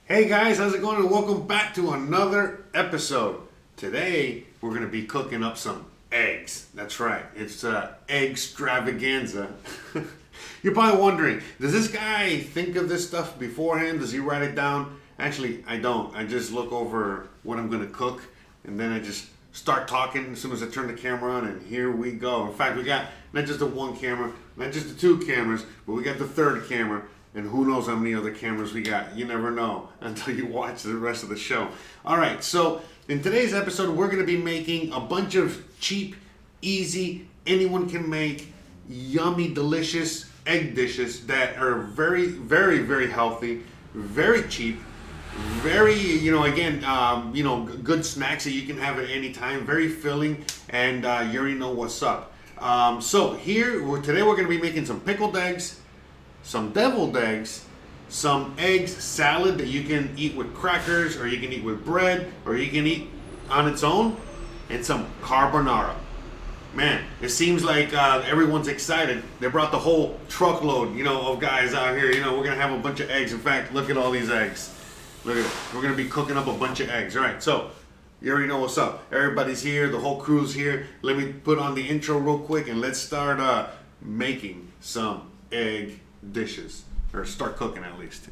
Hey guys, how's it going? And welcome back to another episode. Today we're going to be cooking up some eggs. That's right, it's Eggstravaganza. You're probably wondering, does this guy think of this stuff beforehand? Does he write it down? Actually, I don't. I just look over what I'm going to cook and then I just start talking as soon as I turn the camera on, and here we go. In fact, we got not just the one camera, not just the two cameras, but we got the third camera. And who knows how many other cameras we got. You never know until you watch the rest of the show. All right, so in today's episode, we're going to be making a bunch of cheap, easy, anyone can make, yummy, delicious egg dishes that are very, very, very healthy, very cheap, very, good snacks that you can have at any time, very filling, and you already know what's up. Today we're going to be making some pickled eggs, some deviled eggs, some eggs salad that you can eat with crackers, or you can eat with bread, or you can eat on its own, and some carbonara. Man, it seems like everyone's excited. They brought the whole truckload, of guys out here. We're gonna have a bunch of eggs. In fact, look at all these eggs. Look at it. We're gonna be cooking up a bunch of eggs. All right, so you already know what's up. Everybody's here. The whole crew's here. Let me put on the intro real quick, and let's start making some egg dishes, or start cooking at least.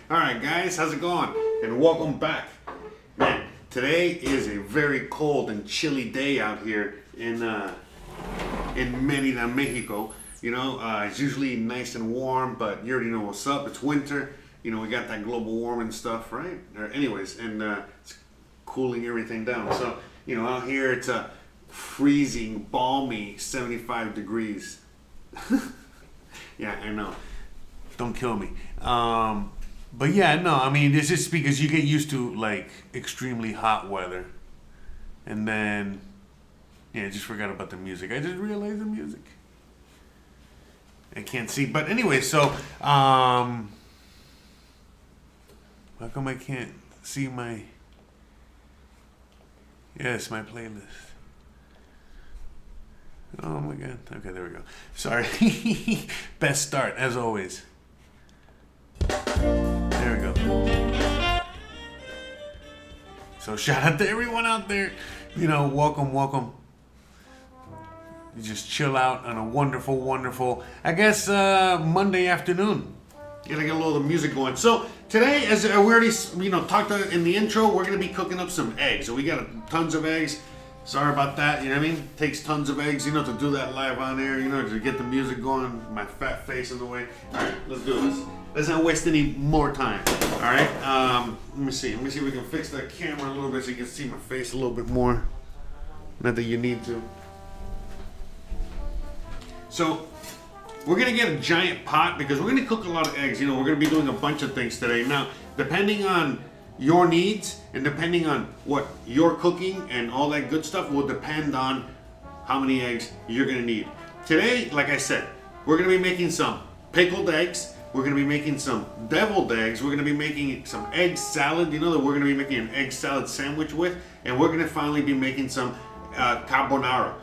Alright guys, how's it going? And welcome back. Man, today is a very cold and chilly day out here in Mérida, Mexico. It's usually nice and warm, but you already know what's up. It's winter. We got that global warming stuff, right? Anyways, and it's cooling everything down. So, out here it's a freezing, balmy 75 degrees. Yeah, I know. Don't kill me. But yeah, no, I mean, it's just because you get used to like extremely hot weather. And then, yeah, I just forgot about the music. I just realized the music. I can't see. But anyway, so, how come I can't see my, yes, my playlist. Oh my God. Okay, there we go. Sorry. Best start, as always. There we go. So shout out to everyone out there. You know, welcome. You just chill out on a wonderful, I guess, Monday afternoon. Gotta get a little music going. So today, as we already, talked about in the intro, we're gonna be cooking up some eggs. So we got tons of eggs. Sorry about that, you know what I mean? It takes tons of eggs, to do that live on air, to get the music going, my fat face in the way. All right, let's do this. Let's not waste any more time, all right? Let me see if we can fix the camera a little bit so you can see my face a little bit more. Not that you need to. So, we're gonna get a giant pot because we're gonna cook a lot of eggs. We're gonna be doing a bunch of things today. Now, depending on your needs and depending on what you're cooking and all that good stuff will depend on how many eggs you're gonna need. Today, like I said, we're gonna be making some pickled eggs. We're gonna be making some deviled eggs. We're gonna be making some egg salad, that we're gonna be making an egg salad sandwich with. And we're gonna finally be making some carbonara,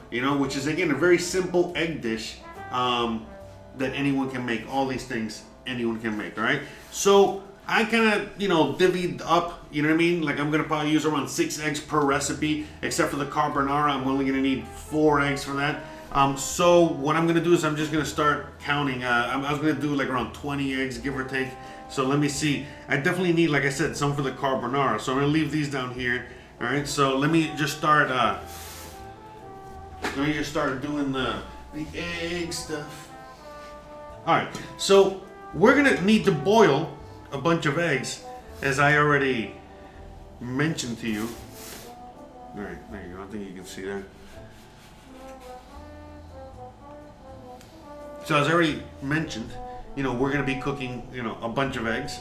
which is again a very simple egg dish that anyone can make. All these things anyone can make, all right? So I kind of, divvied up, you know what I mean? Like I'm going to probably use around 6 eggs per recipe, except for the carbonara. I'm only going to need 4 eggs for that. So what I'm going to do is I'm just going to start counting. I was going to do like around 20 eggs, give or take. So let me see. I definitely need, like I said, some for the carbonara. So I'm going to leave these down here. All right, so let me just start doing the egg stuff. All right, so we're going to need to boil a bunch of eggs, as I already mentioned to you. All right, there you go. I think you can see that. So as I already mentioned, we're going to be cooking, a bunch of eggs.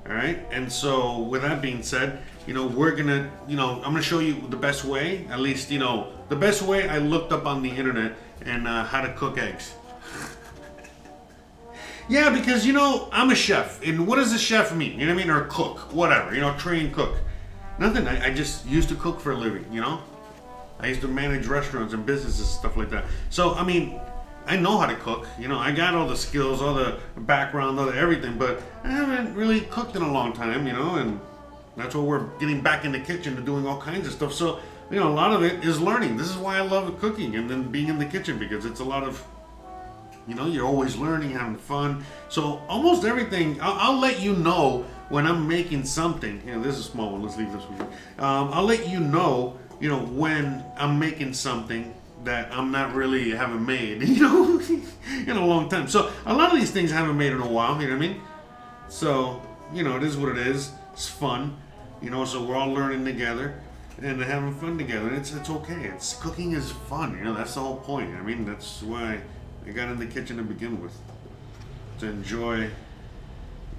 All right, and so with that being said, we're gonna, I'm gonna show you the best way. At least, the best way I looked up on the internet and how to cook eggs. Yeah, because, I'm a chef. And what does a chef mean? You know what I mean? Or a cook. Whatever. Trained cook. Nothing. I just used to cook for a living, I used to manage restaurants and businesses and stuff like that. So, I mean, I know how to cook. I got all the skills, all the background, all the everything. But I haven't really cooked in a long time, and that's why we're getting back in the kitchen and doing all kinds of stuff. So, a lot of it is learning. This is why I love cooking and then being in the kitchen, because it's a lot of, you're always learning, having fun. So almost everything, I'll let you know when I'm making something. This is a small one. Let's leave this one. I'll let you know, when I'm making something that I'm not really haven't made, in a long time. So a lot of these things I haven't made in a while. You know what I mean? So it is what it is. It's fun. So we're all learning together and having fun together. And it's okay. Cooking is fun. That's the whole point. I mean, that's why I got in the kitchen to begin with, to enjoy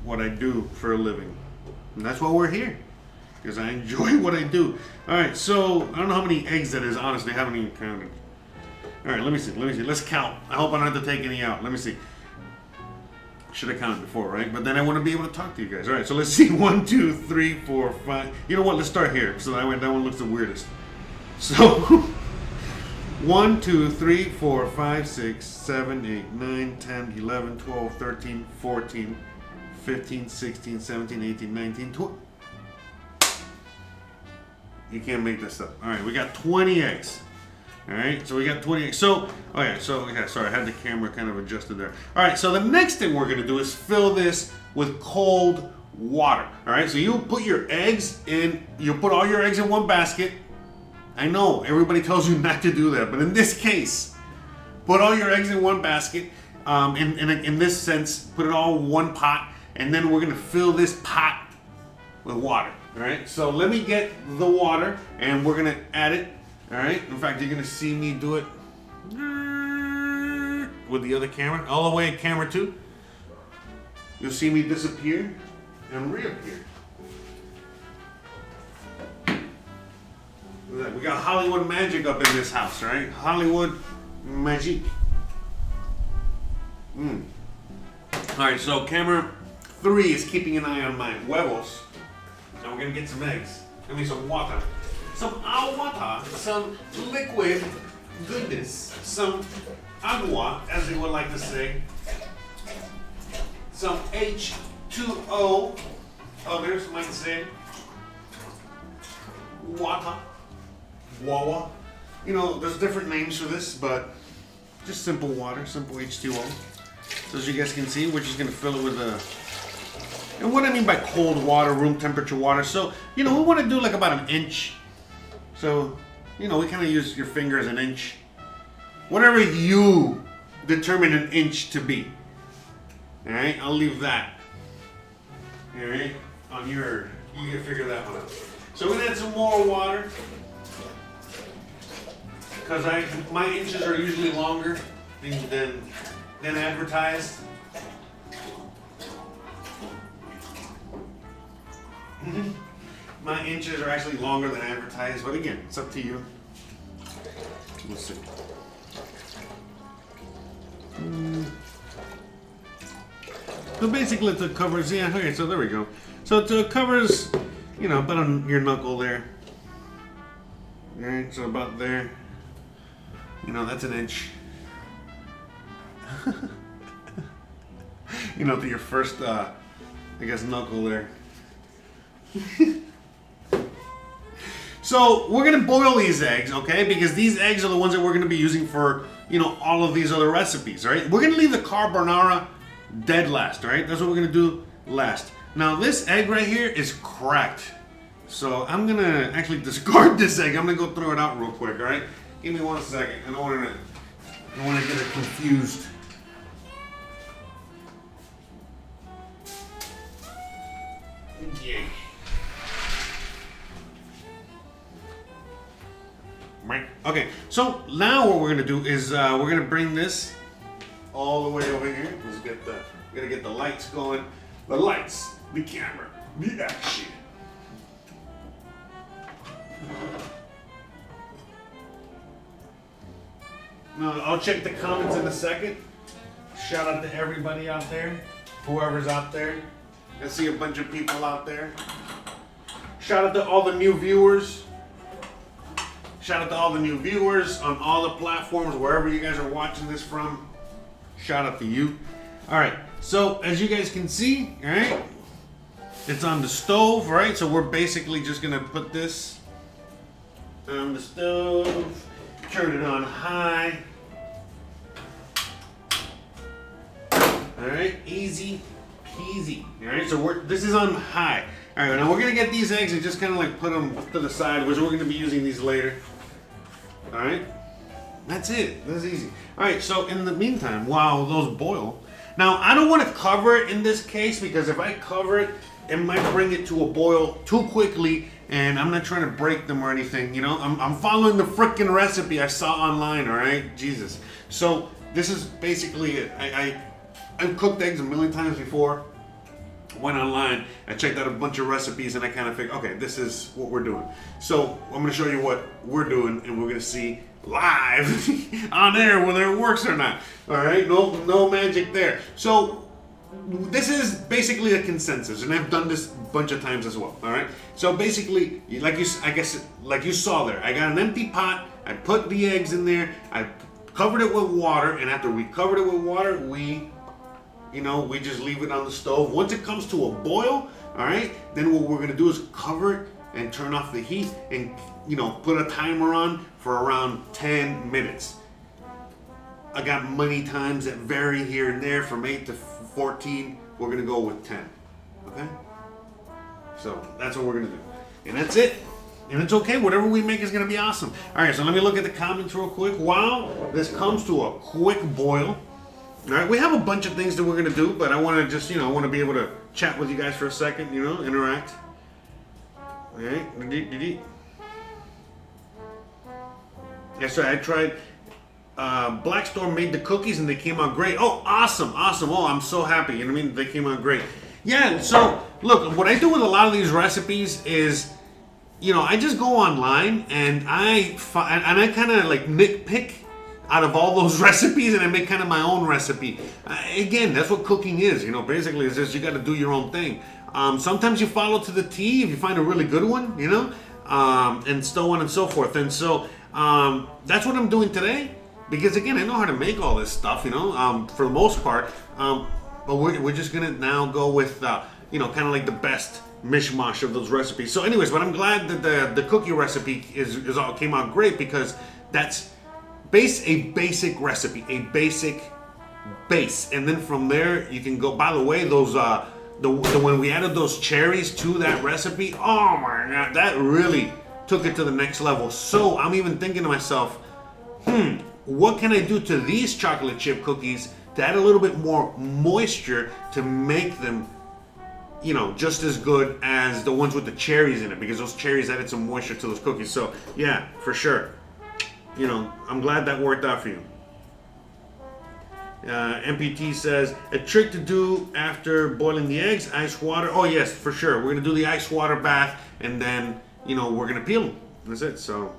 what I do for a living. And that's why we're here, because I enjoy what I do. All right, so I don't know how many eggs that is, honestly. I haven't even counted. All right, let me see. Let's count. I hope I don't have to take any out. Let me see. Should have counted before, right? But then I want to be able to talk to you guys. All right, so let's see. 1, 2, 3, 4, 5. You know what? Let's start here. So that one looks the weirdest. So 1, 2, 3, 4, 5, 6, 7, 8, 9, 10, 11, 12, 13, 14, 15, 16, 17, 18, 19, 20. You can't make this up. All right, we got 20 eggs. All right, so we got 20 eggs. So, sorry, I had the camera kind of adjusted there. All right, so the next thing we're gonna do is fill this with cold water. All right, so you put your eggs in, you put all your eggs in one basket. I know everybody tells you not to do that, but in this case, put all your eggs in one basket. In this sense, put it all in one pot, and then we're gonna fill this pot with water. All right, so let me get the water, and we're gonna add it. All right, in fact, you're gonna see me do it with the other camera, all the way at camera 2. You'll see me disappear and reappear. We got Hollywood magic up in this house, right? Hollywood magic. All right, so camera 3 is keeping an eye on my huevos. And we're gonna get some eggs. I mean some water. Some water, some liquid goodness, some agua, as they would like to say. Some H2O, others might say. water, wawa. You know, there's different names for this, but just simple water, simple H2O. So as you guys can see, we're just gonna fill it with and what I mean by cold water, room temperature water. So, you know, we want to do like about an inch. So, you know, we kind of use your finger as an inch. Whatever you determine an inch to be. Alright, I'll leave that. Alright, on your, you can figure that one out. So we're gonna add some more water. Because my inches are usually longer than advertised. My inches are actually longer than advertised, but again, it's up to you. We'll see. So basically it covers, yeah, okay, so there we go. So it covers, you know, about on your knuckle there. Alright, so about there. You know, that's an inch. You know, to your first, I guess, knuckle there. So we're gonna boil these eggs, okay? Because these eggs are the ones that we're gonna be using for, you know, all of these other recipes, right? We're gonna leave the carbonara dead last, right? That's what we're gonna do last. Now this egg right here is cracked. So I'm gonna actually discard this egg. I'm gonna go throw it out real quick, all right? Give me 1 second. I don't want to get it confused. Yeah. Right. Okay. So now what we're gonna do is we're gonna bring this all the way over here. Let's get we're gonna get the lights going. The lights, the camera, the action. No, I'll check the comments in a second. Shout out to everybody out there, whoever's out there. I see a bunch of people out there. Shout out to all the new viewers. Shout out to all the new viewers on all the platforms, wherever you guys are watching this from. Shout out to you. All right, so as you guys can see, all right, it's on the stove, right? So we're basically just gonna put this on the stove. Turn it on high. All right, easy peasy. All right, so this is on high. All right, now we're gonna get these eggs and just kind of like put them to the side, which we're gonna be using these later. All right, that's it. That's easy. All right, so in the meantime, while those boil, now I don't want to cover it in this case because if I cover it, it might bring it to a boil too quickly. And I'm not trying to break them or anything, you know. I'm following the frickin' recipe I saw online, all right? Jesus. So this is basically it. I've cooked eggs a million times before. Went online, I checked out a bunch of recipes, and I kind of figured, okay, this is what we're doing. So I'm going to show you what we're doing, and we're going to see live on air whether it works or not. All right? No magic there. So this is basically a consensus, and I've done this a bunch of times as well. All right. So basically, like you saw there, I got an empty pot. I put the eggs in there. I covered it with water, and after we covered it with water, we just leave it on the stove. Once it comes to a boil, all right, then what we're gonna do is cover it and turn off the heat, and put a timer on for around 10 minutes. I got many times that vary here and there from 8 to 14. We're gonna go with 10. Okay? So that's what we're gonna do. And that's it. And it's okay, whatever we make is gonna be awesome. Alright, so let me look at the comments real quick. While this comes to a quick boil. Alright, we have a bunch of things that we're gonna do, but I wanna just, I wanna be able to chat with you guys for a second, interact. Alright. Yeah, so I tried Black Storm made the cookies and they came out great. Oh, awesome. Oh, I'm so happy. They came out great. Yeah, so look, what I do with a lot of these recipes is, I just go online and I kind of like nitpick out of all those recipes and I make kind of my own recipe. Again, that's what cooking is. Basically it's just you got to do your own thing. Sometimes you follow to the T if you find a really good one, and so on and so forth. And so that's what I'm doing today. Because again, I know how to make all this stuff, for the most part. but we're just gonna now go with you know, kind of like the best mishmash of those recipes. So anyways, but I'm glad that the cookie recipe is all came out great, because that's a basic recipe, a basic base, and then from there you can go. By the way, those when we added those cherries to that recipe, oh my god, that really took it to the next level. So I'm even thinking to myself, what can I do to these chocolate chip cookies to add a little bit more moisture to make them, you know, just as good as the ones with the cherries in it, because those cherries added some moisture to those cookies. So yeah, for sure, you know, I'm glad that worked out for you. MPT says, a trick to do after boiling the eggs, ice water. Oh yes, for sure, we're gonna do the ice water bath, and then, you know, we're gonna peel them. That's it. So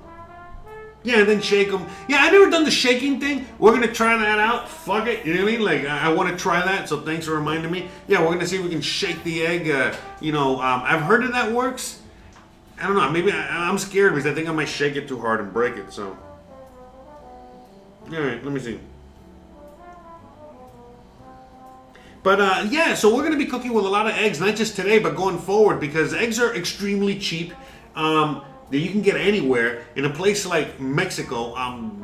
yeah, and then shake them. Yeah, I never done the shaking thing. We're gonna try that out. Fuck it, you know what I mean? Like, I want to try that. So thanks for reminding me. Yeah, we're gonna see if we can shake the egg. You know, I've heard that works. I don't know. Maybe I'm scared because I think I might shake it too hard and break it. So, all right, let me see. But yeah, so we're gonna be cooking with a lot of eggs, not just today, but going forward, because eggs are extremely cheap. That you can get anywhere. In a place like Mexico,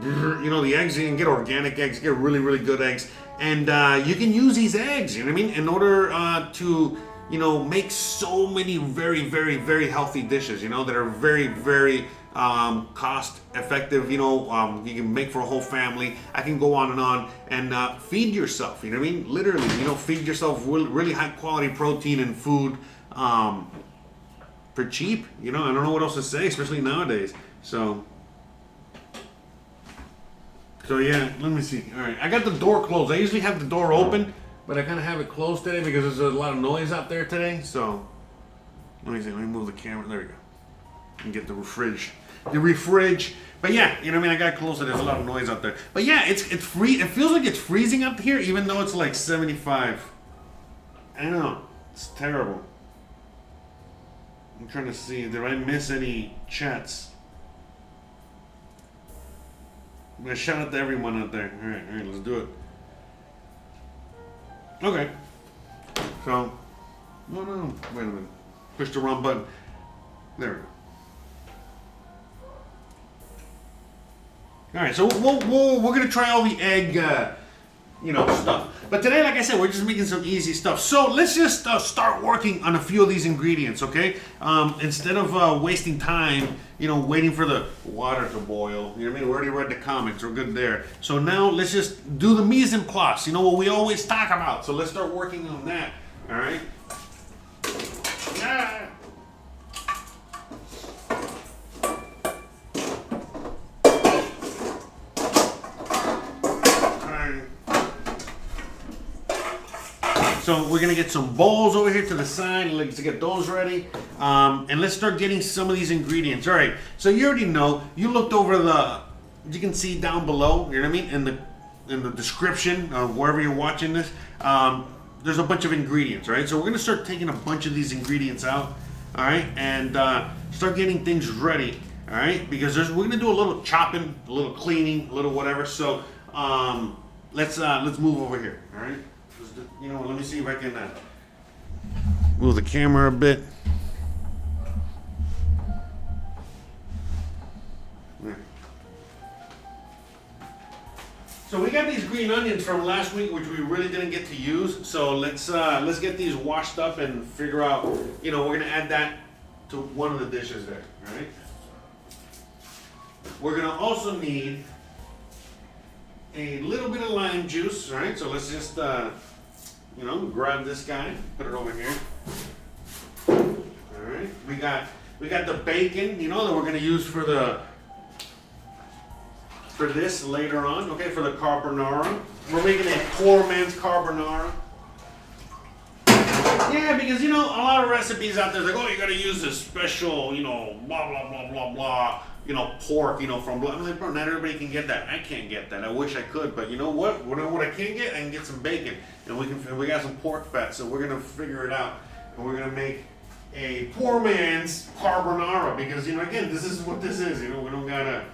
you know, the eggs, you can get organic eggs, get really, really good eggs, and you can use these eggs, you know what I mean, in order to, you know, make so many very, very, very healthy dishes, you know, that are very, very cost effective, you know, you can make for a whole family. I can go on and feed yourself, you know what I mean, literally, you know, feed yourself really high quality protein and food, for cheap, you know. I don't know what else to say, especially nowadays. So yeah, let me see. All right, I got the door closed. I usually have the door open, but I kind of have it closed today because there's a lot of noise out there today. So let me see. Let me move the camera. There we go. And get the fridge. But yeah, you know what I mean. I got close. There's a lot of noise out there. But yeah, it's free. It feels like it's freezing up here, even though it's like 75. I know, it's terrible. I'm trying to see, did I miss any chats? I'm gonna shout out to everyone out there. Alright, let's do it. Okay. So, no, wait a minute. Push the wrong button. There we go. Alright, so we're gonna try all the egg, you know, stuff. But today, like I said, we're just making some easy stuff. So let's just start working on a few of these ingredients, okay? Instead of wasting time, you know, waiting for the water to boil. You know what I mean? We already read the comments. We're good there. So now let's just do the mise en place. You know what we always talk about. So let's start working on that. All right? Yeah. So we're gonna get some bowls over here to the side. Let's get those ready, and let's start getting some of these ingredients. All right. So you already know. You looked over you can see down below. You know what I mean? In the description of wherever you're watching this, there's a bunch of ingredients. Right. So we're gonna start taking a bunch of these ingredients out. All right, and start getting things ready. All right, because we're gonna do a little chopping, a little cleaning, a little whatever. So let's move over here. All right. You know, let me see if I can move the camera a bit. There. So we got these green onions from last week, which we really didn't get to use. So let's get these washed up and figure out. You know, we're gonna add that to one of the dishes there. All right. We're gonna also need a little bit of lime juice. All right. So let's just you know, grab this guy, put it over here. All right, we got the bacon, you know, that we're gonna use for this later on. Okay, for the carbonara. We're making a poor man's carbonara. Yeah, because you know, a lot of recipes out there, like, oh, you gotta use this special, you know, blah blah blah blah blah. You know, pork, you know, from blah. I'm like, bro, not everybody can get that. I can't get that. I wish I could, but you know what? What I can get, I can get some bacon, and we got some pork fat, so we're gonna figure it out, and we're gonna make a poor man's carbonara, because you know, again, this is what this is. You know, we don't got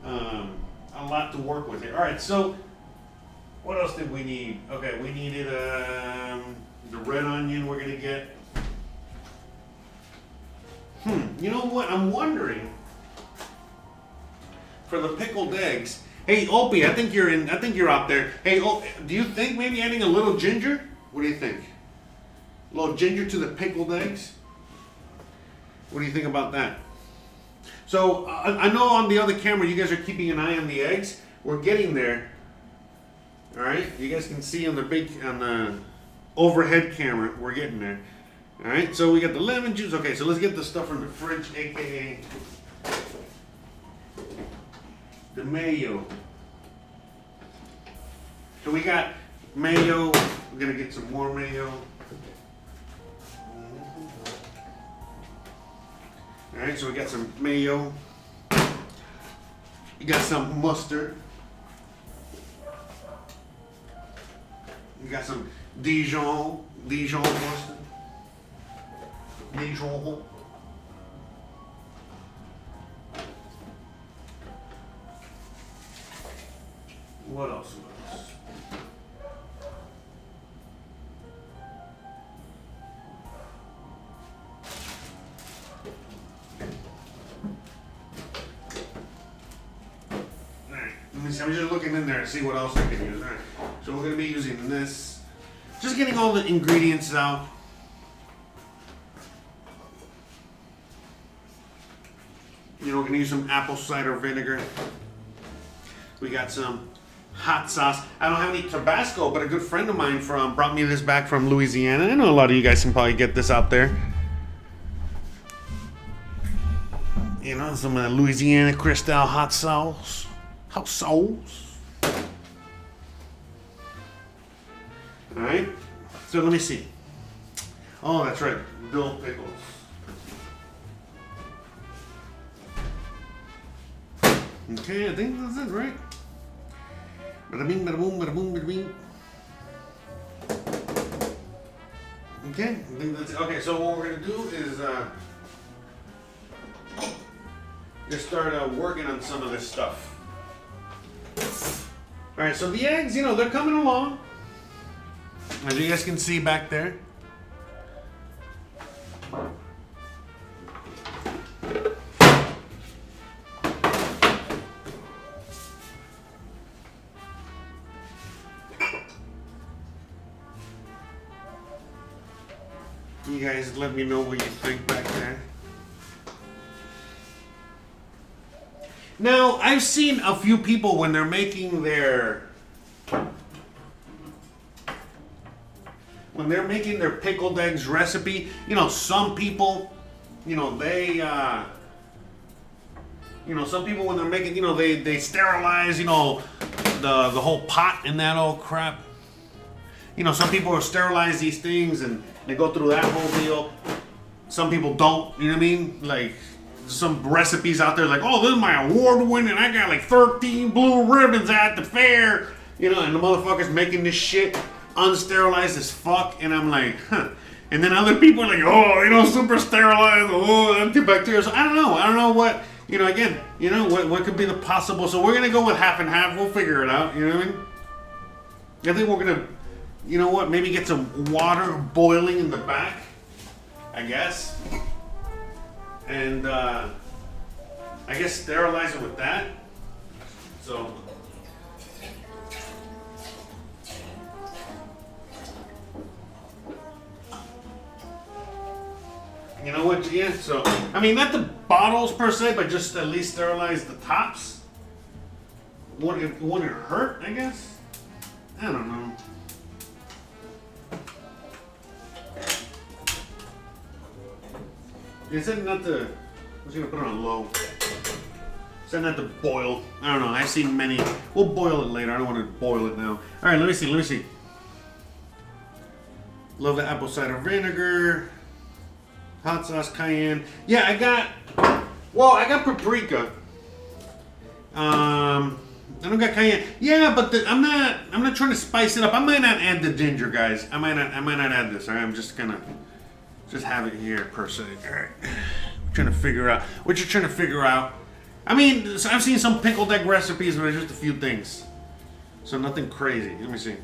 a lot to work with here. All right, so What else did we need? Okay, we needed the red onion we're gonna get. You know what? I'm wondering for the pickled eggs. Hey, Opie, I think you're out there. Hey, do you think maybe adding a little ginger? What do you think? A little ginger to the pickled eggs? What do you think about that? So I know on the other camera you guys are keeping an eye on the eggs. We're getting there. All right, you guys can see on the overhead camera, we're getting there. All right, so we got the lemon juice. Okay, so let's get the stuff from the fridge, aka the mayo. So we got mayo. We're gonna get some more mayo. All right, so we got some mayo. You got some mustard. You got some Dijion Mustard. Dijon. What else? I'm just looking in there to see what else I can use. All right. So we're going to be using this. Just getting all the ingredients out. You know, we're going to use some apple cider vinegar. We got some hot sauce. I don't have any Tabasco, but a good friend of mine brought me this back from Louisiana. I know a lot of you guys can probably get this out there. You know, some Louisiana Cristal hot sauce. Hot sauce. Alright, so let me see. Oh, that's right, dill pickles. Okay, I think that's it, right? Bada bing, bada boom, bada boom, bada bing. Okay, I think that's it. Okay, so what we're gonna do is just start working on some of this stuff. Alright, so the eggs, you know, they're coming along. As you guys can see back there. You guys let me know what you think back there. Now, I've seen a few people when they're making their pickled eggs recipe, you know, some people, you know, some people when they're making, you know, they sterilize, you know, the whole pot and that old crap. You know, some people will sterilize these things and they go through that whole deal. Some people don't, you know what I mean? Like, some recipes out there like, oh, this is my award winning, I got like 13 blue ribbons at the fair, you know, and the motherfucker's making this shit unsterilized as fuck, and I'm like, huh. And then other people are like, oh, you know, super sterilized, oh, antibacterial. So I don't know what, you know, again, you know, what could be the possible. So we're gonna go with half and half. We'll figure it out, you know what I mean? I think we're gonna, you know what, maybe get some water boiling in the back, I guess. And I guess sterilize it with that. So you know what? Yeah. So I mean, not the bottles per se, but just at least sterilize the tops. Wouldn't it hurt? I guess. I don't know. Is it not the? I was gonna put it on low. Is that not to boil? I don't know. I've seen many. We'll boil it later. I don't want to boil it now. All right. Let me see. Love the apple cider vinegar. Hot sauce, cayenne. Yeah, I got paprika. I don't got cayenne. Yeah, but I'm not trying to spice it up. I might not add the ginger, guys. I might not add this. All right, I'm just gonna have it here per se. All right. We're trying to figure out what you're trying to figure out. I mean, I've seen some pickled egg recipes, but it's just a few things. So nothing crazy. Let me see.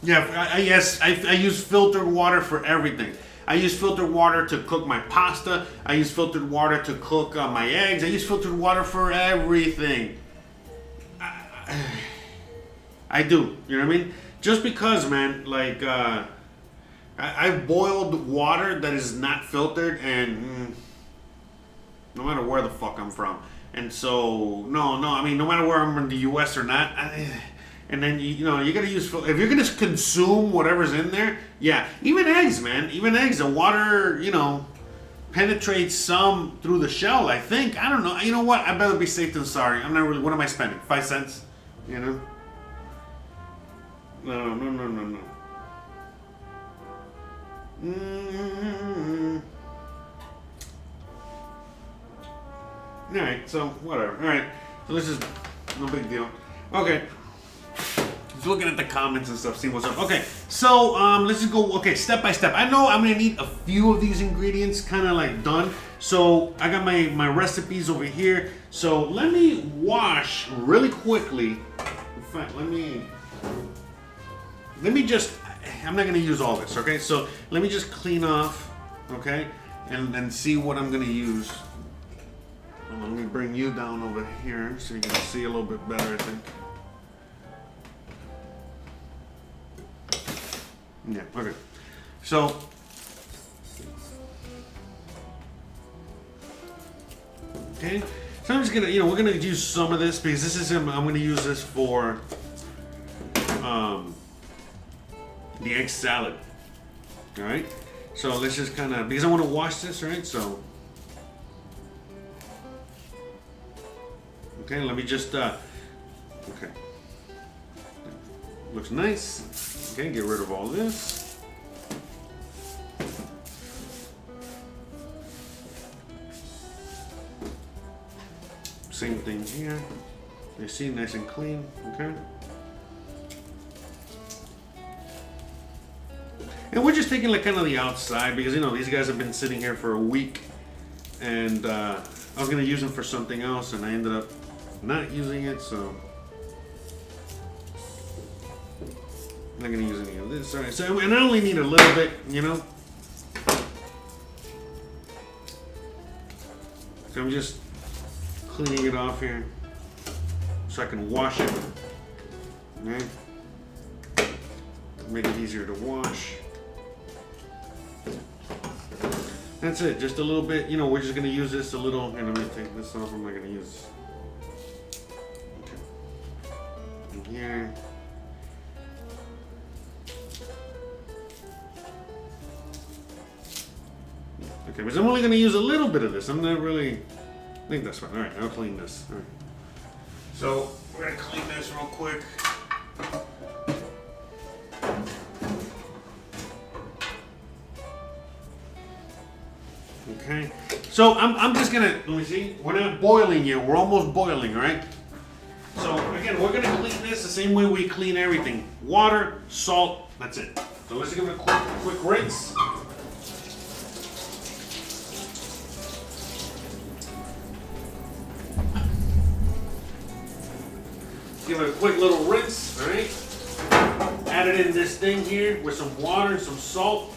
Yeah, yes, I use filtered water for everything. I use filtered water to cook my pasta. I use filtered water to cook my eggs. I use filtered water for everything. I do. You know what I mean? Just because, man, like, I've boiled water that is not filtered, and no matter where the fuck I'm from. And so, no, I mean, no matter where I'm in the U.S. or not, and then, you know, you gotta use, if you're gonna consume whatever's in there, yeah, even eggs, man, the water, you know, penetrates some through the shell, I think. I don't know. You know what? I better be safe than sorry. I'm not really, what am I spending? 5 cents? You know? No. Alright, so whatever. Alright, so this is no big deal. Okay. Just looking at the comments and stuff, see what's up. Okay, so let's just go step by step. I know I'm gonna need a few of these ingredients kind of like done. So I got my recipes over here. So let me wash really quickly. In fact, let me just, I'm not gonna use all this, okay? So let me just clean off, okay? And then see what I'm gonna use. Let me bring you down over here so you can see a little bit better, I think. Yeah, okay. So, okay. So I'm just gonna, you know, we're gonna use some of this because this is, I'm gonna use this for the egg salad. All right. So let's just kind of, because I want to wash this, right? So. Okay, let me just, okay. Looks nice. Okay, get rid of all this. Same thing here. You see, nice and clean, okay? And we're just taking like kind of the outside because, you know, these guys have been sitting here for a week and I was going to use them for something else and I ended up not using it, so I'm not gonna use any of this. All right, so and I only need a little bit, you know. So I'm just cleaning it off here so I can wash it. All right, make it easier to wash. That's it, just a little bit. You know, we're just gonna use this a little. And I'm gonna take this off. I'm not gonna use. Here. Okay, because I'm only going to use a little bit of this. I'm not really, I think that's fine. All right, I'll clean this. All right. So we're going to clean this real quick. Okay, so I'm just going to, let me see. We're not boiling yet. We're almost boiling, right? So again, we're gonna clean this the same way we clean everything. Water, salt, that's it. So let's give it a quick rinse. Give it a quick little rinse, all right? Add it in this thing here with some water and some salt.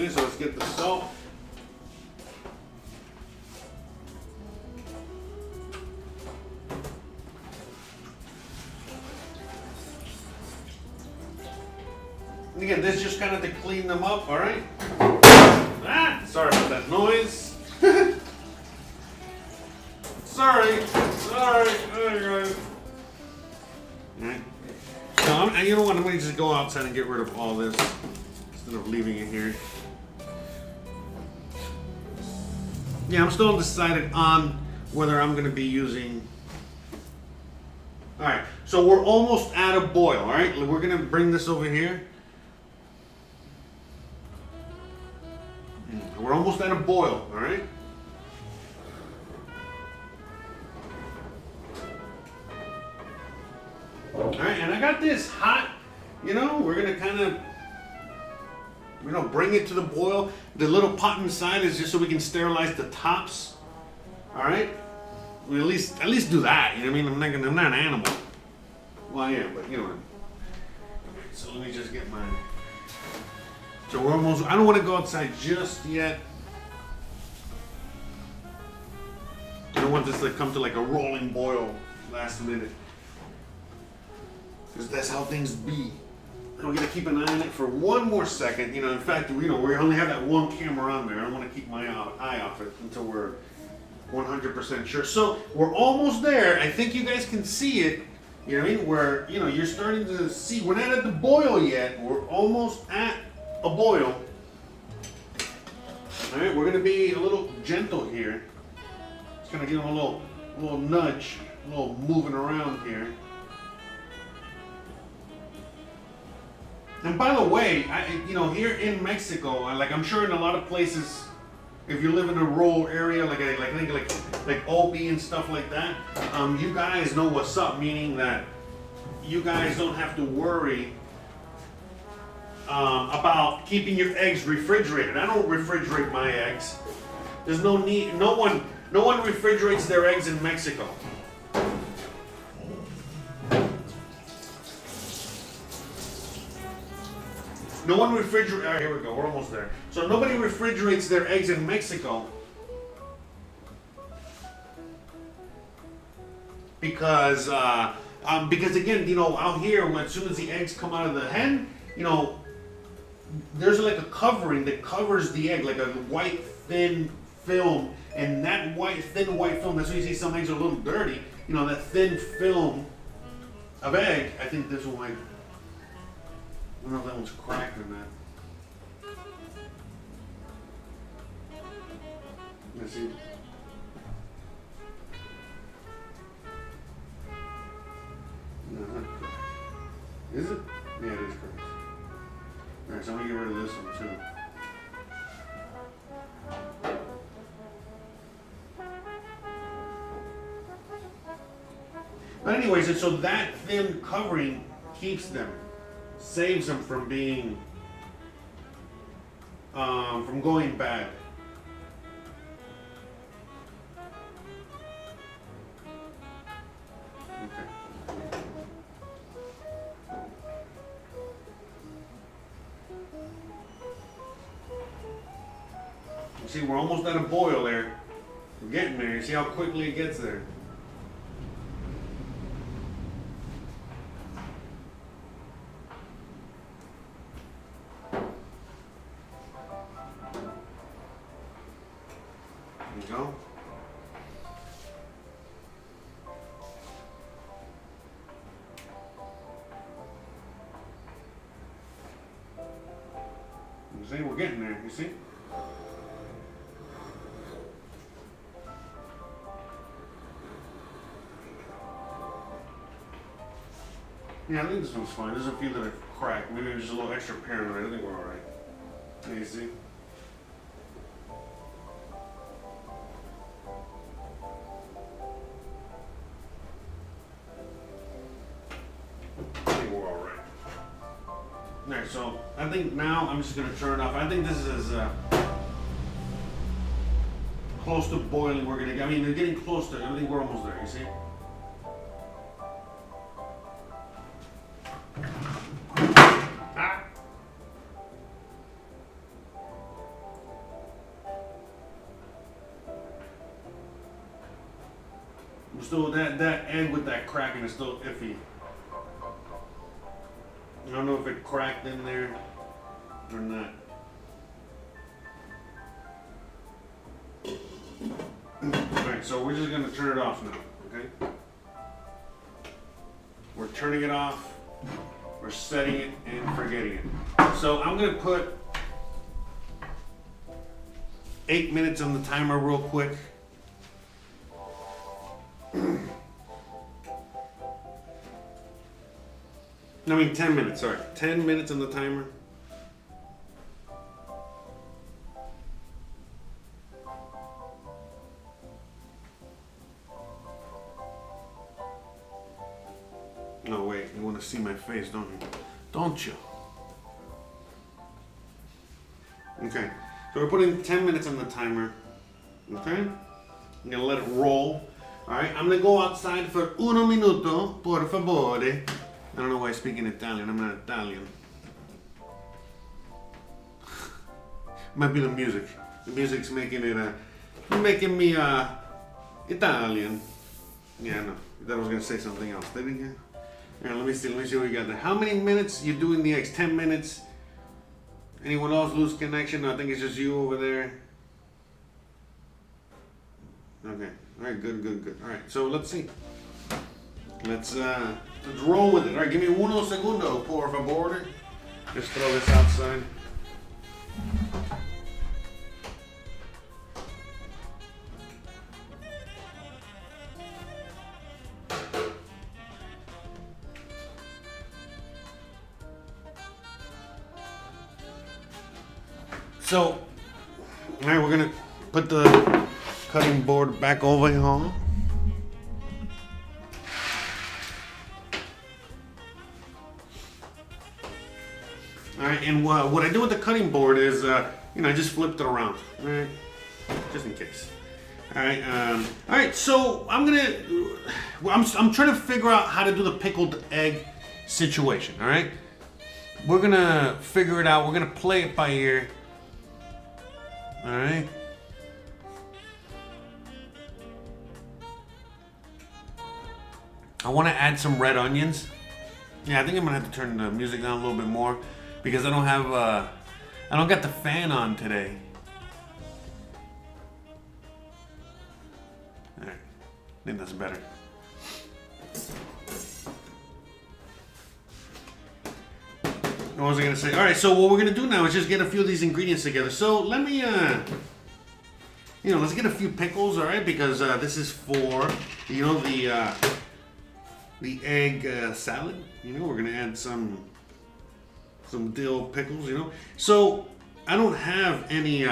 So let's get the salt. And again, this is just kind of to clean them up, all right? Sorry about that noise. Sorry. There you go. All right. So you know what? I'm going to just go outside and get rid of all this instead of leaving it here. Yeah, I'm still undecided on whether I'm going to be using. All right, so we're almost at a boil. All right, we're going to bring this over here. We're almost at a boil. All right. I got this hot. You know, we're gonna kind of, bring it to the boil. The little pot inside is just so we can sterilize the tops. All right. We at least do that. You know what I mean? I'm not an animal. Well, I am, but you know. Okay, so let me just get mine. So we're almost. I don't want to go outside just yet. I don't want this to come to like a rolling boil last minute. Because that's how things be. And we're gonna keep an eye on it for one more second. You know, in fact, we only have that one camera on there. I don't want to keep my eye off it until we're 100% sure. So we're almost there. I think you guys can see it. You know what I mean? Where you're starting to see. We're not at the boil yet. We're almost at a boil. All right, we're gonna be a little gentle here. Just gonna give them a little nudge, a little moving around here. And by the way, here in Mexico, I'm sure in a lot of places, if you live in a rural area like Opie and stuff like that, you guys know what's up. Meaning that you guys don't have to worry about keeping your eggs refrigerated. I don't refrigerate my eggs. There's no need. No one refrigerates their eggs in Mexico. No one refrigerates. All right, here we go. We're almost there. So nobody refrigerates their eggs in Mexico because again, out here, as soon as the eggs come out of the hen, there's like a covering that covers the egg, like a white thin film, and that thin white film. That's why you see some eggs are a little dirty. That thin film of egg. I think this one. I don't know if that one's cracked or not. Let's see. No, not cracked. Is it? Yeah, it is cracked. Alright, so I'm gonna get rid of this one too. But anyways, and so that thin covering keeps them. Saves them from being, from going bad. Okay. You see, we're almost at a boil there. We're getting there. You see how quickly it gets there. Go. You see, we're getting there, you see? Yeah, I think this one's fine. There's a few that are cracked. Maybe there's just a little extra paranoid. I think we're alright. Yeah, you see? Alright, so I think now I'm just going to turn it off. I think this is close to boiling. We're going to get. I mean, they're getting close to it. I think we're almost there, you see? Ah. We're still, that egg with that cracking is still iffy. I don't know if it cracked in there or not. Alright, so we're just going to turn it off now, okay? We're turning it off, we're setting it, and forgetting it. So I'm going to put 8 minutes on the timer real quick. I mean 10 minutes, sorry. 10 minutes on the timer. No, wait, you want to see my face, don't you? Don't you? Okay, so we're putting 10 minutes on the timer. Okay? I'm gonna let it roll. Alright, I'm gonna go outside for 1 minuto, por favore. I don't know why I speak in Italian, I'm not Italian. Might be the music. The music's making it, making me, Italian. Yeah, no, I thought I was gonna say something else, didn't you? Alright, let me see what we got there. How many minutes you doing the eggs? 10 minutes. Anyone else lose connection? No, I think it's just you over there. Okay. Alright, good. Alright, so let's see. Let's roll with it. Alright, give me uno segundo, por favor. Just throw this outside. So, all right, we're gonna put the cutting board back over here. All right, and what I do with the cutting board is, I just flipped it around, all right, just in case. All right, so I'm trying to figure out how to do the pickled egg situation. All right, we're gonna figure it out. We're gonna play it by ear. All right. I want to add some red onions. Yeah, I think I'm gonna have to turn the music down a little bit more because I don't have I don't got the fan on today. All right, I think that's better. What was I gonna say? All right, so what we're gonna do now is just get a few of these ingredients together. So let me, let's get a few pickles, all right? Because this is for, the egg salad. We're gonna add some dill pickles. So I don't have any.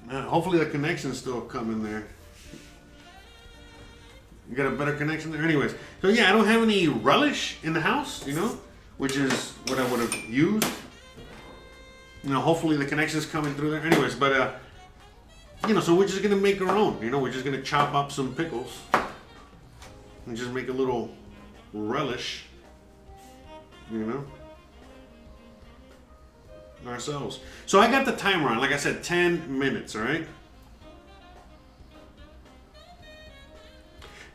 Hopefully the connection's still coming there. You got a better connection there? Anyways, so yeah, I don't have any relish in the house, which is what I would have used. Hopefully the connection's coming through there. Anyways, but, so we're just going to make our own. We're just going to chop up some pickles and just make a little relish, ourselves. So I got the timer on, like I said, 10 minutes, all right?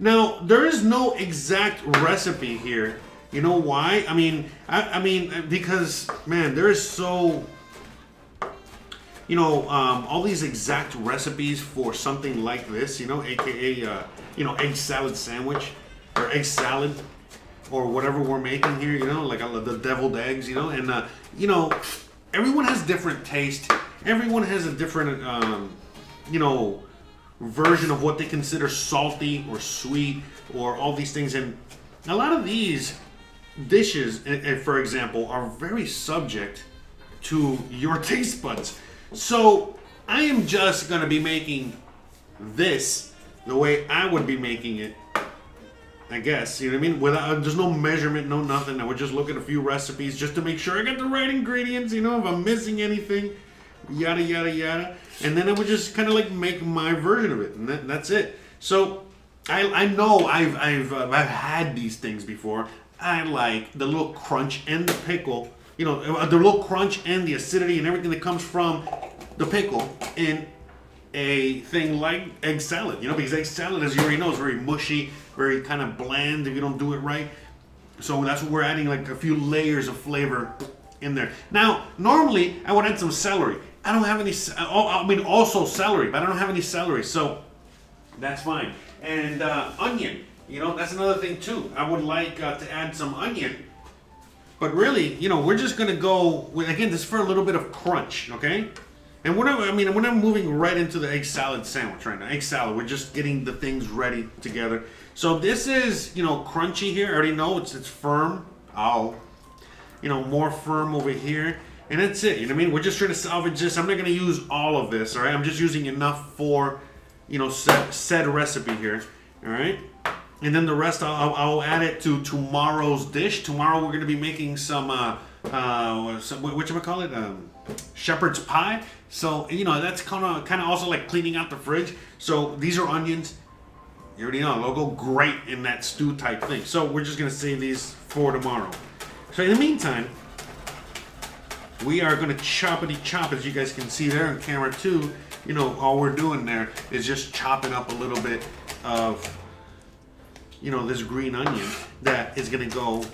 Now, there is no exact recipe here. You know why? I mean, because, man, there is so, all these exact recipes for something like this, aka, egg salad sandwich, or egg salad, or whatever we're making here, like the deviled eggs, and, everyone has different taste. Everyone has a different, version of what they consider salty or sweet or all these things, and a lot of these dishes, for example, are very subject to your taste buds. So I am just gonna be making this the way I would be making it, I guess, you know what I mean? Without, there's no measurement, no nothing. I would just look at a few recipes just to make sure I got the right ingredients, if I'm missing anything, yada yada yada, and then I would just kind of like make my version of it, and that's it. So I know I've had these things before. I like the little crunch and the pickle, the little crunch and the acidity and everything that comes from the pickle in a thing like egg salad, because egg salad, as you already know, is very mushy, very kind of bland if you don't do it right. So that's what we're adding, like a few layers of flavor in there. Now, normally I would add some celery. I don't have any, also celery, but I don't have any celery, so that's fine. And onion, that's another thing too. I would like to add some onion, but really, we're just gonna go with, again, this for a little bit of crunch, okay? And we're not moving right into the egg salad sandwich right now. Egg salad, we're just getting the things ready together. So this is, crunchy here. I already know it's firm. More firm over here. And that's it, We're just trying to salvage this. I'm not going to use all of this, all right? I'm just using enough for, said recipe here, all right? And then the rest, I'll add it to tomorrow's dish. Tomorrow we're gonna be making some whatchamacallit? Shepherd's pie. So that's kind of also like cleaning out the fridge. So these are onions. You already know they'll go great in that stew type thing. So we're just gonna save these for tomorrow. So in the meantime, we are gonna choppity chop, as you guys can see there on camera too. All we're doing there is just chopping up a little bit of this green onion that is gonna go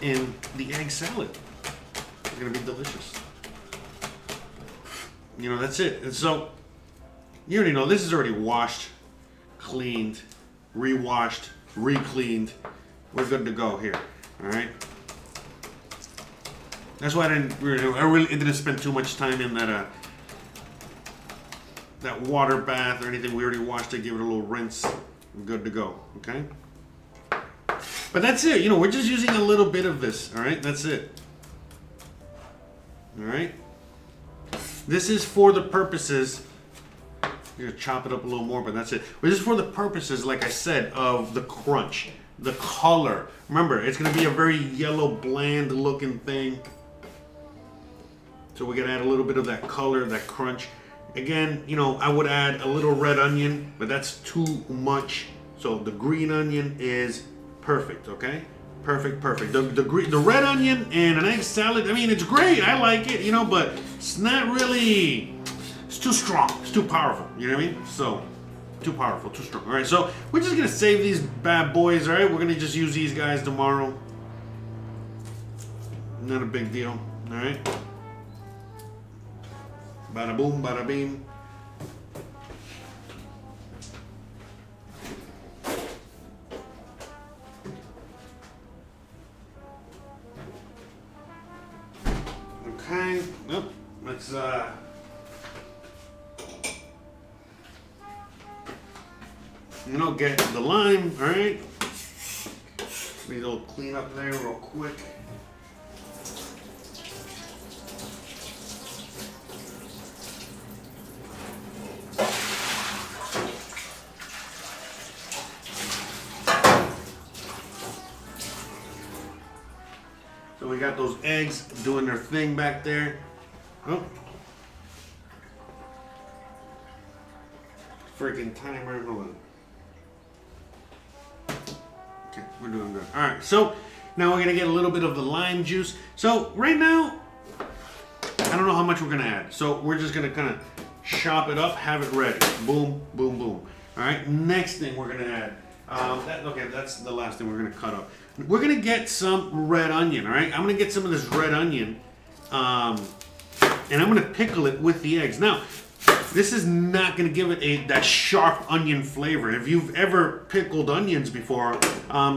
in the egg salad. It's gonna be delicious. That's it. And so you already know this is already washed, cleaned, re-washed, re-cleaned. We're good to go here. All right. That's why I didn't spend too much time in that water bath or anything. We already washed it, gave it a little rinse. I'm good to go. Okay. But that's it. We're just using a little bit of this. All right. That's it. All right. This is for the purposes. I'm gonna chop it up a little more, but that's it. But this is for the purposes, like I said, of the crunch, the color. Remember, it's gonna be a very yellow, bland looking thing. So we're gonna add a little bit of that color, that crunch. Again, I would add a little red onion, but that's too much. So the green onion is perfect, okay? Perfect. The red onion and an egg salad, I mean, it's great. I like it, but it's not really, it's too strong. It's too powerful, you know what I mean? So, too powerful, too strong. All right, so we're just going to save these bad boys, all right? We're going to just use these guys tomorrow. Not a big deal, all right? Bada boom, bada beam. Okay, nope. Let's get the lime, all right? Maybe a little clean up there real quick. So we got those eggs doing their thing back there. Oh. Freaking timer. Hold on. Okay, we're doing good. All right, so now we're gonna get a little bit of the lime juice. So right now, I don't know how much we're gonna add. So we're just gonna kind of chop it up, have it ready. Boom, boom, boom. All right, next thing we're gonna add. Okay, that's the last thing we're gonna cut up. We're gonna get some red onion, all right? I'm gonna get some of this red onion, and I'm gonna pickle it with the eggs. Now, this is not gonna give it that sharp onion flavor. If you've ever pickled onions before,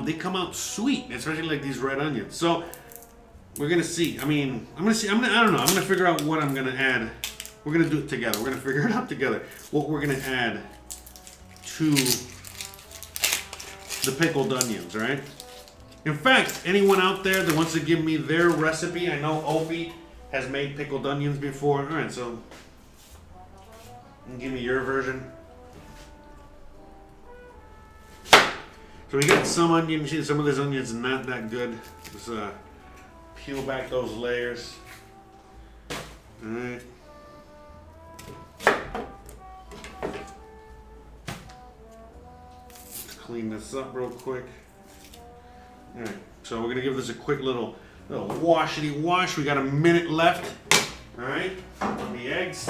they come out sweet, especially like these red onions. So we're gonna see. I mean, I don't know. I'm gonna figure out what I'm gonna add. We're gonna do it together. We're gonna figure it out together. What we're gonna add to the pickled onions, right? In fact, anyone out there that wants to give me their recipe, I know Opie has made pickled onions before. All right, so give me your version. So we got some onion. Some of this onion is not that good. Let's peel back those layers. All right. Let's clean this up real quick. All right, so we're gonna give this a quick little washity wash. We got a minute left. All right, the eggs.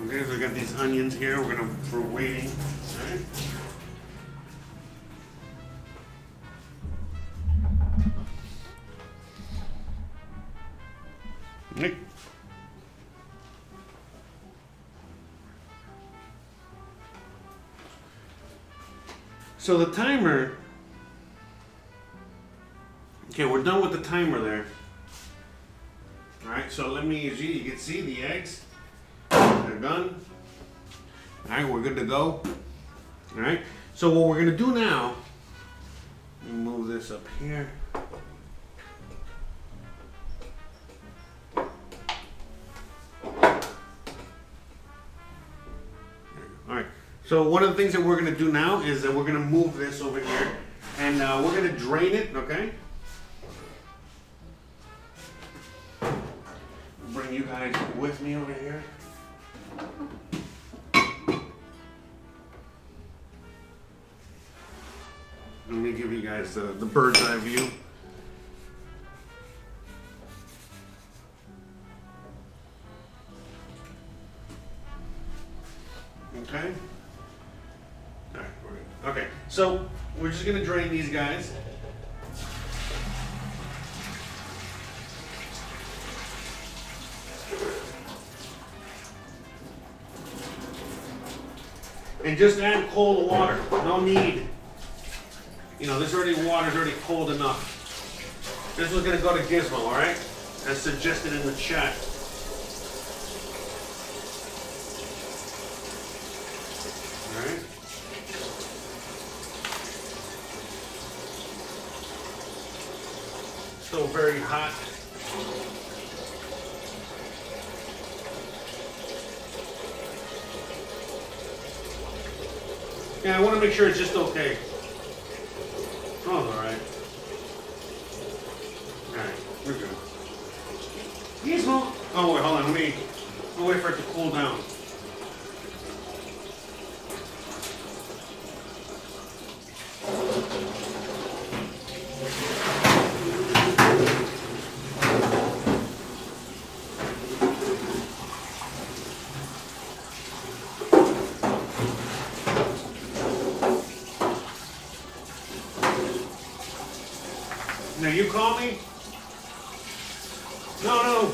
Okay, so we got these onions here. We're waiting. All right. Nick. So the timer. Okay, we're done with the timer there. Alright, so let me, as you can see the eggs. They're done. Alright, we're good to go. Alright, so what we're gonna do now, let me move this up here. Alright, so one of the things that we're gonna do now is that we're gonna move this over here and we're gonna drain it, okay? Bring you guys with me over here. Let me give you guys the bird's eye view. Okay. All right, we're good. Okay, so we're just gonna drain these guys. And just add cold water. No need. You know, this water's already cold enough. This was gonna go to Gizmo, all right? As suggested in the chat. All right. Still very hot. Yeah, I want to make sure it's just okay. Oh, all right. All right, we're good. Gizmo. Oh wait, hold on. I'll wait for it to cool down. Now you call me? No.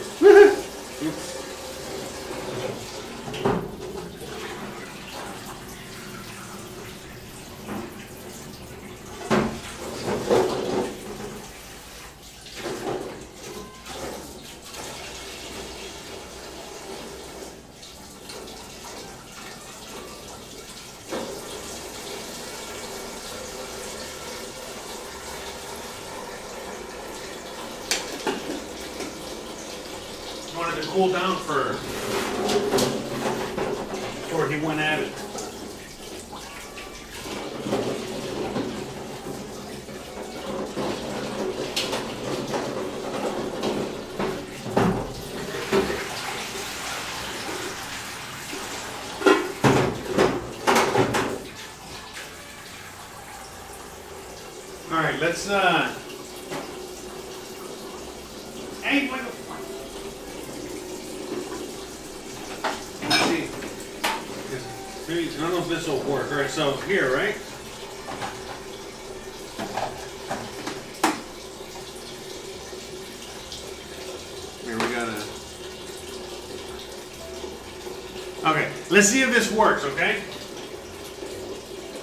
Wanted to cool down first before he went at it. All right, let's hey, what the fuck? I don't know if this will work. All right, so here, right? Here we gotta. Okay, let's see if this works. Okay.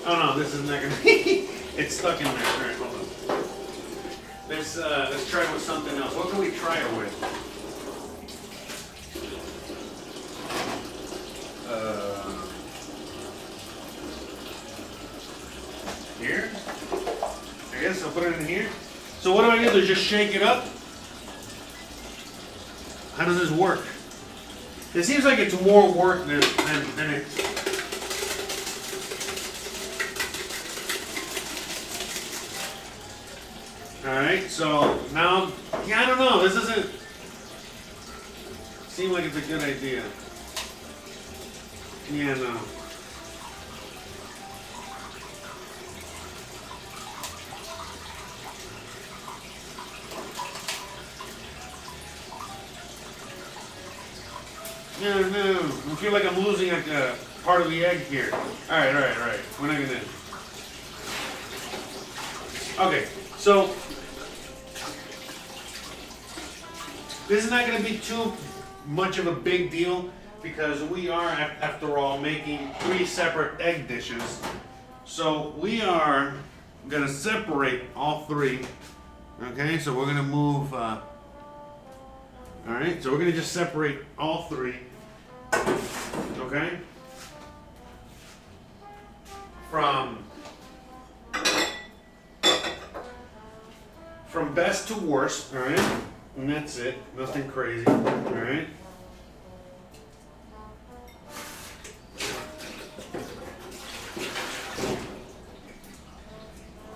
Oh no, this is not gonna be. It's stuck in there. All right, hold on. Let's try it with something else. What can we try it with? Here? I guess I'll put it in here. So what do I do? Just shake it up? How does this work? It seems like it's more work than it. Alright, so now, yeah, I don't know. This doesn't seem like it's a good idea. Yeah, no. No. I feel like I'm losing like a part of the egg here. Alright. We're not gonna. Okay, so this is not gonna be too much of a big deal because we are, after all, making 3 separate egg dishes. So we are gonna separate all 3. Okay, so we're gonna move. All right, so we're gonna just separate all three. Okay. From best to worst, all right? And that's it, nothing crazy, all right?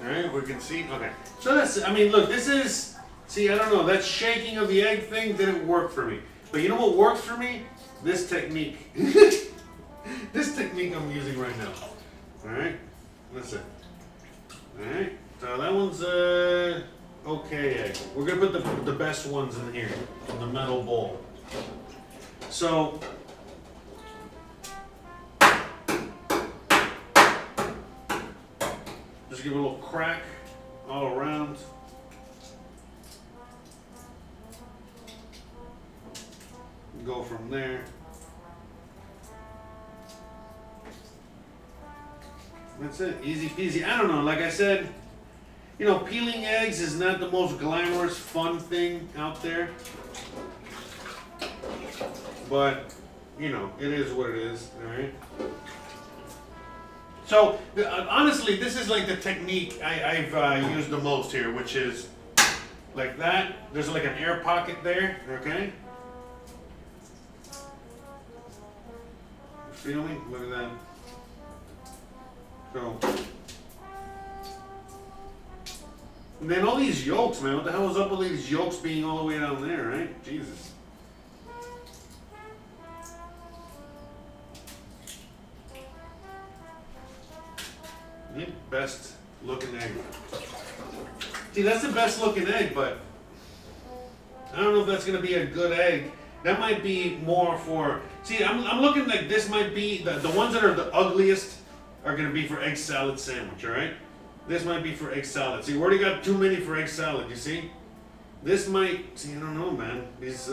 All right, we can see, okay. So that's, I mean, look, this is, see, I don't know, that shaking of the egg thing didn't work for me. But you know what works for me? This technique. This technique I'm using right now. All right, that's it. All right, so that one's okay egg. We're gonna put the best ones in here, in the metal bowl. So, just give it a little crack all around. Go from there. That's it, easy peasy. I don't know, like I said, you know, peeling eggs is not the most glamorous, fun thing out there. But, you know, it is what it is, alright? So, honestly, this is like the technique I've used the most here, which is like that. There's like an air pocket there, okay? Feel me? Look at that. So, and then all these yolks, man. What the hell is up with these yolks being all the way down there, right? Jesus. The best looking egg. See, that's the best looking egg, but I don't know if that's going to be a good egg. That might be more for, see, I'm looking like this might be, the ones that are the ugliest are going to be for egg salad sandwich, all right? This might be for egg salad. See, we already got too many for egg salad, you see? This might, see, I don't know, man. These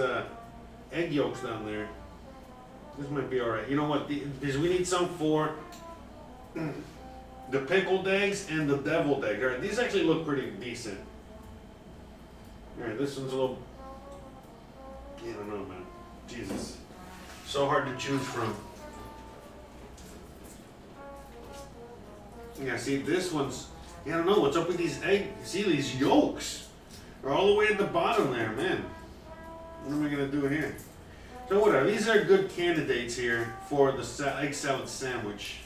egg yolks down there. This might be all right. You know what? Because we need some for the pickled eggs and the deviled egg. All right, these actually look pretty decent. All right, this one's a little, I don't know, man. Jesus. So hard to choose from. Yeah, see, this one's, I don't know, what's up with these eggs? See, these yolks are all the way at the bottom there, man. What am I going to do here? So whatever, these are good candidates here for the egg salad sandwich.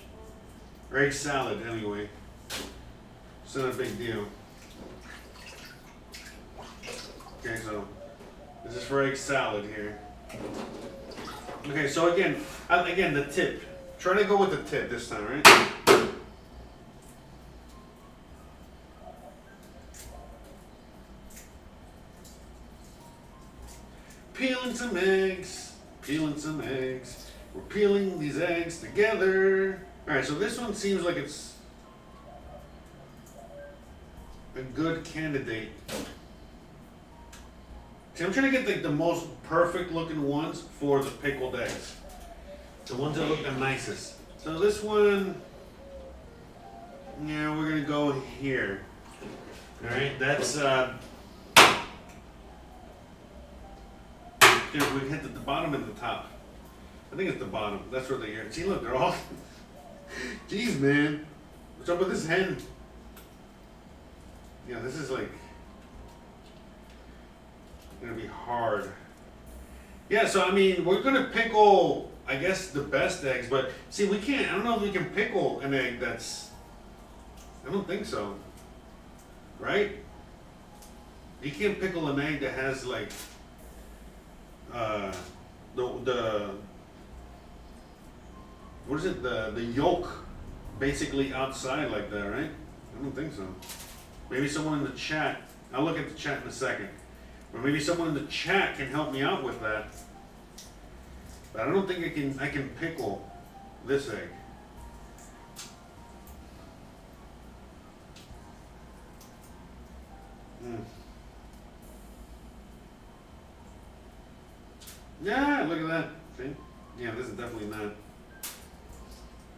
Or egg salad, anyway. It's not a big deal. Okay, so this is for egg salad here. Okay, so again, the tip. Try to go with the tip this time, right? Peeling some eggs, peeling some eggs. We're peeling these eggs together. All right, so this one seems like it's a good candidate. See, I'm trying to get the most perfect looking ones for the pickled eggs. The ones that look the nicest. So this one, yeah, we're gonna go here. All right, that's dude, we hit the bottom and the top. I think it's the bottom. That's where they are. See, look, they're all. Jeez, man. What's up with this hen? Yeah, this is like gonna be hard. Yeah, so I mean, we're gonna pickle, I guess, the best eggs, but see, we can't. I don't know if we can pickle an egg that's. I don't think so. Right? You can't pickle an egg that has like. The what is it, the yolk basically outside like that, right? I don't think so. Maybe someone in the chat, I'll look at the chat in a second, or maybe someone in the chat can help me out with that. But I don't think I can pickle this egg. Yeah, look at that. See? Yeah, this is definitely not.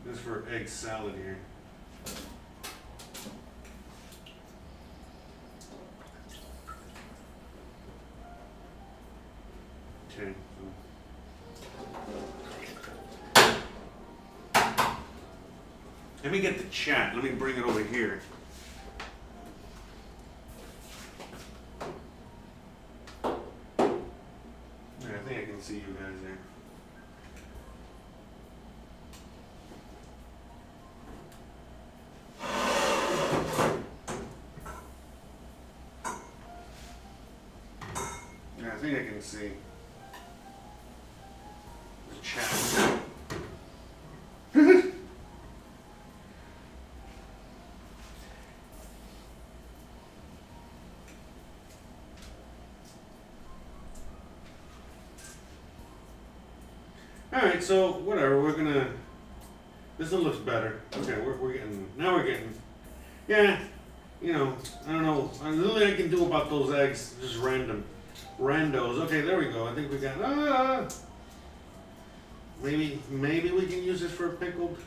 This is for egg salad here. Okay. Let me get the chat. Let me bring it over here. Yeah, I think I can see you guys there. Yeah, I think I can see the chat. Alright, so whatever, we're gonna, this one looks better. Okay, we're getting, now we're getting, yeah, you know, I don't know, nothing I can do about those eggs, just randos. Okay, there we go, I think we got, maybe we can use this for pickled.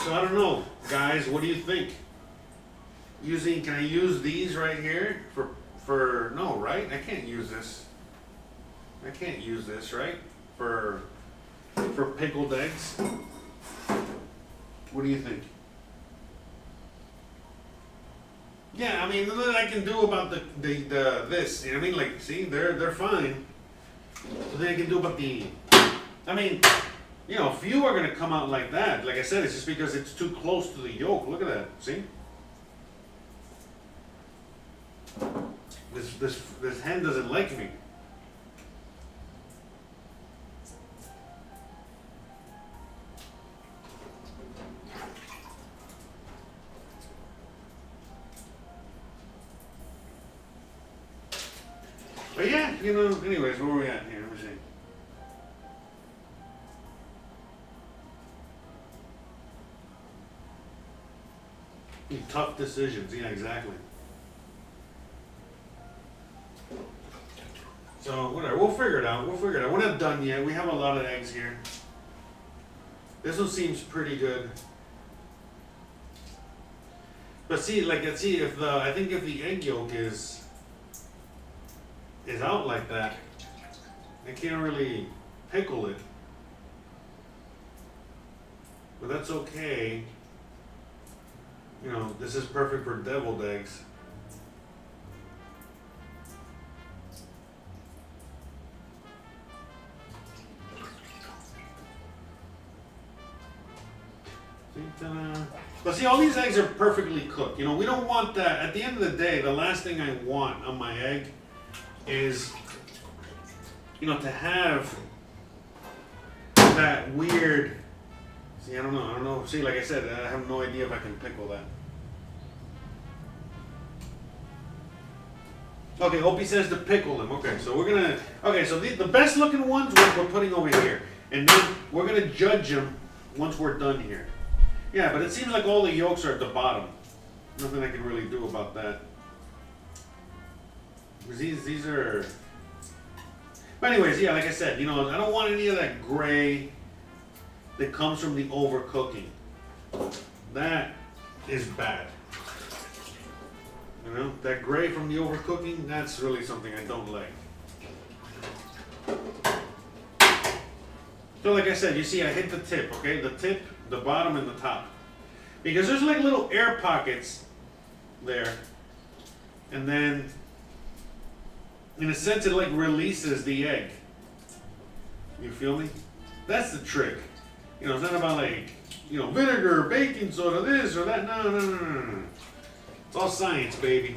So I don't know, guys, what do you think? Can I use these right here for, no, right? I can't use this. I can't use this, right? For pickled eggs. What do you think? Yeah, I mean, nothing I can do about the this, you know what I mean? Like, see, they're fine. Nothing I can do about the, I mean, you know, few are gonna come out like that. Like I said, it's just because it's too close to the yolk. Look at that, see? This hen doesn't like me. But yeah, you know, anyways, where are we at here? Let me see. Tough decisions, yeah, exactly. So whatever, we'll figure it out. We're not done yet. We have a lot of eggs here. This one seems pretty good. But see, like, let's see if I think if the egg yolk is out like that, I can't really pickle it. But that's okay. You know, this is perfect for deviled eggs. But see, all these eggs are perfectly cooked. You know, we don't want that. At the end of the day, the last thing I want on my egg is, you know, to have that weird, see, I don't know. See, like I said, I have no idea if I can pickle that. Okay, Opie says to pickle them. Okay, so we're gonna, okay, so the best looking ones we're putting over here. And then we're gonna judge them once we're done here. Yeah, but it seems like all the yolks are at the bottom. Nothing I can really do about that. Because these are... But anyways, yeah, like I said, you know, I don't want any of that gray that comes from the overcooking. That is bad. You know, that gray from the overcooking, that's really something I don't like. So like I said, you see I hit the tip, okay? The tip, the bottom, and the top. Because there's like little air pockets there. And then, in a sense, it like releases the egg. You feel me? That's the trick. You know, it's not about like, you know, vinegar, baking soda, this or that. No. It's all science, baby.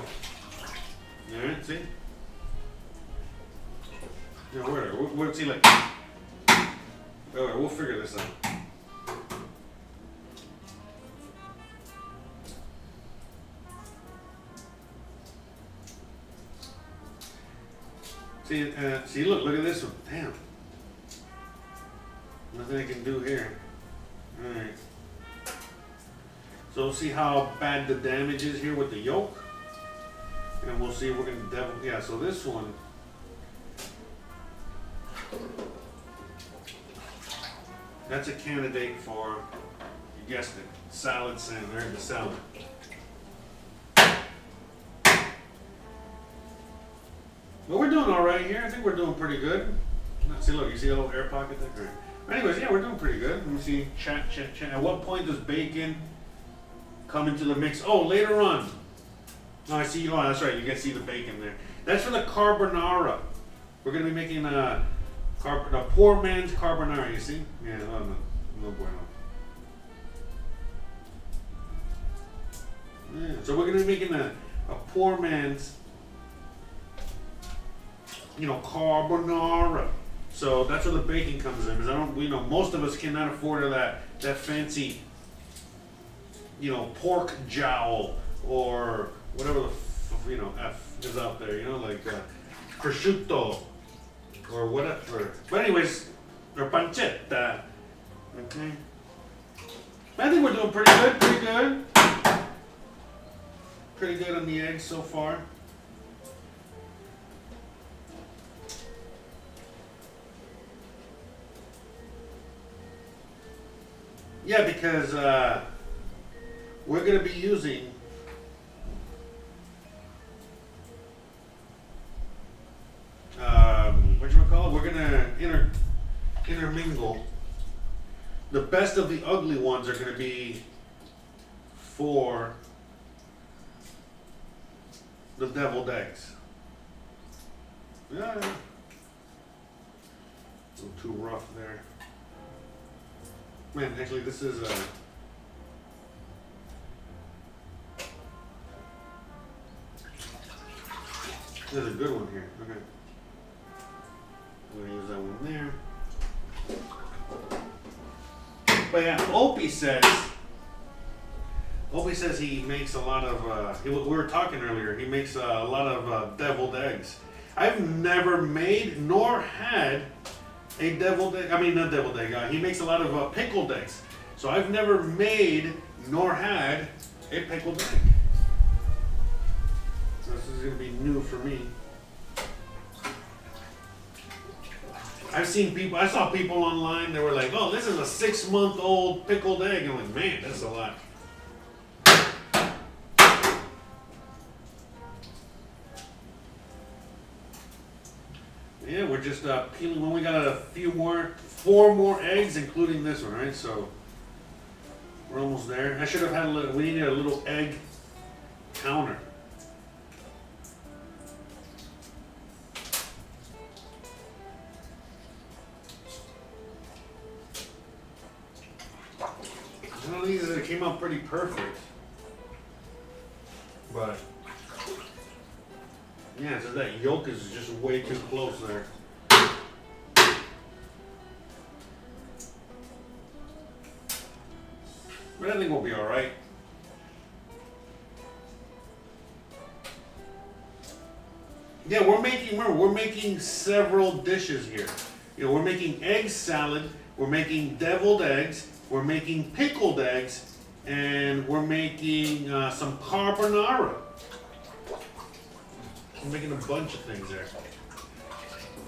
Alright, see? You know, where, see, like, alright, we'll figure this out. See, look at this one. Damn. Nothing I can do here. Alright. So see how bad the damage is here with the yolk? And we'll see if we're going to yeah, so this one. That's a candidate for You guessed it. Salad sand. There's the salad. But we're doing all right here. I think we're doing pretty good. Let's see, look, you see a little air pocket there? Great. Anyways, yeah, we're doing pretty good. Let me see. Chat. At what point does bacon come into the mix? Oh, later on. Oh, I see. Oh, that's right. You can see the bacon there. That's for the carbonara. We're going to be making a poor man's carbonara, you see? Yeah, no bueno. Yeah, so we're going to be making a poor man's, carbonara. So that's where the bacon comes in, because most of us cannot afford that fancy, pork jowl or whatever the F is out there, like prosciutto or whatever. But anyways, or pancetta. Okay. I think we're doing pretty good. Pretty good on the eggs so far. Yeah, because we're going to be using we're going to intermingle. The best of the ugly ones are going to be for the deviled eggs. Yeah. A little too rough there. Man, actually, this is a good one here. Okay. I'm going to use that one there. But yeah, Opie says he makes a lot of, we were talking earlier, he makes a lot of deviled eggs. I've never made nor had a deviled egg, not deviled egg, he makes a lot of pickled eggs. So I've never made nor had a pickled egg. So this is going to be new for me. I saw people online, they were like, oh, this is a 6-month-old pickled egg. I'm like, man, that's a lot. Yeah, we're just peeling. When we got 4 more eggs, including this one, right? So we're almost there. I should have had we needed a little egg counter. One of these that came out pretty perfect, but yeah, so that yolk is just way too close there. But I think we'll be all right. Yeah, we're making several dishes here. We're making egg salad, we're making deviled eggs, we're making pickled eggs, and we're making some carbonara. We're making a bunch of things there.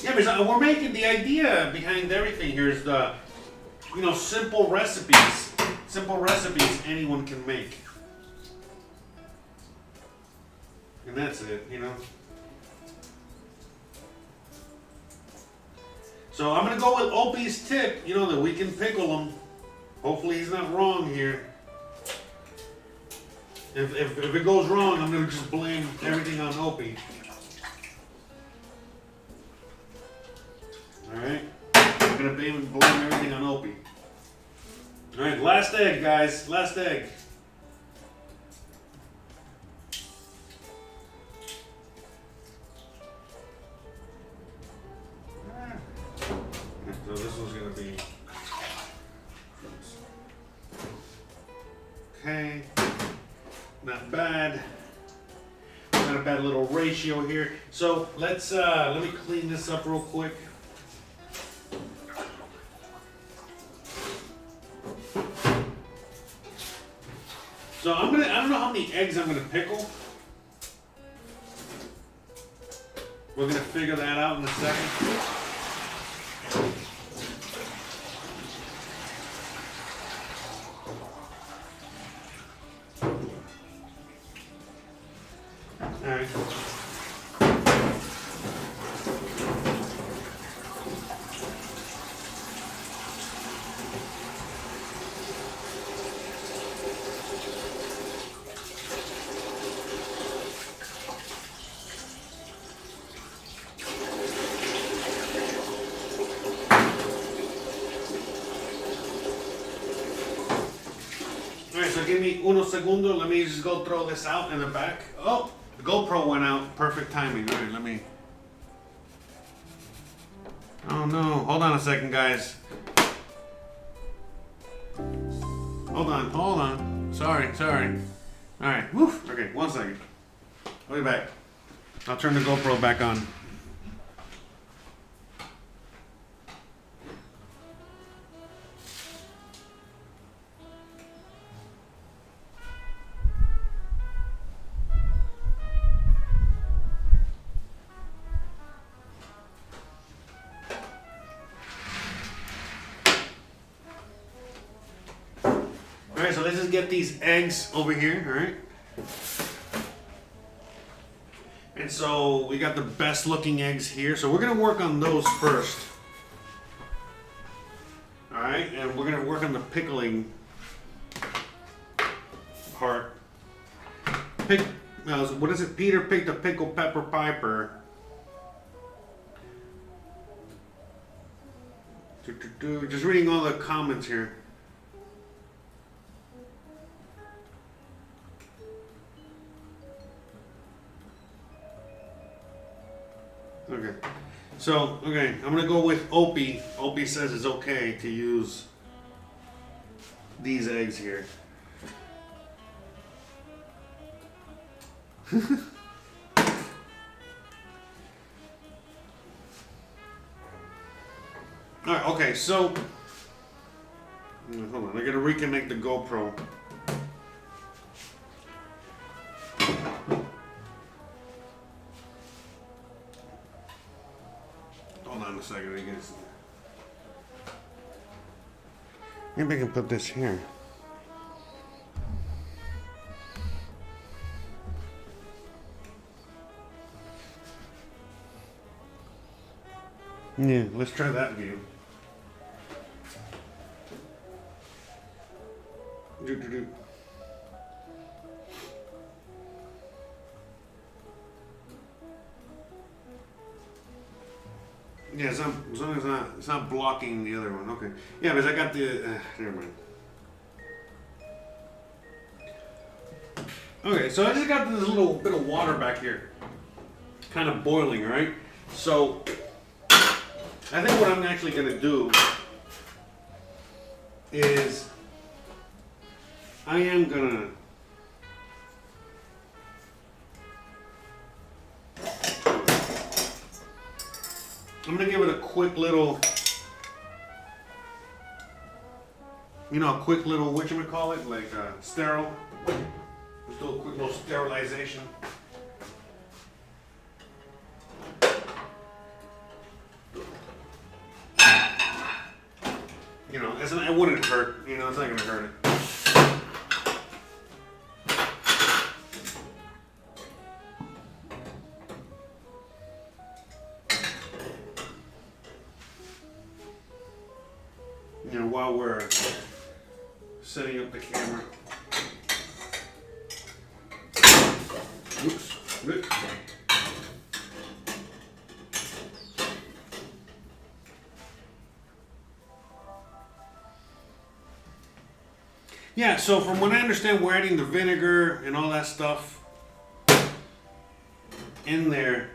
Yeah, because we're making the idea behind everything here is the, simple recipes. Simple recipes anyone can make. And that's it, So I'm going to go with Opie's tip, that we can pickle them. Hopefully he's not wrong here. If it goes wrong, I'm going to just blame everything on Opie. Alright? I'm going to blame everything on Opie. Alright, last egg, guys. Last egg. So this one's going to be... Okay. Not bad. Not a bad little ratio here. So let me clean this up real quick. So I don't know how many eggs I'm gonna pickle. We're gonna figure that out in a second. so give me uno segundo. Let me just go throw this out in the back. Oh, the GoPro went out. Perfect timing. All right, let me. Oh no, hold on a second, guys. Hold on. Sorry. All right, woof. Okay, 1 second. I'll be back. I'll turn the GoPro back on. Alright, so let's just get these eggs over here, alright? And so we got the best looking eggs here. So we're gonna work on those first. Alright, and we're gonna work on the pickling part. What is it? Peter picked a pickle pepper piper. Just reading all the comments here. Okay, so, I'm gonna go with Opie. Opie says it's okay to use these eggs here. Alright, okay, so, hold on, I gotta reconnect the GoPro. Hold on a second, I guess. Maybe I can put this here. Yeah, let's try that view. Yeah, as long as it's not blocking the other one. Okay. Yeah, because I got the. Never mind. Okay, so I just got this little bit of water back here, kind of boiling, right? So I think what I'm actually gonna do is I am gonna. I'm gonna give it a quick little, a quick little, whatchamacallit, like sterile. Just do a quick little sterilization. It wouldn't hurt, it's not gonna hurt it. While we're setting up the camera. Oops. Yeah, so from what I understand, we're adding the vinegar and all that stuff in there.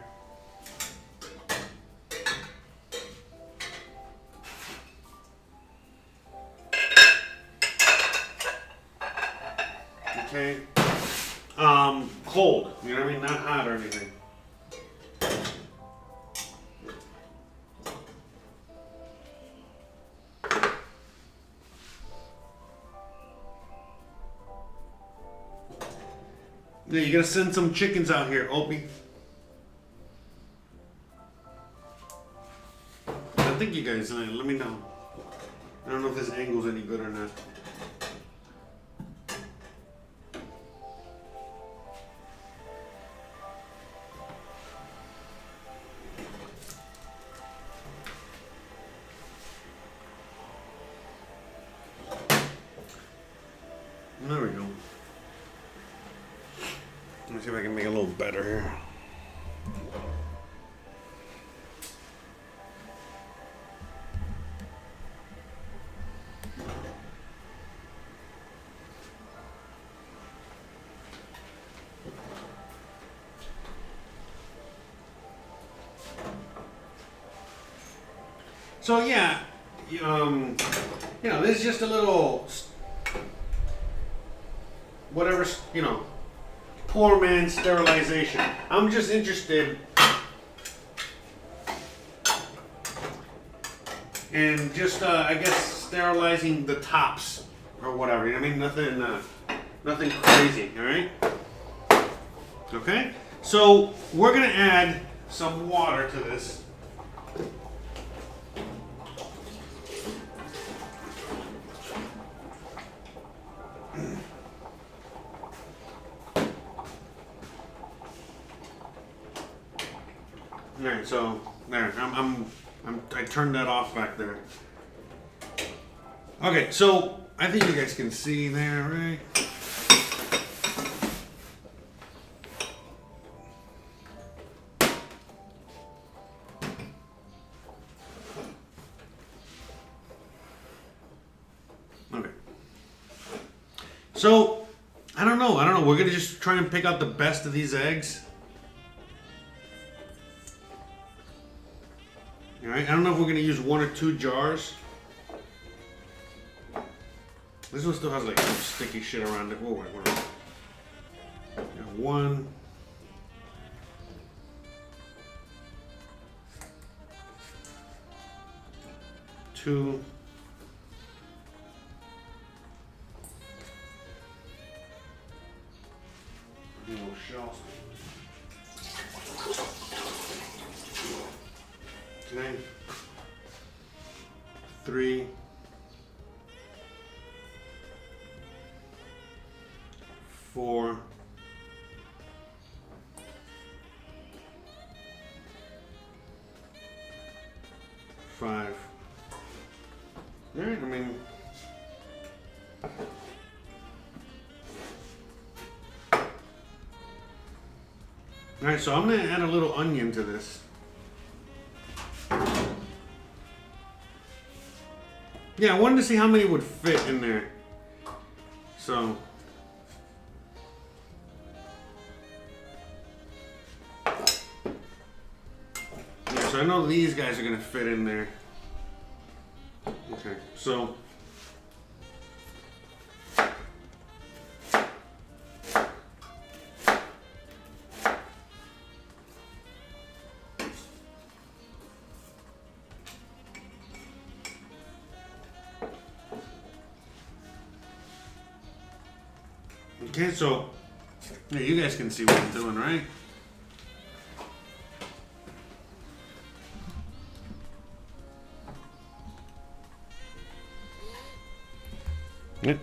Okay. Cold, you know what I mean? Not hot or anything. Yeah, you gotta send some chickens out here, Opie. I think you guys, let me know. I don't know if this angle's any good or not. There we go. Let me see if I can make it a little better here. So yeah, this is just a little, whatever, poor man's sterilization. I'm just interested in just, I guess, sterilizing the tops or whatever. You know what I mean? Nothing crazy. All right. Okay. So we're gonna add some water to this. All right, so there, I turned that off back there. Okay, so I think you guys can see there, right? Okay. So I don't know. We're gonna just try and pick out the best of these eggs. Alright, I don't know if we're going to use 1 or 2 jars. This one still has like some sticky shit around it. Oh, wait. 1. 2. Little shells. Okay. 3. 4. 5. All right, all right, so I'm going to add a little onion to this. Yeah, I wanted to see how many would fit in there. So. Yeah, so I know these guys are going to fit in there. Okay, so. Okay, so yeah, you guys can see what I'm doing, right? Yep.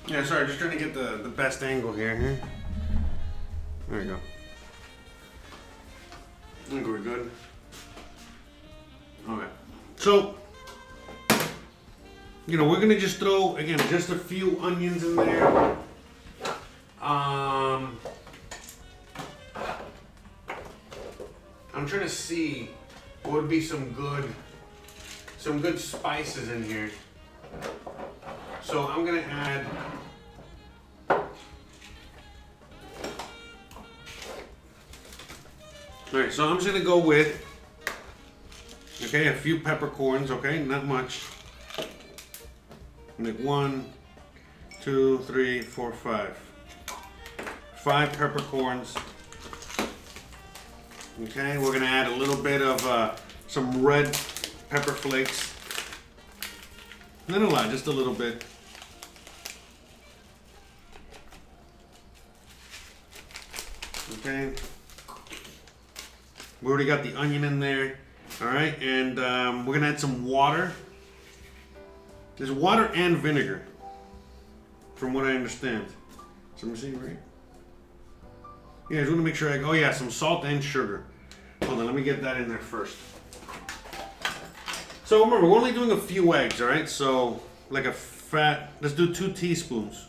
Yeah, sorry, just trying to get the best angle here. There we go. I think we're good. Okay. So, we're gonna just throw, again, just a few onions in there. I'm trying to see what would be some good spices in here. So I'm gonna add Alright, so I'm just gonna go with a few peppercorns, not much. Like 1, 2, 3, 4, 5. 5 peppercorns. Okay, we're gonna add a little bit of some red pepper flakes. Not a lot, just a little bit. Okay. We already got the onion in there. Alright, and we're gonna add some water. There's water and vinegar, from what I understand. So let me see, right? Yeah, I just want to make sure some salt and sugar. Hold on, let me get that in there first. So remember, we're only doing a few eggs, alright? So, like let's do 2 teaspoons.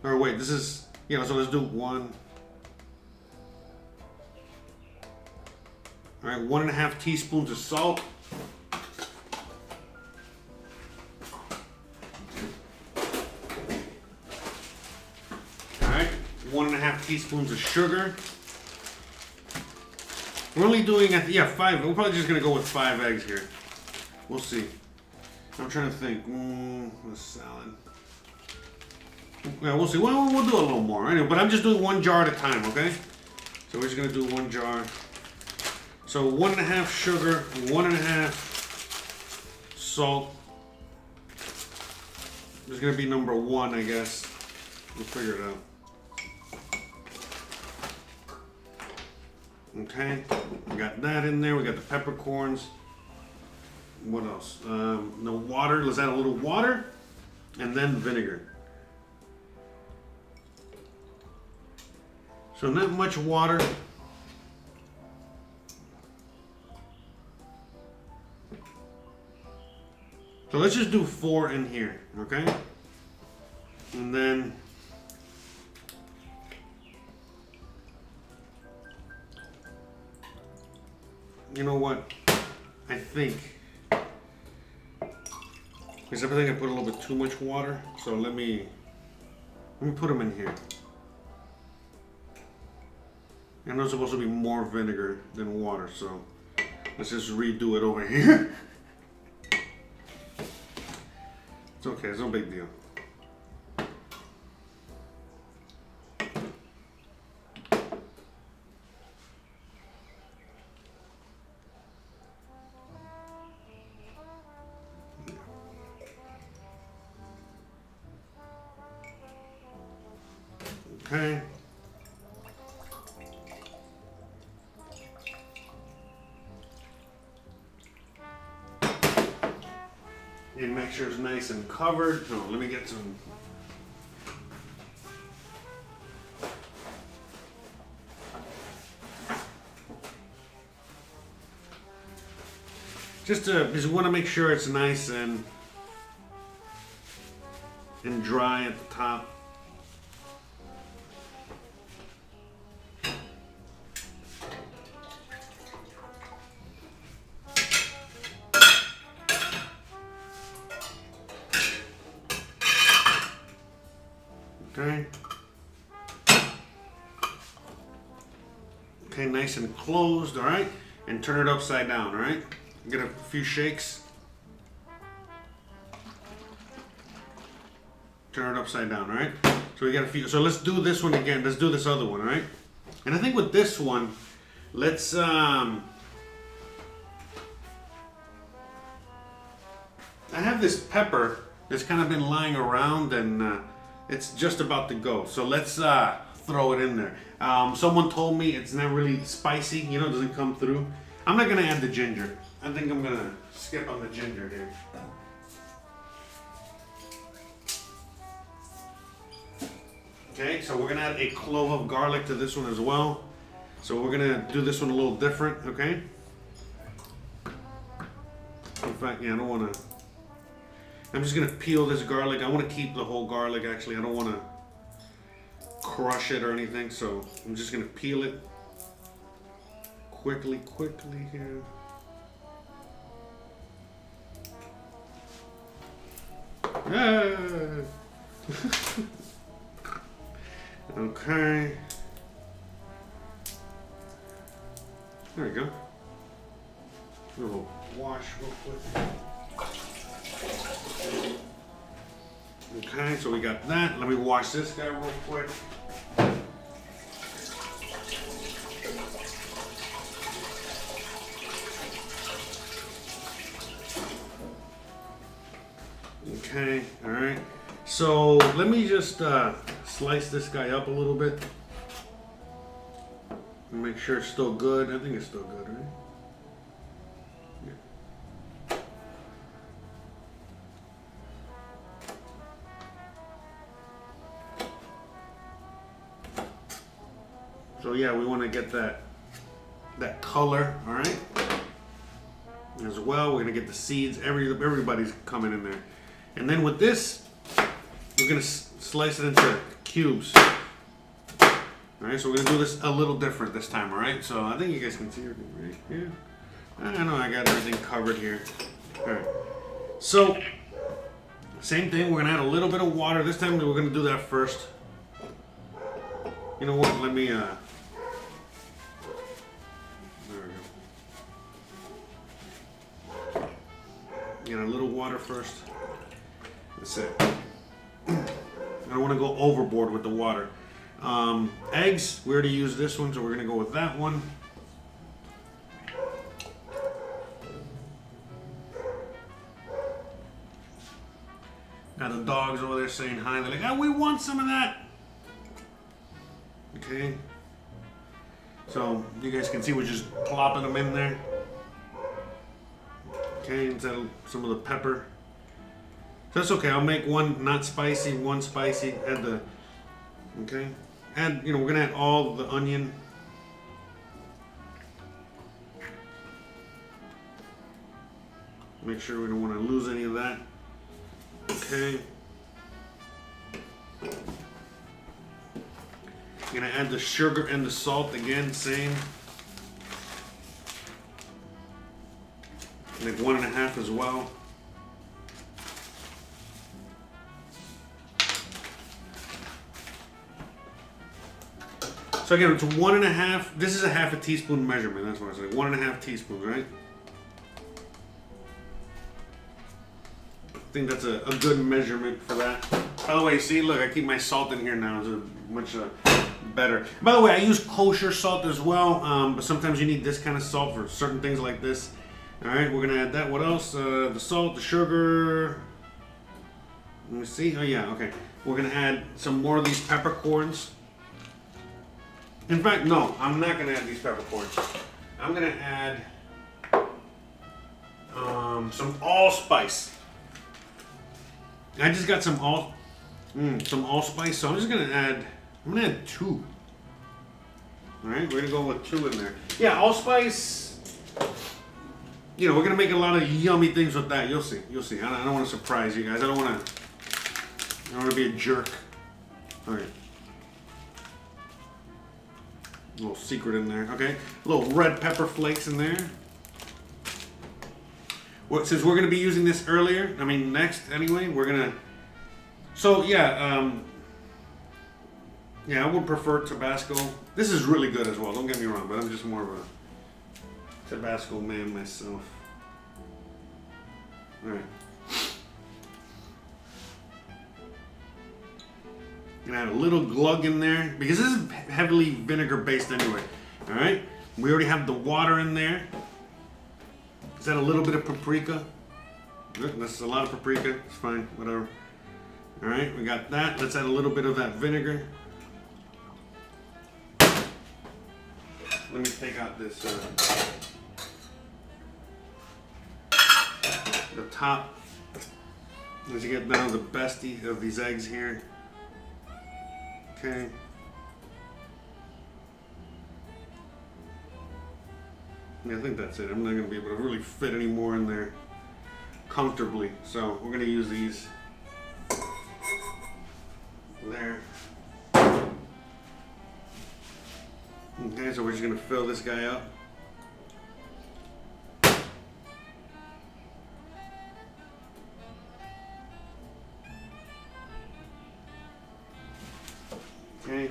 Or wait, this is, so let's do 1. All right, 1.5 teaspoons of salt. All right, 1.5 teaspoons of sugar. We're only doing, yeah, 5. We're probably just gonna go with 5 eggs here. We'll see. I'm trying to think. The salad. Yeah, we'll see. We'll do a little more. Anyway, but I'm just doing 1 jar at a time, okay? So we're just gonna do 1 jar. So 1.5 sugar, 1.5 salt. This is gonna be number 1, I guess. We'll figure it out. Okay, we got that in there. We got the peppercorns. What else? The water. Let's add a little water, and then vinegar. So not much water. So let's just do 4 in here, okay? And then you know what? I think because I think I put a little bit too much water. So let me put them in here. I know it's supposed to be more vinegar than water, so let's just redo it over here. It's okay, it's no big deal. Okay. And make sure it's nice and covered. Oh, let me get some. Just want to make sure it's nice and dry at the top. Okay. Okay, nice and closed, all right? And turn it upside down, all right? Get a few shakes. Turn it upside down, all right? So we got a few. So let's do this one again. Let's do this other one, all right? And I think with this one, let's I have this pepper that's kind of been lying around and it's just about to go. So let's throw it in there. Someone told me it's not really spicy, you know, it doesn't come through. I'm not gonna add the ginger. I think I'm gonna skip on the ginger here. Okay, so we're gonna add a clove of garlic to this one as well. So we're gonna do this one a little different, okay? In fact, yeah, I don't wanna, I'm just gonna peel this garlic. I wanna keep the whole garlic actually. I don't wanna crush it or anything, so I'm just gonna peel it quickly here. Ah. Okay. There we go. A little wash real quick. Okay, so we got that. Let me wash this guy real quick. Okay, all right. So let me just slice this guy up a little bit. Make sure it's still good. I think it's still good, right? Yeah. So yeah, we want to get that color, all right? As well, we're gonna get the seeds. Everybody's coming in there, and then with this, we're gonna slice it into cubes. All right, so we're gonna do this a little different this time. All right, so I think you guys can see everything, right? Yeah. I know I got everything covered here. All right. So same thing. We're gonna add a little bit of water this time. We're gonna do that first. You know what? Let me. There we go. You know, a little water first. That's it. I don't want to go overboard with the water. Eggs, we already used this one, so we're going to go with that one. Got the dogs over there saying hi. They're like, oh, we want some of that. Okay. So you guys can see we're just plopping them in there. Okay, instead of some of the pepper. So that's okay. I'll make one not spicy, one spicy. Add the, okay. Add, you know, we're gonna add all the onion. Make sure we don't want to lose any of that. Okay. I'm gonna add the sugar and the salt again, same. Make 1.5 as well. So again, it's 1.5. This is a 1/2 teaspoon measurement. That's what I said. 1.5 teaspoons, right? I think that's a good measurement for that. By the way, see, look, I keep my salt in here now. It's much better. By the way, I use kosher salt as well, but sometimes you need this kind of salt for certain things like this. All right, we're gonna add that. What else? The salt, the sugar. Let me see. Oh yeah, okay. We're gonna add some more of these peppercorns. In fact, no, I'm not gonna add these peppercorns. I'm gonna add some allspice. I just got some allspice, so I'm just gonna add. I'm gonna add 2. All right, we're gonna go with 2 in there. Yeah, allspice. You know, we're gonna make a lot of yummy things with that. You'll see. You'll see. I don't want to surprise you guys. I don't want to be a jerk. All right. A little secret in there. Okay. A little red pepper flakes in there. Well, since we're gonna be using this earlier, I mean next anyway, we're gonna. So yeah, yeah, I would prefer Tabasco. This is really good as well. Don't get me wrong, but I'm just more of a Tabasco man myself. All right. Gonna add a little glug in there because this is heavily vinegar based anyway. All right. We already have the water in there. Is that a little bit of paprika? Good. That's a lot of paprika. It's fine. Whatever. All right. We got that. Let's add a little bit of that vinegar. Let me take out this. The top. Let's get down the bestie of these eggs here. Okay. Yeah, I think that's it. I'm not going to be able to really fit any more in there comfortably. So we're going to use these there. Okay, so we're just going to fill this guy up. Okay.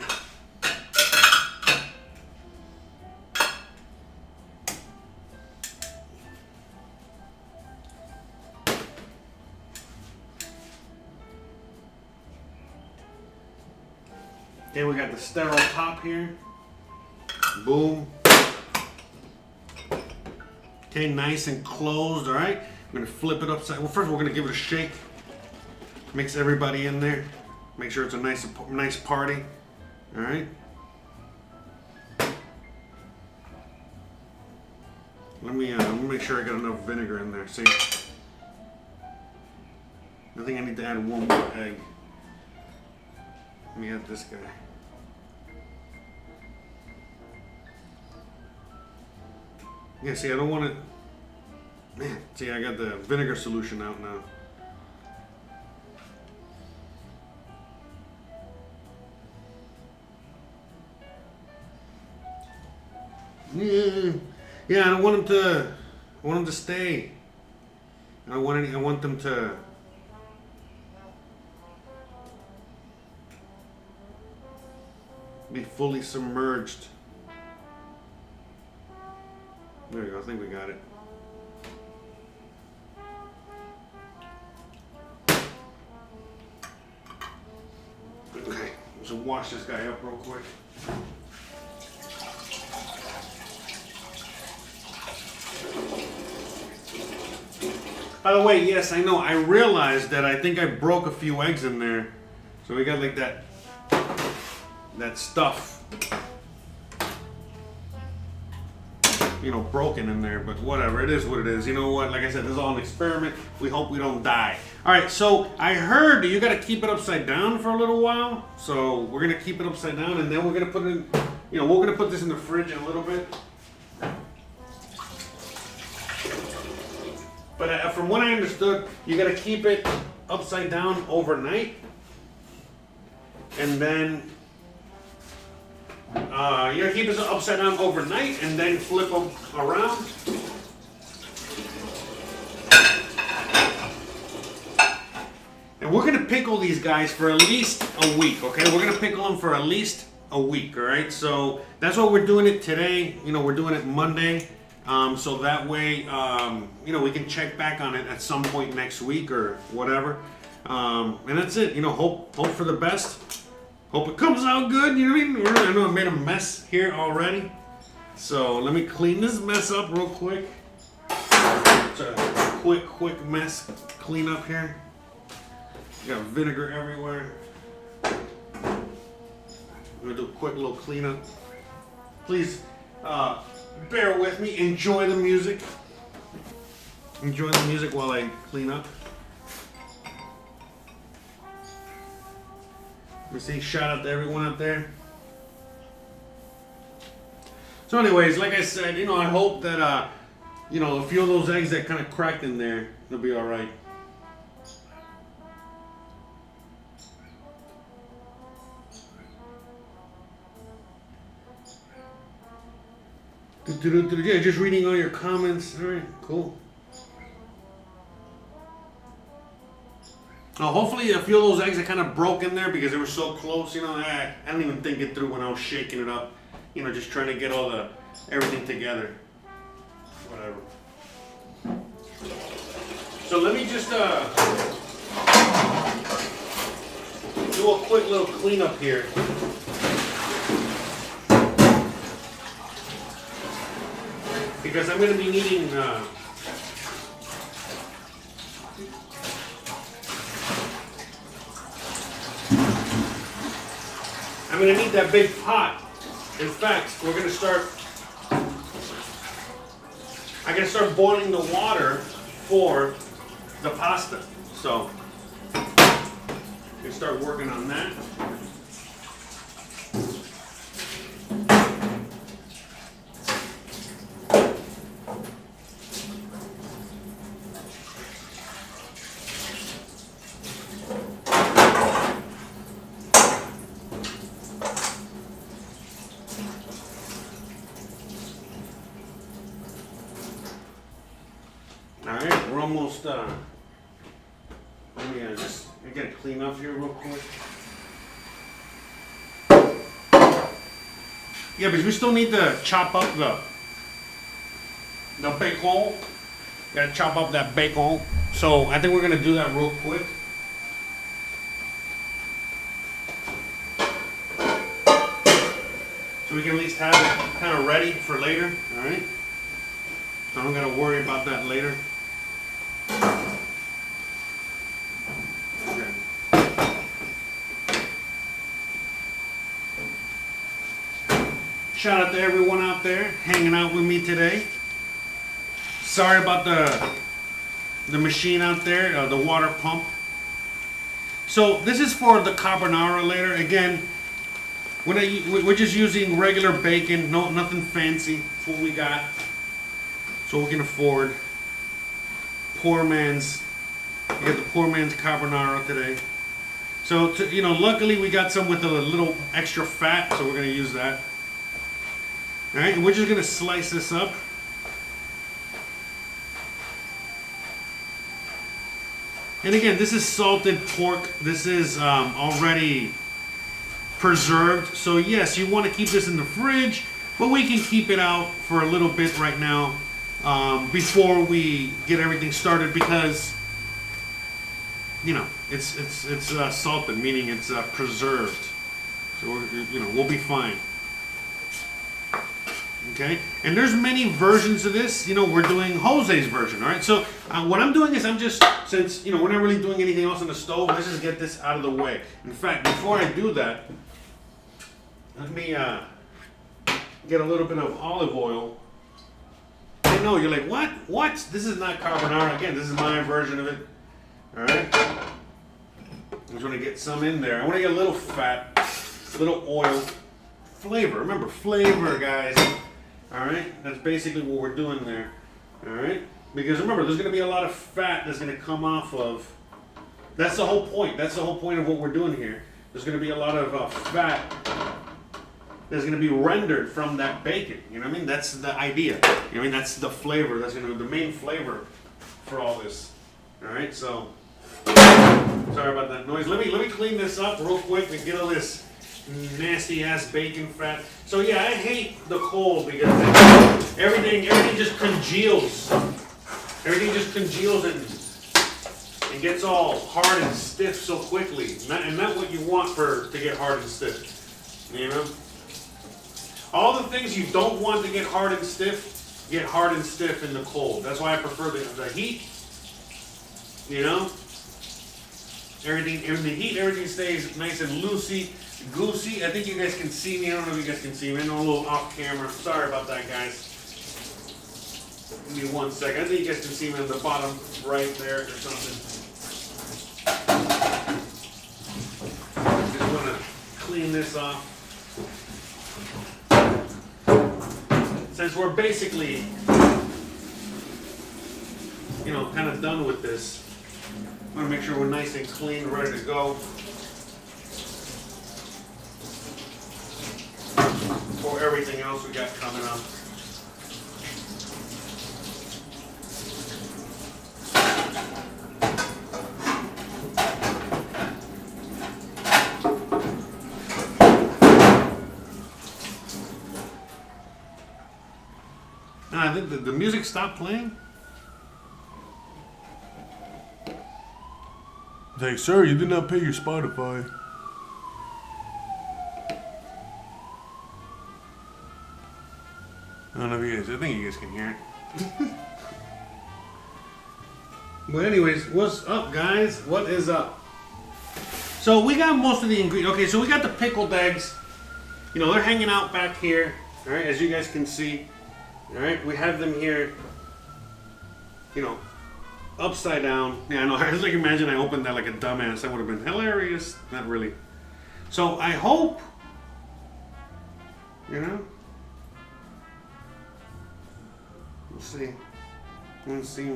Okay, we got the sterile top here. Boom. Okay, nice and closed, all right? We're gonna flip it upside. Well, first we're gonna give it a shake. Mix everybody in there. Make sure it's a nice party. All right. Let me make sure I got enough vinegar in there. See, I think I need to add one more egg. Let me add this guy. Yeah, see, I don't want it. Man, see, I got the vinegar solution out now. Yeah, I don't want them to. I want them to stay. I want them to. Be fully submerged. There we go. I think we got it. Okay, let's wash this guy up real quick. By the way, yes, I know. I realized that I think I broke a few eggs in there. So we got like that stuff, you know, broken in there, but whatever, it is what it is. You know what, like I said, this is all an experiment. We hope we don't die. All right, so I heard you got to keep it upside down for a little while. So we're going to keep it upside down, and then we're going to put it in, you know, we're going to put this in the fridge in a little bit. But from what I understood, you got to keep it upside down overnight, and then you gotta keep it upside down overnight, and then flip them around. And we're gonna pickle these guys for at least a week, okay? We're gonna pickle them for at least a week, all right? So that's why we're doing it today. You know, we're doing it Monday. So that way, you know, we can check back on it at some point next week or whatever. And that's it. You know, hope for the best. Hope it comes out good. You know what I mean? I know I made a mess here already. So let me clean this mess up real quick. It's a quick mess clean up here. Got vinegar everywhere. I'm gonna do a quick little cleanup. Please bear with me. Enjoy the music. Enjoy the music while I clean up. Let me see. Shout out to everyone out there. So, anyways, like I said, you know, I hope that you know, a few of those eggs that kind of cracked in there, they'll be all right. Yeah, just reading all your comments. All right, cool. Hopefully a few of those eggs are kind of broke in there because they were so close. You know, I didn't even think it through when I was shaking it up. You know, just trying to get all everything together. Whatever. So let me just do a quick little cleanup here. Because I'm going to be needing I'm going to need that big pot. In fact, we're going to start, I'm going to start boiling the water for the pasta. So, I'm going to start working on that. Alright, we're almost, let me just get it clean up here real quick. Yeah, but we still need to chop up the bacon. Gotta chop up that bacon. So I think we're gonna do that real quick. So we can at least have it kind of ready for later, alright? So I don't gotta worry about that later. Okay. Shout out to everyone out there hanging out with me today. Sorry about the machine out there, the water pump. So this is for the carbonara later. Again, we're just using regular bacon, nothing fancy. That's what we got. So we can afford poor man's. We got the poor man's carbonara today. So you know, luckily we got some with a little extra fat, so we're gonna use that. All right, and we're just gonna slice this up. And again, this is salted pork. This is already preserved. So yes, you want to keep this in the fridge, but we can keep it out for a little bit right now before we get everything started, because you know it's salted, meaning it's preserved. So we'll be fine. Okay, and there's many versions of this. We're doing Jose's version. All right, so what I'm doing is since we're not really doing anything else on the stove, let's just get this out of the way. In fact, before I do that, let me get a little bit of olive oil. I know you're like, what? This is not carbonara. Again, this is my version of it. All right, I just want to get some in there. I want to get a little fat, a little oil, flavor. Remember, flavor, guys. All right, that's basically what we're doing there. All right, because remember, there's going to be a lot of fat that's going to come off of. That's the whole point. That's the whole point of what we're doing here. There's going to be a lot of fat that's going to be rendered from that bacon. You know what I mean? That's the idea. You know what I mean? That's the flavor. That's going to be the main flavor for all this. All right, so sorry about that noise. Let me clean this up real quick and get all this nasty ass bacon fat. So yeah, I hate the cold because everything just congeals. Everything just congeals and gets all hard and stiff so quickly. And not what you want to get hard and stiff. All the things you don't want to get hard and stiff get hard and stiff in the cold. That's why I prefer the heat. Everything in the heat, everything stays nice and loosey goosey. I think you guys can see me. I don't know if you guys can see me. I know I'm a little off camera. Sorry about that, guys. Give me 1 second. I think you guys can see me on the bottom right there or something. Just want to clean this off. Since we're basically, kind of done with this, I want to make sure we're nice and clean, ready to go. For everything else we got coming up. Did the music stop playing? Hey, sir, you did not pay your Spotify. I don't know if you guys, I think you guys can hear it. But anyways, what's up, guys? What is up? So we got most of the ingredients. Okay, so we got the pickled eggs. They're hanging out back here. All right, as you guys can see. All right, we have them here. Upside down. Yeah, I know. I was like, imagine I opened that like a dumbass. That would have been hilarious. Not really. So I hope, we'll see. Let's see.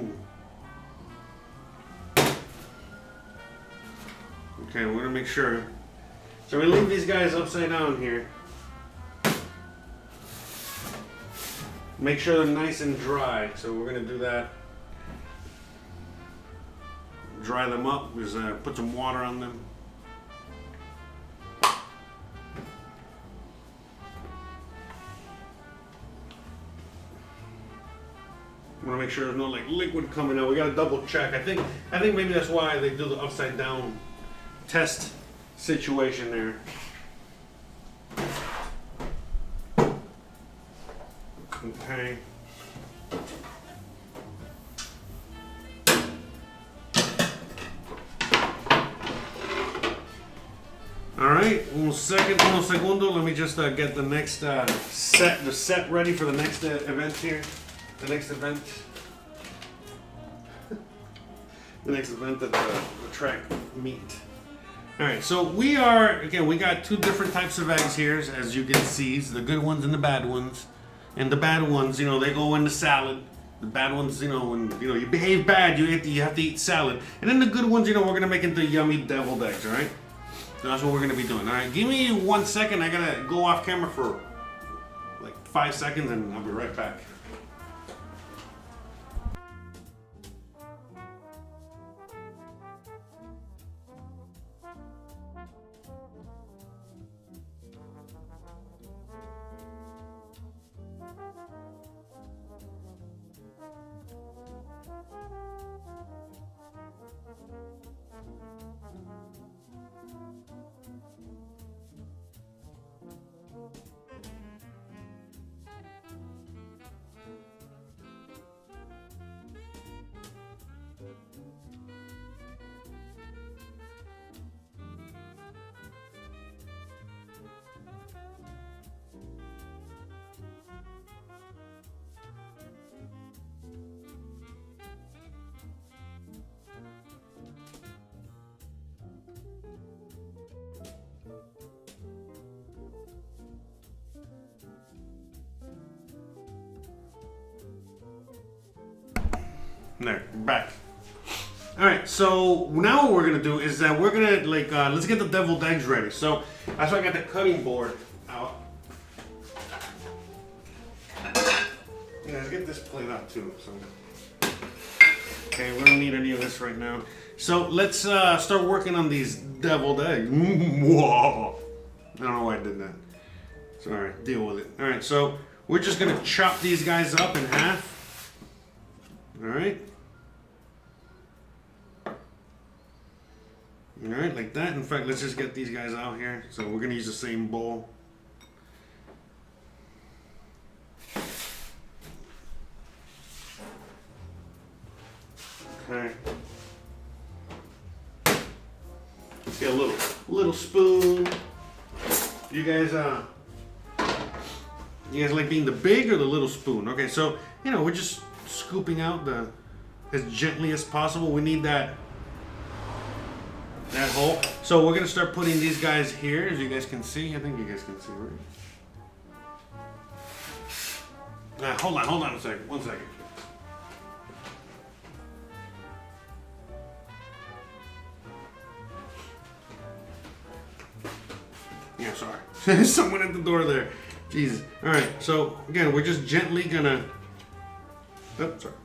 Okay, we're gonna make sure. So we leave these guys upside down here. Make sure they're nice and dry. So we're gonna do that. Dry them up. Just put some water on them. I want to make sure there's no liquid coming out. We got to double check. I think maybe that's why they do the upside down test situation there. Okay. All right, un segundo. Let me just get the next set ready for the next event here. The next event at the track meet. All right, so we got two different types of eggs here, as you can see, the good ones and the bad ones. And the bad ones, they go in the salad. The bad ones, when you behave bad, you have to eat salad. And then the good ones, we're gonna make into yummy deviled eggs. All right, so that's what we're gonna be doing. All right, give me 1 second. I gotta go off camera for like 5 seconds and I'll be right back. There, back. All right, so now what we're gonna do is that we're gonna let's get the deviled eggs ready. So that's why I got the cutting board out. Yeah, let's get this plate out too. So, okay, we don't need any of this right now. So let's start working on these deviled eggs. Whoa! I don't know why I did that. Sorry, deal with it. All right, so we're just gonna chop these guys up in half. All right. All right, like that. In fact, let's just get these guys out here. So we're gonna use the same bowl. Okay. Let's get a little spoon. You guys like being the big or the little spoon? Okay, so we're just scooping out as gently as possible. We need that hole. So we're gonna start putting these guys here, as you guys can see. I think you guys can see, right? Hold on a second. 1 second. Yeah, sorry. Someone at the door there. Jesus. All right. So again, we're just gently gonna. Oh, sorry.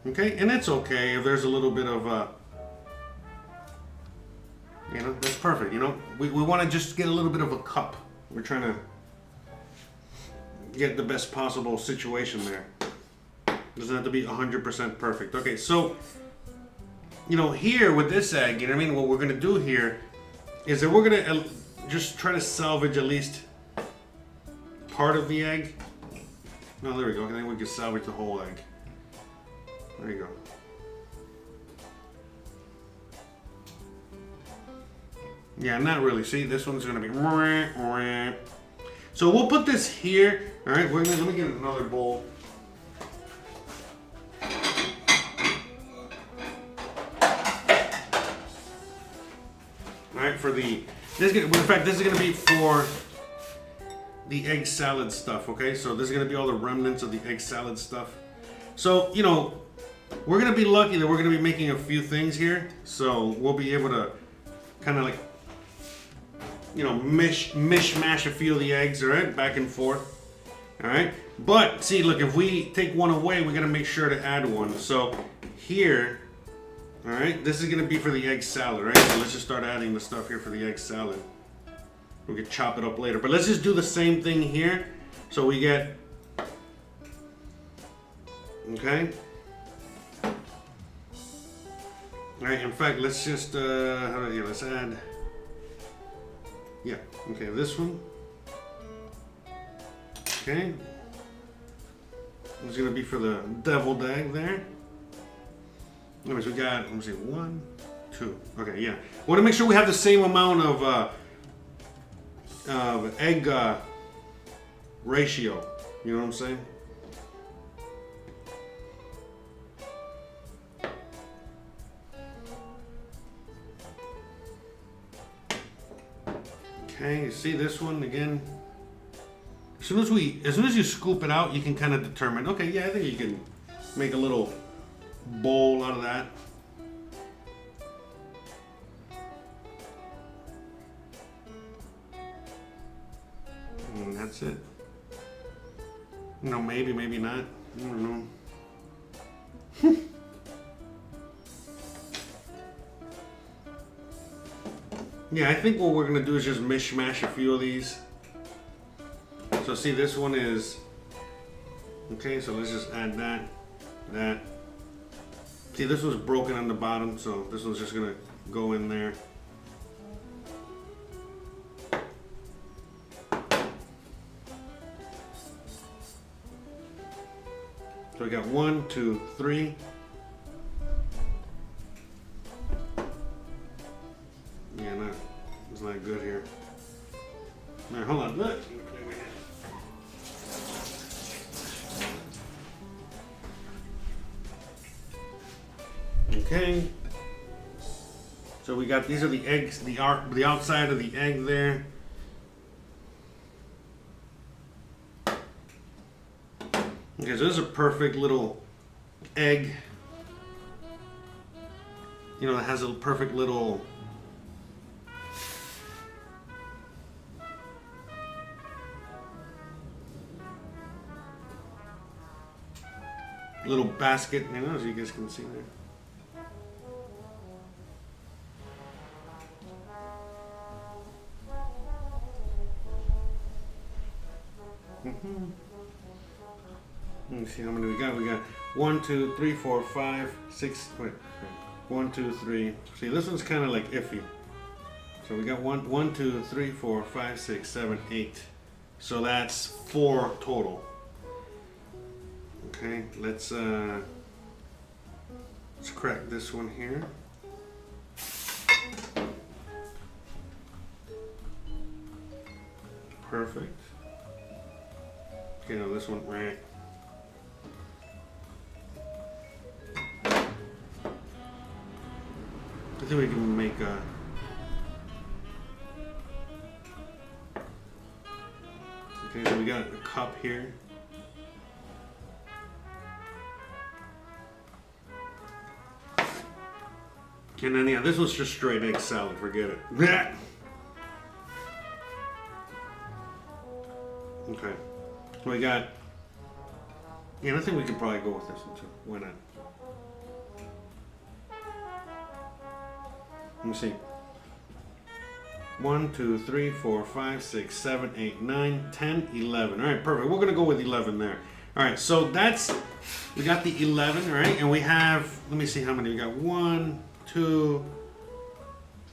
Okay, and it's okay if there's a little bit of that's perfect. We want to just get a little bit of a cup. We're trying to get the best possible situation there. Doesn't have to be 100% perfect. Okay, so here with this egg, what we're gonna do here is that we're gonna just try to salvage at least part of the egg. No, there we go. I think we can salvage the whole egg. There you go. Yeah, not really. See, this one's gonna be. So we'll put this here. All right, let me get another bowl. All right, this is gonna be for the egg salad stuff. Okay, so this is gonna be all the remnants of the egg salad stuff. So we're gonna be lucky that we're gonna be making a few things here, so we'll be able to kind of like mishmash a few of the eggs, all right, back and forth, all right. But see, look, if we take one away, we gotta make sure to add one. So here, all right, this is gonna be for the egg salad, right? So let's just start adding the stuff here for the egg salad. We could chop it up later, but let's just do the same thing here. So we get, okay. All right, in fact, let's just, let's add, yeah, okay, this one. Okay. It's gonna be for the deviled egg there. Anyways, we got, let me see, 1, 2. Okay, yeah. We want to make sure we have the same amount of egg ratio. You know what I'm saying? Okay, you see this one again? As soon as you scoop it out, you can kind of determine, okay, yeah, I think you can make a little bowl out of that. And that's it. No, maybe, maybe not. I don't know. Yeah, I think what we're gonna do is just mishmash a few of these. So see, this one is okay. So let's just add that. See, this was broken on the bottom, so this one's just gonna go in there. So we got 1, 2, 3. Yeah, no, it's not good here. All right, hold on. Look. Okay. So we got, these are the eggs, the outside of the egg there. Okay, so this is a perfect little egg. You know, it has a perfect little basket, you know, as you guys can see there. Let me see how many we got. We got 1, 2, 3, 4, 5, 6. Wait, 1, 2, 3. See, this one's kind of like iffy. So we got 1, 2, 3, 4, 5, 6, 7, 8. So that's 4 total. Okay, let's crack this one here. Perfect. Okay, now this one, right. I think we can make a. Okay, so we got a cup here. And then, yeah, this was just straight egg salad, forget it. Okay, so we got, yeah, I think we could probably go with this one too, why not? Let me see. 1, 2, 3, 4, 5, 6, 7, 8, 9, 10, 11. All right, perfect. We're gonna go with 11 there. All right, so we got the 11, all right, and we have, let me see how many we got. 1, 2,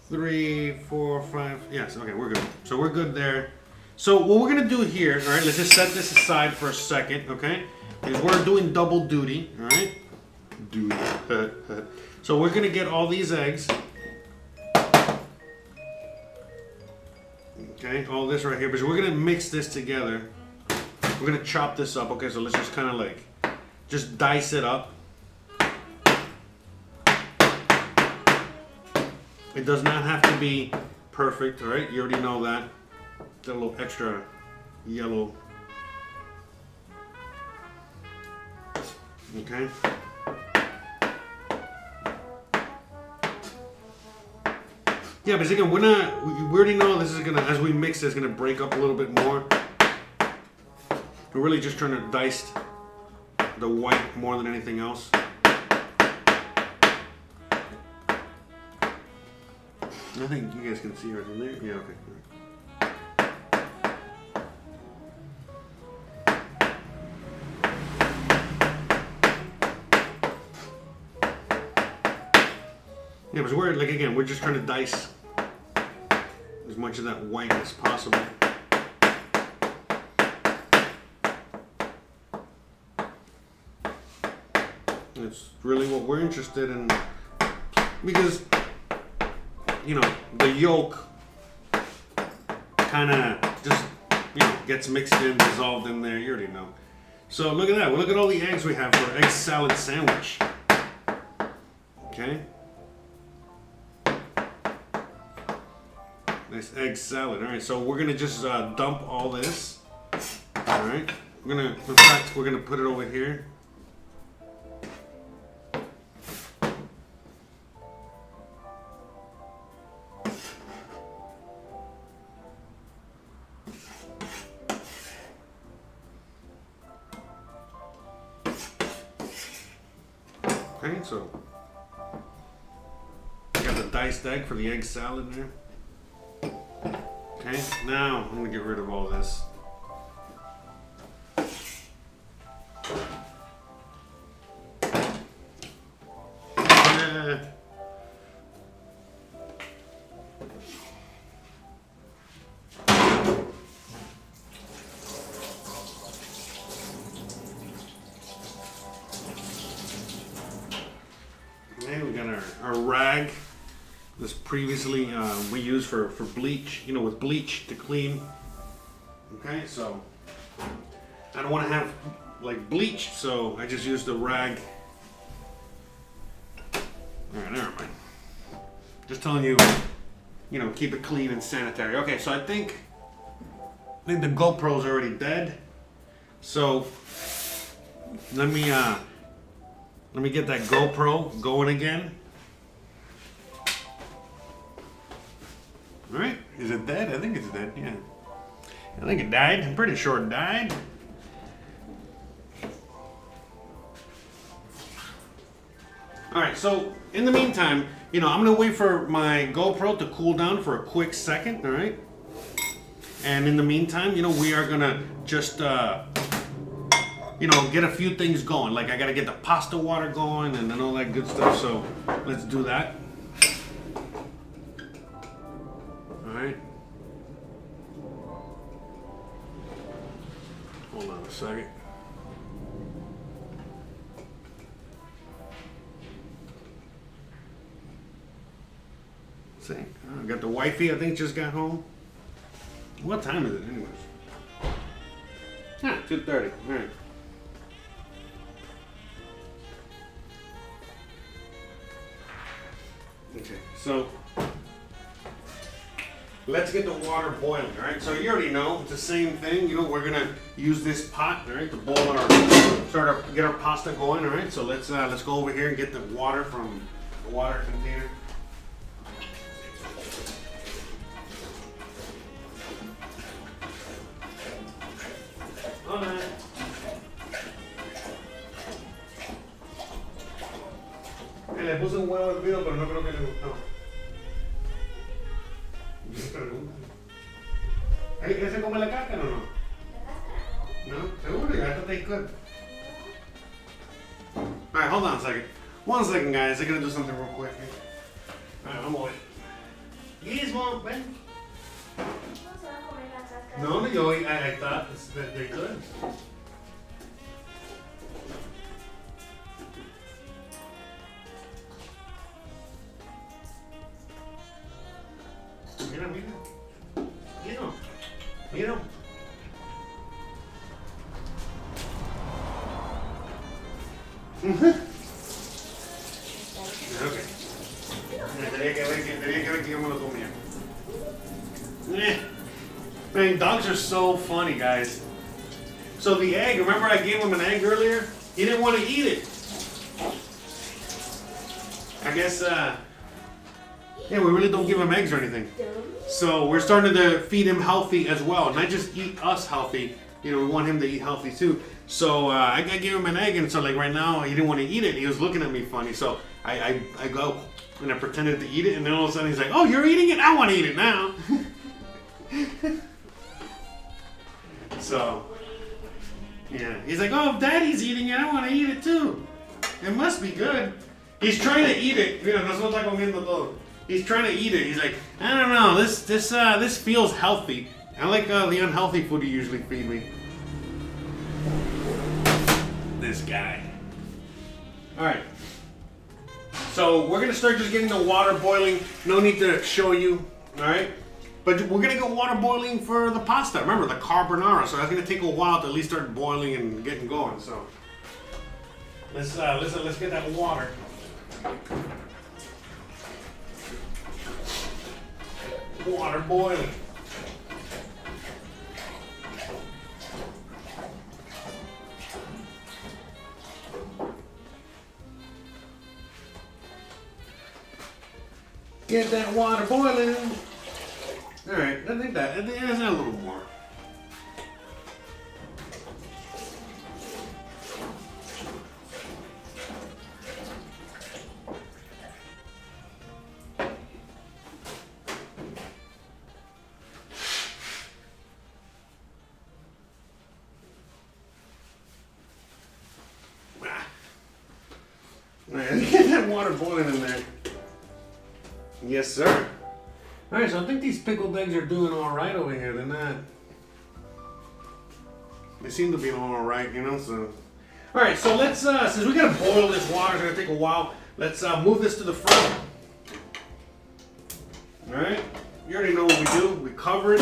3, 4, 5. Yes, okay, we're good. So we're good there. So what we're gonna do here, all right, let's just set this aside for a second, okay? Is we're doing double duty, all right? Duty. So we're gonna get all these eggs. Okay, all this right here, but we're gonna mix this together. We're gonna chop this up, okay? So let's just kind of like, just dice it up. It does not have to be perfect, all right? You already know that. Got a little extra yellow. Okay. Yeah, but again, we already know this is gonna, as we mix this, it's gonna break up a little bit more. We're really just trying to dice the white more than anything else. I think you guys can see right in there. Yeah, okay. Yeah, but we're like, again, we're just trying to dice as much of that white as possible. It's really what we're interested in, because, you know, the yolk kind of just, you know, gets mixed in, dissolved in there. You already know. So look at that. Well, look at all the eggs we have for our egg salad sandwich. Okay. Nice egg salad. All right, so we're gonna just dump all this. All right, in fact, we're gonna put it over here. Okay, so I got the diced egg for the egg salad there. Okay, now I'm gonna get rid of all this. Okay, we got our rag. This previously we used for bleach, you know, with bleach to clean. Okay, so I don't want to have like bleach, so I just used the rag. Alright, never mind. Just telling you, you know, keep it clean and sanitary. Okay, so I think the GoPro's already dead. So let me get that GoPro going again. Alright, is it dead? I think it's dead, yeah. I think it died. I'm pretty sure it died. Alright, so in the meantime, you know, I'm gonna wait for my GoPro to cool down for a quick second, alright? And in the meantime, you know, we are gonna just you know, get a few things going. Like I gotta get the pasta water going and all that good stuff, so let's do that. Alright. Hold on a second. See, I got the wifey, I think, just got home. What time is it, anyways? 2:30. All right. Okay, so let's get the water boiling. All right. So you already know it's the same thing. You know, we're gonna use this pot, all right, to boil our get our pasta going. All right. So let's go over here and get the water from the water container. Hola. Le puse un huevo hervido, pero no creo que le gustó. ¿Qué se come la cáscara o no? No? Seguro, you have to take good. Alright, hold on a second. 1 second, guys. I'm gonna do something real quick. Alright, I'm away. Gizmo, ven. No, I thought that they could. Mira, mira. Mira. Mira. Okay. Tenía que ver que yo me lo comía. Man, dogs are so funny, guys. So the egg, remember I gave him an egg earlier? He didn't want to eat it. I guess, yeah, we really don't give him eggs or anything. So we're starting to feed him healthy as well. Not just eat us healthy. You know, we want him to eat healthy too. So I gave him an egg, and so like right now, he didn't want to eat it. He was looking at me funny. So I go and I pretended to eat it, and then all of a sudden he's like, "Oh, you're eating it? I want to eat it now." So, yeah. He's like, "Oh, if Daddy's eating it, I want to eat it too. It must be good." He's trying to eat it. Mira, no se lo está comiendo todo. He's trying to eat it. He's like, "I don't know. This feels healthy. I like the unhealthy food you usually feed me." This guy. All right. So we're gonna start just getting the water boiling. No need to show you. All right. But we're gonna get water boiling for the pasta. Remember, the carbonara. So that's gonna take a while to at least start boiling and getting going. So let's get that water. Water boiling. Get that water boiling. All right, I think that's a little more. All right, let's get that water boiling in there. Yes, sir. All right, so I think these pickled eggs are doing all right over here. They're not. They seem to be all right, you know. So, all right, so let's since we gotta boil this water, it's gonna take a while. Let's move this to the front. All right, you already know what we do. We cover it.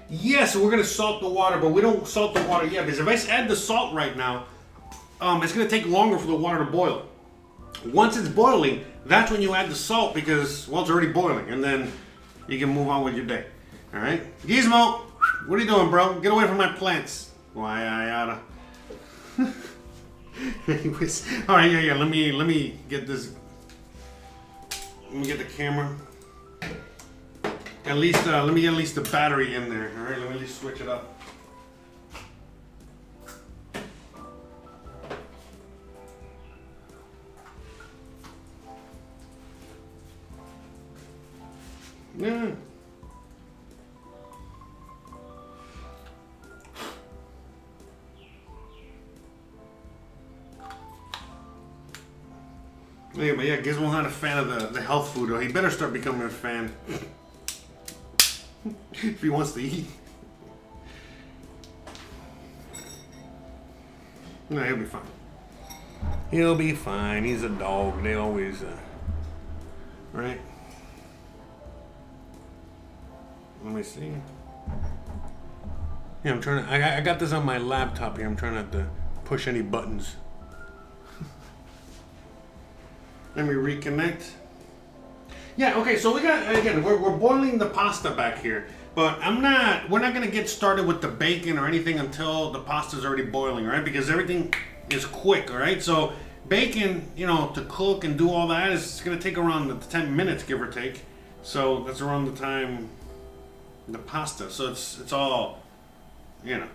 Yes, we're gonna salt the water, but we don't salt the water yet because if I add the salt right now, it's gonna take longer for the water to boil. Once it's boiling, that's when you add the salt because, well, it's already boiling, and then you can move on with your day. All right, Gizmo, what are you doing, bro? Get away from my plants. Why I oughta. Anyways, all right, yeah. Let me get this. Let me get the camera. At least, let me get at least the battery in there. All right, let me at least switch it up. Yeah. Yeah, but yeah, Gizmo's not a fan of the health food, though. He better start becoming a fan. If he wants to eat. No, he'll be fine. He'll be fine. He's a dog. They always, right? Let me see. Yeah, I'm trying to. I got this on my laptop here. I'm trying not to push any buttons. Let me reconnect. Yeah, okay, so we got, again, we're boiling the pasta back here, but we're not gonna get started with the bacon or anything until the pasta's already boiling, right? Because everything is quick, all right? So bacon, you know, to cook and do all that is gonna take around 10 minutes, give or take. So that's around the time the pasta, so it's all, you know,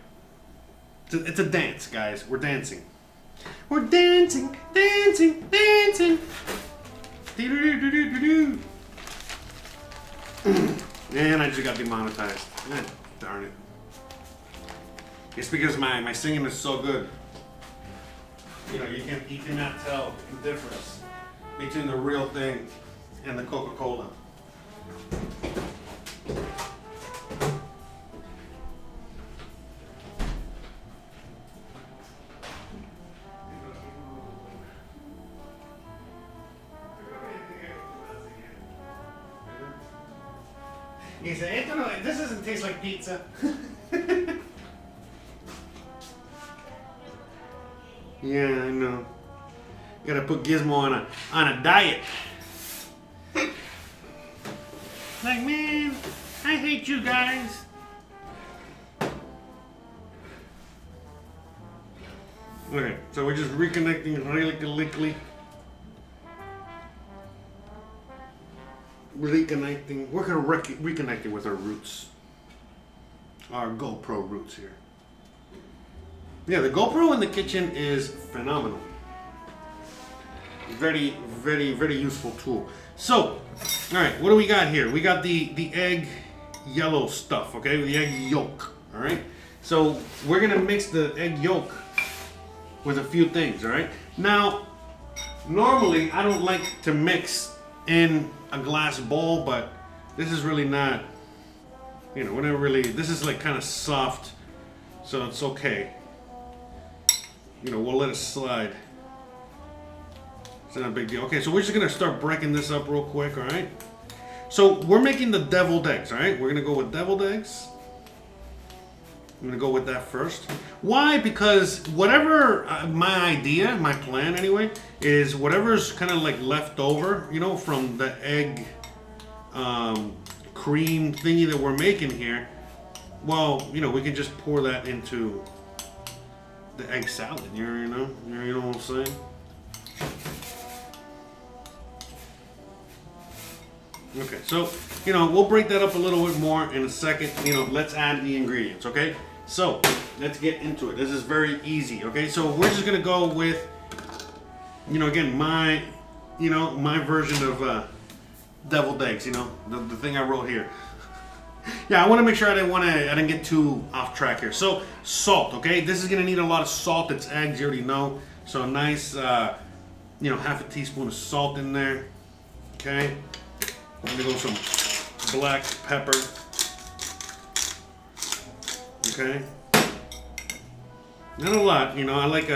it's a dance, guys. We're dancing. We're dancing, dancing, dancing. Do-do-do-do-do-do. And I just got demonetized. God darn it. It's because my singing is so good. You know, you cannot tell the difference between the real thing and the Coca-Cola. He said, this doesn't taste like pizza. Yeah, I know. Gotta put Gizmo on a diet. Like, man, I hate you guys. Okay, so we're just reconnecting really quickly. Reconnecting. We're gonna reconnect it with our roots, our GoPro roots here. Yeah, the GoPro in the kitchen is phenomenal. Very, very, very useful tool. So, all right, what do we got here? We got the egg yellow stuff, okay? The egg yolk, all right? So we're gonna mix the egg yolk with a few things, all right? Now, normally I don't like to mix in a glass bowl, but this is really not, you know, whatever really, this is like kind of soft, so it's okay. You know, we'll let it slide. It's not a big deal. Okay, so we're just gonna start breaking this up real quick, all right? So we're making the deviled eggs, all right? We're gonna go with deviled eggs. I'm gonna go with that first. Why? Because whatever my idea, my plan anyway, is whatever's kind of like left over, you know, from the egg cream thingy that we're making here. Well, you know, we can just pour that into the egg salad. You know what I'm saying? Okay, so you know, we'll break that up a little bit more in a second. You know, let's add the ingredients. Okay. So, let's get into it. This is very easy, okay? So, we're just gonna go with, you know, again, my version of deviled eggs, you know, the thing I wrote here. Yeah, I wanna make sure I didn't get too off track here. So, salt, okay? This is gonna need a lot of salt. It's eggs, you already know. So, a nice you know, half a teaspoon of salt in there. Okay. I'm gonna go with some black pepper. Okay. Not a lot, you know. I like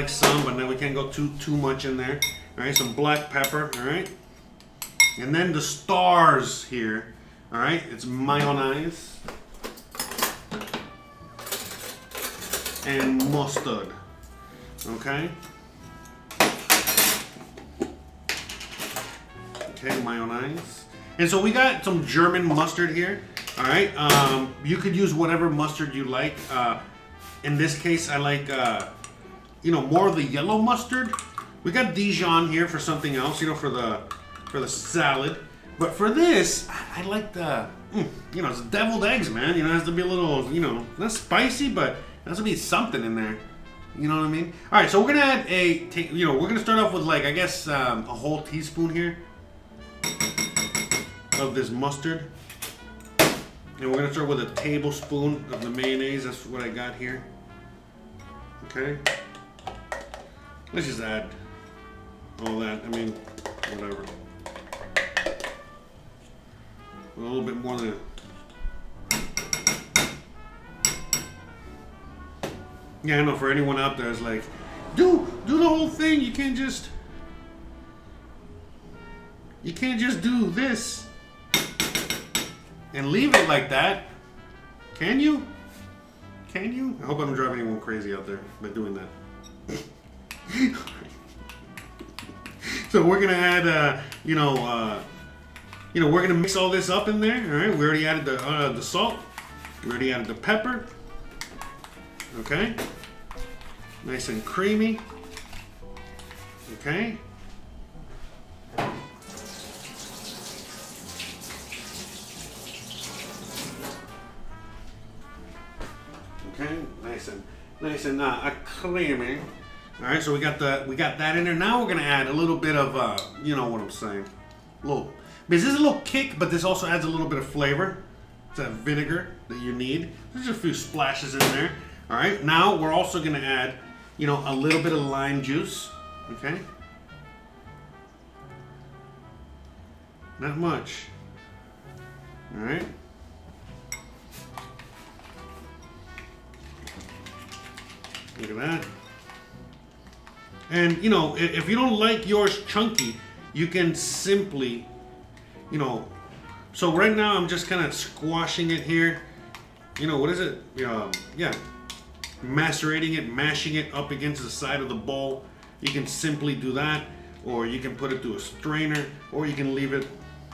some, but then we can't go too much in there. All right, some black pepper. All right, and then the stars here. All right, it's mayonnaise and mustard. Okay. Okay, mayonnaise. And so we got some German mustard here. All right. You could use whatever mustard you like. In this case, I like, you know, more of the yellow mustard. We got Dijon here for something else, you know, for the salad. But for this, I like the, you know, it's deviled eggs, man. You know, it has to be a little, you know, not spicy, but it has to be something in there. You know what I mean? All right, so we're gonna add you know, we're gonna start off with like, I guess, a whole teaspoon here of this mustard. And we're gonna start with a tablespoon of the mayonnaise. That's what I got here. Okay. Let's just add all that. I mean, whatever. A little bit more than. Yeah, I know for anyone out there is like, do the whole thing. You can't just do this and leave it like that. Can you? Can you? I hope I don't drive anyone crazy out there by doing that. So we're gonna add, you know, we're gonna mix all this up in there. All right. We already added the salt. We already added the pepper. Okay. Nice and creamy. Okay. Okay, nice and creamy. All right, so we got that in there. Now we're gonna add a little bit of you know what I'm saying, because this is a little kick, but this also adds a little bit of flavor. It's that vinegar that you need. There's a few splashes in there. All right, now we're also gonna add, you know, a little bit of lime juice. Okay, not much. All right. Look at that. And, you know, if you don't like yours chunky, you can simply, you know, so right now I'm just kind of squashing it here. You know, what is it? Yeah, macerating it, mashing it up against the side of the bowl. You can simply do that, or you can put it through a strainer, or you can leave it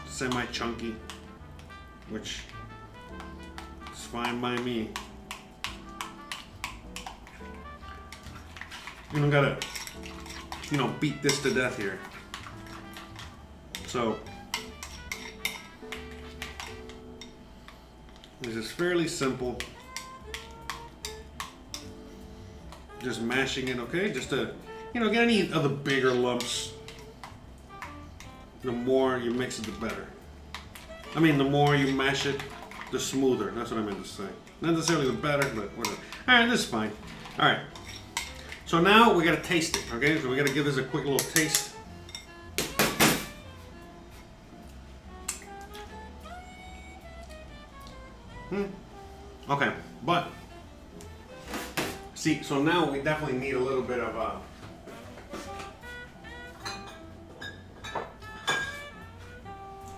semi-chunky, which is fine by me. You don't gotta, you know, beat this to death here. So this is fairly simple. Just mashing it, okay? Just to, you know, get any of the bigger lumps. The more you mix it, the better. I mean, the more you mash it, the smoother. That's what I meant to say. Not necessarily the better, but whatever. All right, this is fine. All right. So now we gotta taste it, okay? So we gotta give this a quick little taste. Okay, but see, so now we definitely need a little bit of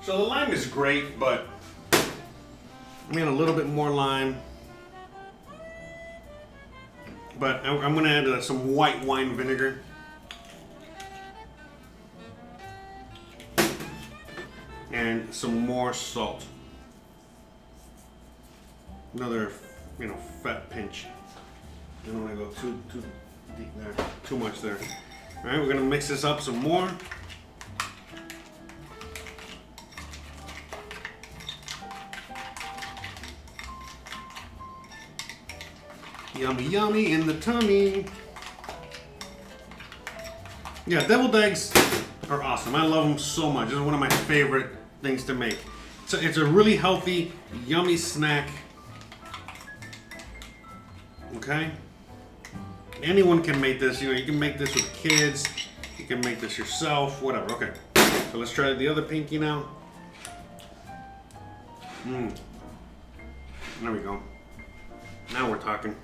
so the lime is great, but I mean a little bit more lime. But I'm going to add some white wine vinegar. And some more salt. Another, you know, fat pinch. I don't want to go too deep there, too much there. All right, we're going to mix this up some more. Yummy, yummy in the tummy. Yeah, deviled eggs are awesome. I love them so much. This is one of my favorite things to make. So it's a really healthy, yummy snack. Okay? Anyone can make this. You know, you can make this with kids. You can make this yourself, whatever. Okay, so let's try the other pinky now. There we go. Now we're talking.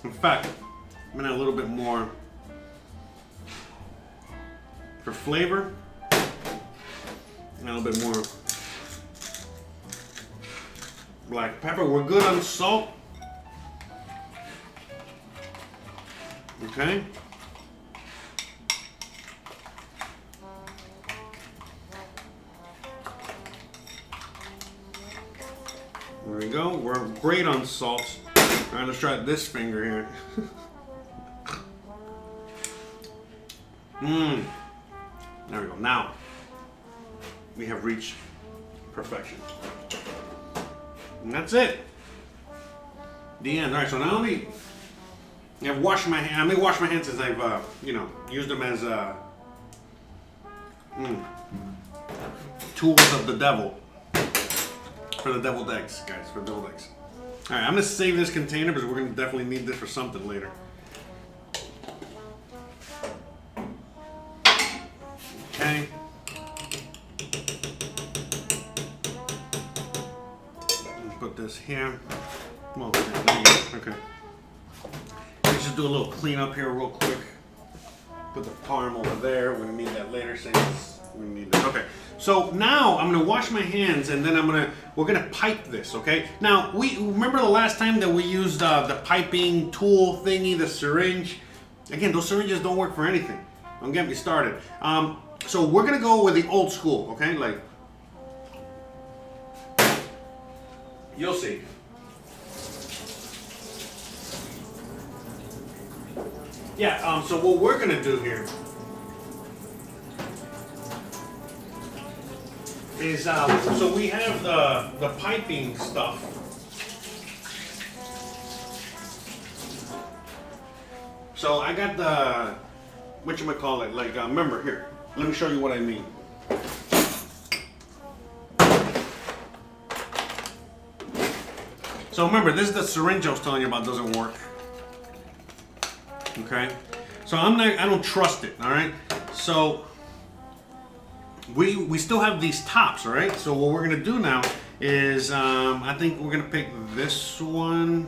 In fact, I'm gonna add a little bit more for flavor. And a little bit more black pepper. We're good on salt. Okay. There we go. We're great on salt. All right, let's try this finger here. There we go. Now we have reached perfection. And that's it. The end. All right. So now I've washed my hands. I may wash my hands since I've used them as tools of the devil. For the deviled eggs, guys, for deviled eggs. All right, I'm gonna save this container because we're gonna definitely need this for something later. Okay. Put this here. Well, there you go. Okay. Let's just do a little cleanup here real quick. Put the parm over there. We're gonna need that later. Since we need that. Okay. So now I'm gonna wash my hands and then we're gonna pipe this, okay? Now we remember the last time that we used the piping tool thingy, the syringe. Again, those syringes don't work for anything. Don't get me started. So we're gonna go with the old school, okay? Like you'll see. Yeah. So what we're gonna do here is so we have the piping stuff. So I got the whatchamacallit, like remember here. Let me show you what I mean. So remember, this is the syringe I was telling you about doesn't work. Okay? So I don't trust it, all right? So we still have these tops, all right? So what we're gonna do now is I think we're gonna pick this one,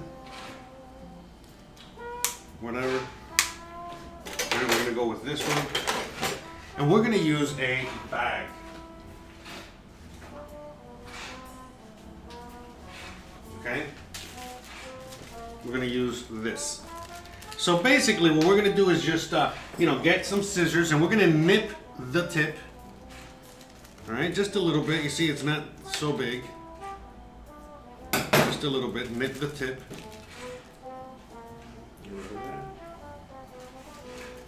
whatever. All right, we're gonna go with this one, and we're gonna use a bag. Okay, we're gonna use this. So basically, what we're gonna do is just get some scissors, and we're gonna nip the tip. All right, just a little bit. You see, it's not so big. Just a little bit. Nip the tip.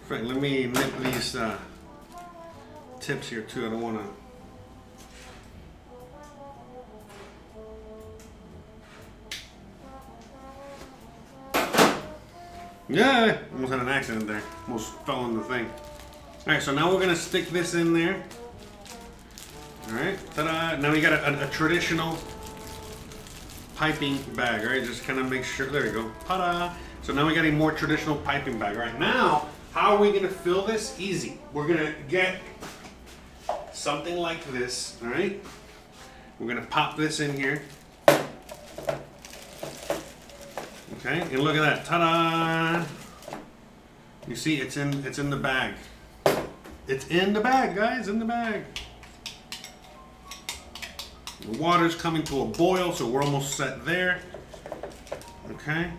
Frank, let me nip these tips here too. I don't want to. Yeah, almost had an accident there. Almost fell in the thing. All right, so now we're gonna stick this in there. All right, ta-da! Now we got a traditional piping bag. All right, just kind of make sure. There you go. Ta-da! So now we got a more traditional piping bag. All right, now how are we gonna fill this? Easy. We're gonna get something like this. All right. We're gonna pop this in here. Okay, and look at that, ta-da! You see, it's in the bag. It's in the bag, guys, in the bag. The water's coming to a boil, so we're almost set there. Okay.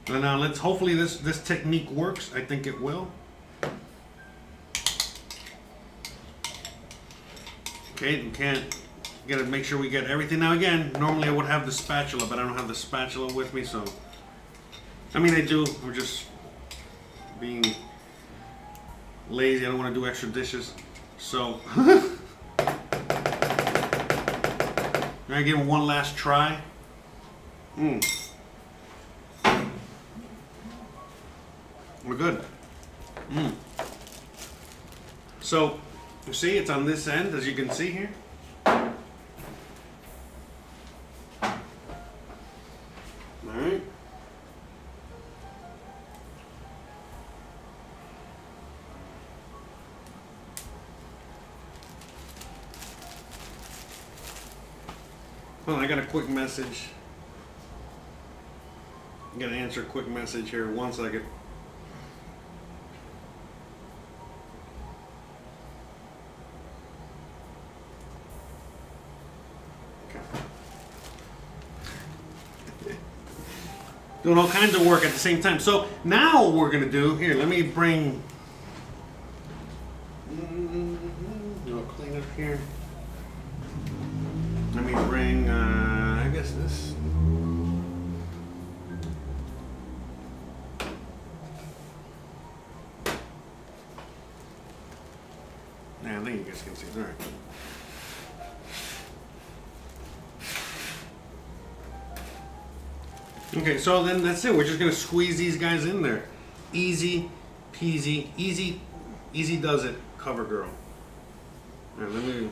And now hopefully this technique works. I think it will. Okay, you gotta make sure we get everything. Now again, normally I would have the spatula, but I don't have the spatula with me, so. I mean, I do, I'm just being lazy. I don't want to do extra dishes. So, I'm gonna give it one last try. We're good. So, you see, it's on this end, as you can see here. Alright. Hold on, I got a quick message. I'm gonna answer a quick message here. 1 second. Doing all kinds of work at the same time. So now what we're gonna do here. Let me bring. I'll clean up here. Let me bring. I guess this. Yeah, I think you guys can see it. All right. Okay, so then that's it. We're just gonna squeeze these guys in there. Easy peasy, easy does it, cover girl. All right, let me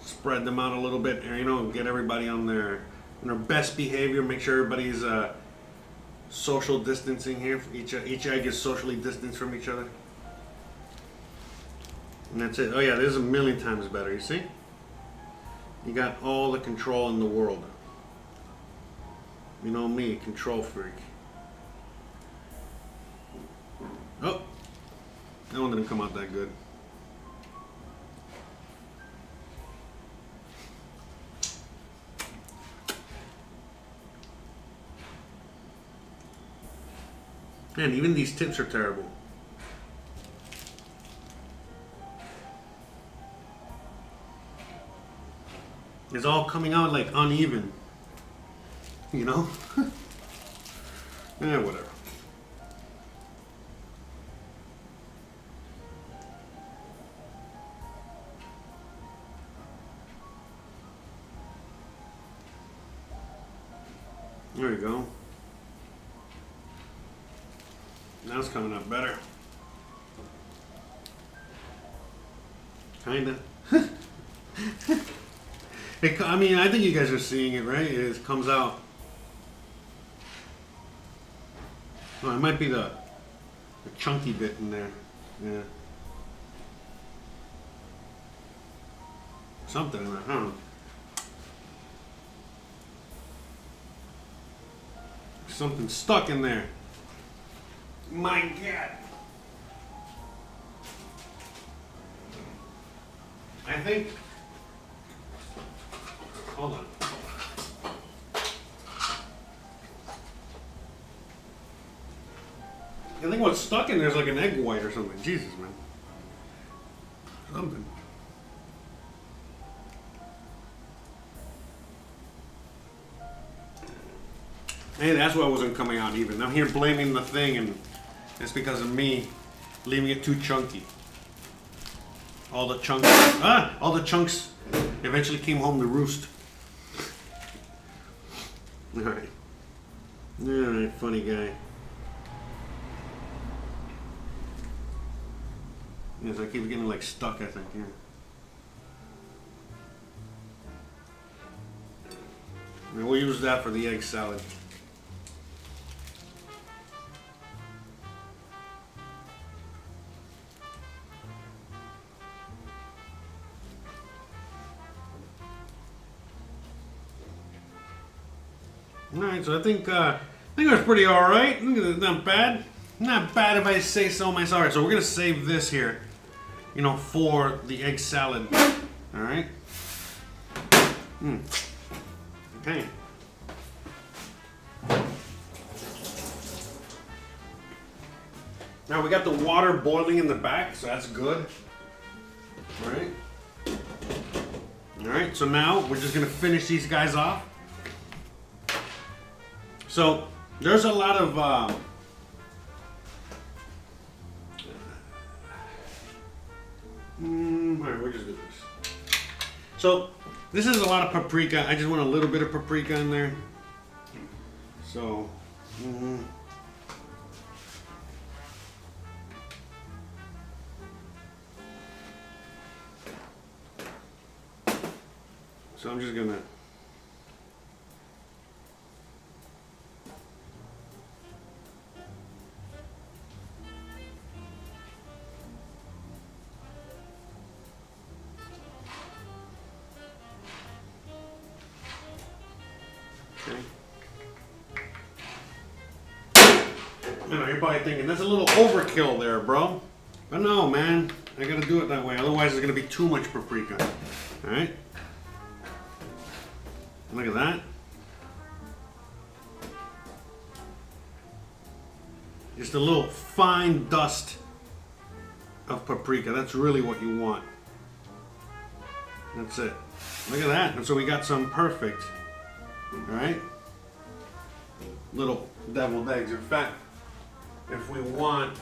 spread them out a little bit, and get everybody on their best behavior. Make sure everybody's social distancing here. Each egg is socially distanced from each other, and that's it. Oh yeah, this is a million times better. You see? You got all the control in the world. You know me, control freak. Oh, that one didn't come out that good. Man, even these tips are terrible. It's all coming out like uneven. Yeah, whatever. There you go. Now it's coming up better. Kinda. I mean, I think you guys are seeing it, right? It comes out. Oh, it might be the chunky bit in there. Yeah. Something in there, I don't know. Something stuck in there. My God. I think. Hold on. I think what's stuck in there is like an egg white or something. Jesus, man. Something. Hey, that's why it wasn't coming out even. I'm here blaming the thing, and it's because of me leaving it too chunky. All the chunks eventually came home to roost. Alright. Alright, funny guy. Yes, I keep getting like stuck, I think, yeah. And we'll use that for the egg salad. Alright, so I think it was pretty alright. Not bad. Not bad if I say so myself. Alright, so we're gonna save this here, for the egg salad. Alright. Okay. Now we got the water boiling in the back, so that's good. Alright. Alright, so now we're just gonna finish these guys off. So there's a lot of alright, we'll just do this. So this is a lot of paprika. I just want a little bit of paprika in there. So so I'm just gonna You know, you're probably thinking, that's a little overkill there, bro. But no, man. I gotta do it that way. Otherwise, there's gonna be too much paprika. Alright? Look at that. Just a little fine dust of paprika. That's really what you want. That's it. Look at that. And so we got some perfect. Alright? Little deviled eggs. In fact, if we want...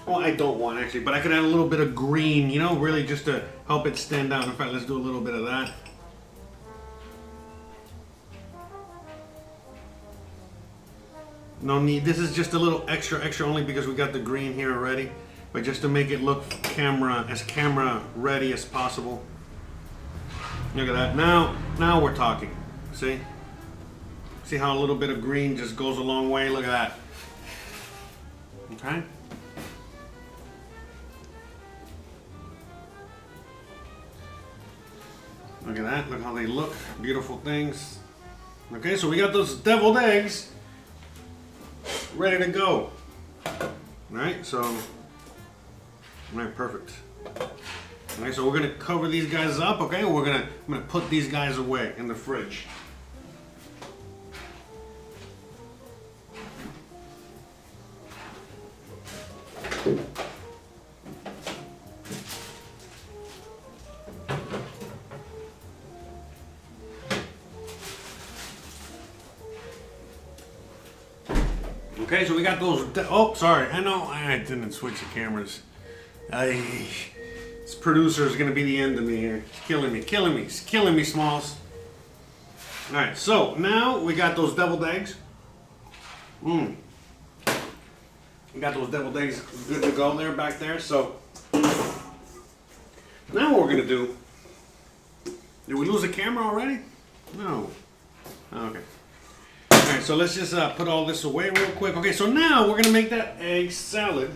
Well, I don't want actually, but I could add a little bit of green, you know, really just to help it stand out. In fact, let's do a little bit of that. No need, this is just a little extra only because we got the green here already, but just to make it look camera ready as possible. Look at that, now we're talking, see? See how a little bit of green just goes a long way, look at that. Okay? Look at that, look how they look, beautiful things. Okay, so we got those deviled eggs ready to go. Alright, so, alright, perfect. Alright, so we're gonna cover these guys up, okay? I'm gonna put these guys away in the fridge. Okay, so we got those. Oh, sorry. I know I didn't switch the cameras. This producer is gonna be the end of me here. It's killing me, It's killing me, Smalls. All right, so now we got those deviled eggs. We got those deviled eggs good to go there, back there. So now what we're gonna do? Did we lose the camera already? No. Okay. Alright, so let's just put all this away real quick. Okay, so now we're gonna make that egg salad.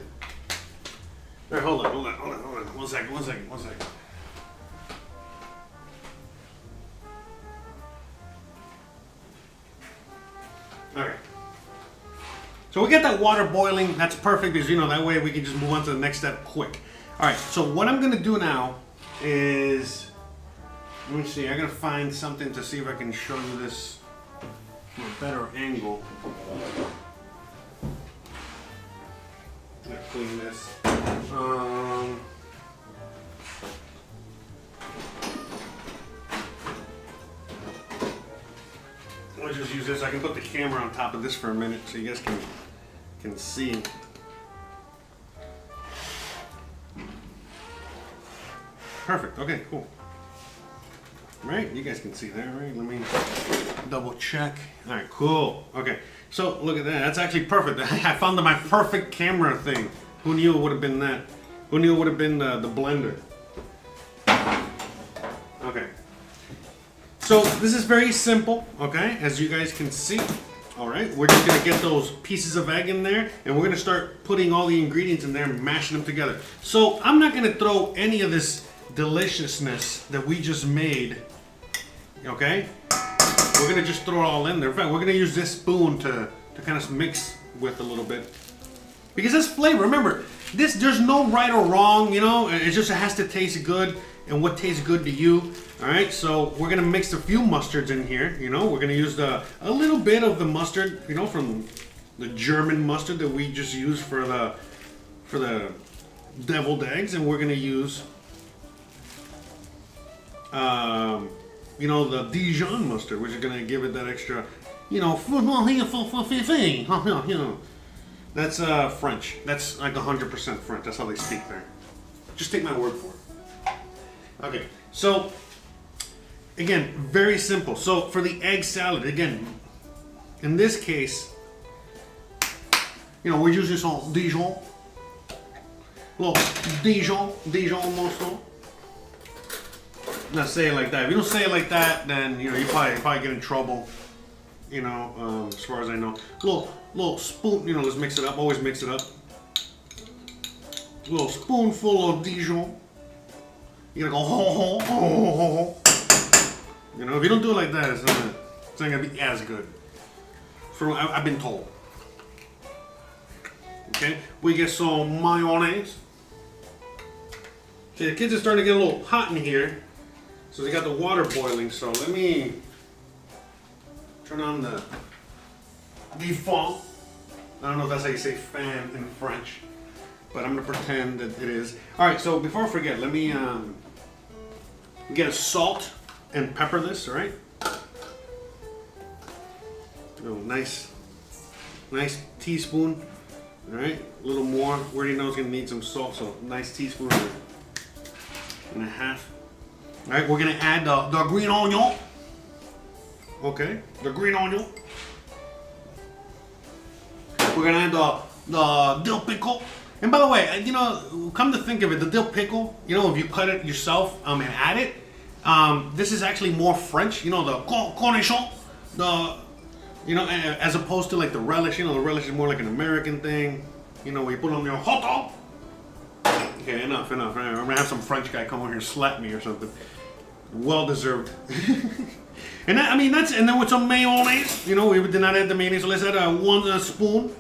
Alright, hold on. One second. Alright. So we get that water boiling. That's perfect because, you know, that way we can just move on to the next step quick. Alright, so what I'm gonna do now is, let me see, I'm gonna find something to see if I can show you this from a better angle. I'm gonna clean this. I'll just use this. I can put the camera on top of this for a minute so you guys can see. Perfect. Okay, cool. Right, you guys can see that, right? Let me double check. All right, cool. Okay, so look at that. That's actually perfect. I found my perfect camera thing. Who knew it would have been that? Who knew it would have been the blender? Okay. So this is very simple, okay? As you guys can see. All right, we're just gonna get those pieces of egg in there and we're gonna start putting all the ingredients in there and mashing them together. So I'm not gonna throw any of this deliciousness that we just made, okay? We're gonna just throw it all in there. In fact, we're gonna use this spoon to kind of mix with a little bit. Because that's flavor. Remember, there's no right or wrong, you know? It just has to taste good and what tastes good to you. All right, so we're gonna mix a few mustards in here, you know? We're gonna use a little bit of the mustard, you know, from the German mustard that we just used for the deviled eggs, and we're gonna use you know, the Dijon mustard, which is gonna give it that extra, you know, you know. That's French. That's like 100% French. That's how they speak there. Just take my word for it. Okay, so again, very simple. So for the egg salad, again, in this case, you know, we're using some Dijon, little Dijon mustard. Not say it like that. If you don't say it like that, then you know you probably get in trouble. You know, as far as I know, little spoon. You know, let's mix it up. Always mix it up. A little spoonful of Dijon. You gotta go ho ho ho ho ho. You know, if you don't do it like that, it's not gonna be as good. I've been told. Okay, we get some mayonnaise. Okay, the kids are starting to get a little hot in here. So they got the water boiling. So let me turn on the fond. I don't know if that's how you say fan in French, but I'm gonna pretend that it is. All right, so before I forget, let me get a salt and pepper this, all right? Oh, nice teaspoon, all right? A little more. We already know it's gonna need some salt, so nice teaspoon and a half. All right, we're gonna add the green onion. Okay, the green onion. We're gonna add the dill pickle. And by the way, you know, come to think of it, the dill pickle, you know, if you cut it yourself and add it, this is actually more French. You know, the cornichon, you know, as opposed to like the relish. You know, the relish is more like an American thing. You know, where you put on your hot dog. Okay, enough. I'm gonna have some French guy come over here and slap me or something. Well deserved. And that, I mean, and then with some mayonnaise. You know, we did not add the mayonnaise, so let's add one spoon.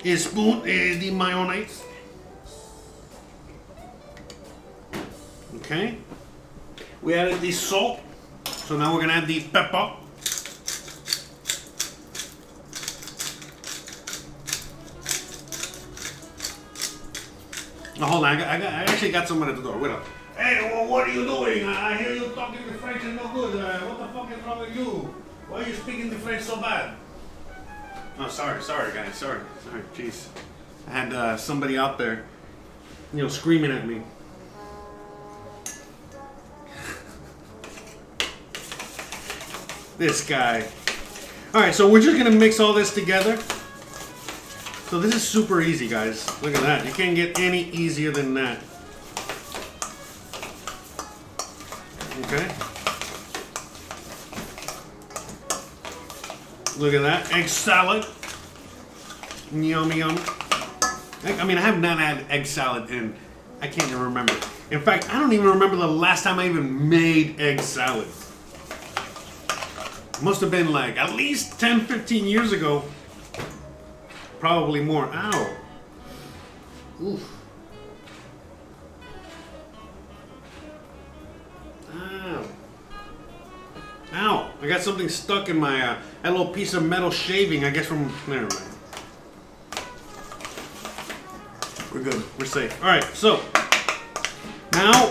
The mayonnaise. Okay. We added the salt. So now we're gonna add the pepper. Oh, hold on, I actually got someone at the door. Wait up. Hey, well, what are you doing? I hear you talking the French is no good. What the fuck is wrong with you? Why are you speaking the French so bad? Oh, sorry, guys. Sorry, jeez. I had somebody out there, you know, screaming at me. This guy. All right, so we're just gonna mix all this together. So this is super easy, guys. Look at that. You can't get any easier than that. Okay. Look at that. Egg salad. Yummy. I mean, I have not had egg salad in, I can't even remember. In fact, I don't even remember the last time I even made egg salad. Must have been like at least 10, 15 years ago. Probably more. Ow. Oof. Ow. I got something stuck in my, that little piece of metal shaving, I guess from, never mind. We're good. We're safe. All right, so now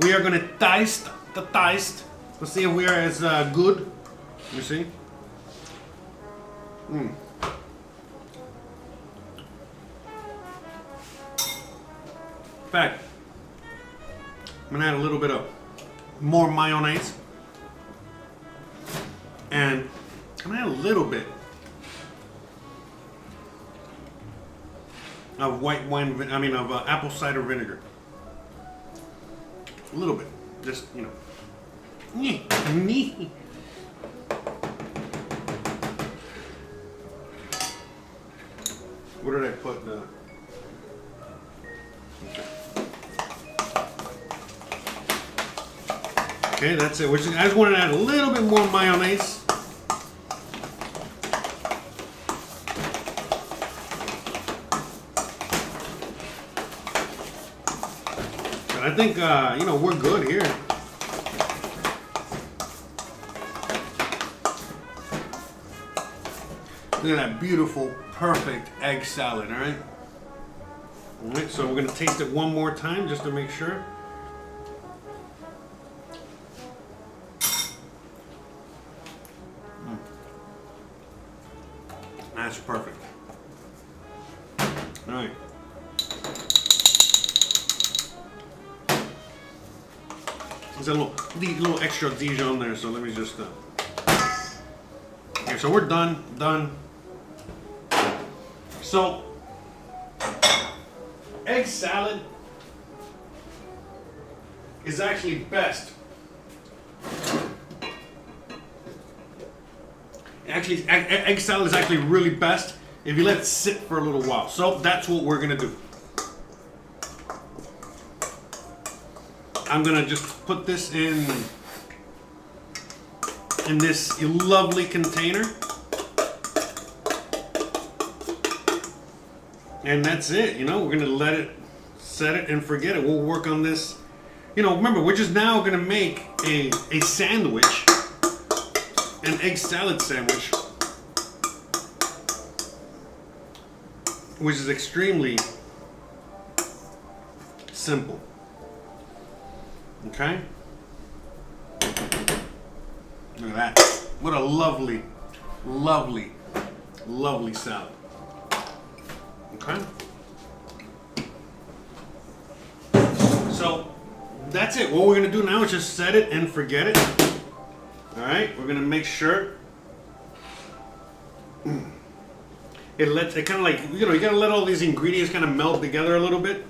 we are going to taste the taste. Let's see if we are as good. You see? In fact, I'm going to add a little bit of more mayonnaise. And I'm going to add a little bit of apple cider vinegar. A little bit. Just, you know. What did I put? Okay, that's it. I just want to add a little bit more mayonnaise. But I think, you know, we're good here. Look at that beautiful, perfect egg salad, all right? All right, so we're going to taste it one more time just to make sure. That's perfect. All right. There's a little extra Dijon there, so let me just... Okay, so we're done. So, egg salad is actually best. Actually, egg salad is actually really best if you let it sit for a little while. So that's what we're gonna do. I'm gonna just put this in this lovely container. And that's it, you know, we're gonna let it set it and forget it. We'll work on this. You know, remember, we're just now gonna make a sandwich, an egg salad sandwich, which is extremely simple. Okay? Look at that. What a lovely, lovely, lovely salad. Okay? So, that's it. What we're going to do now is just set it and forget it. Alright? We're going to make sure it kind of like, you know, you got to let all these ingredients kind of melt together a little bit.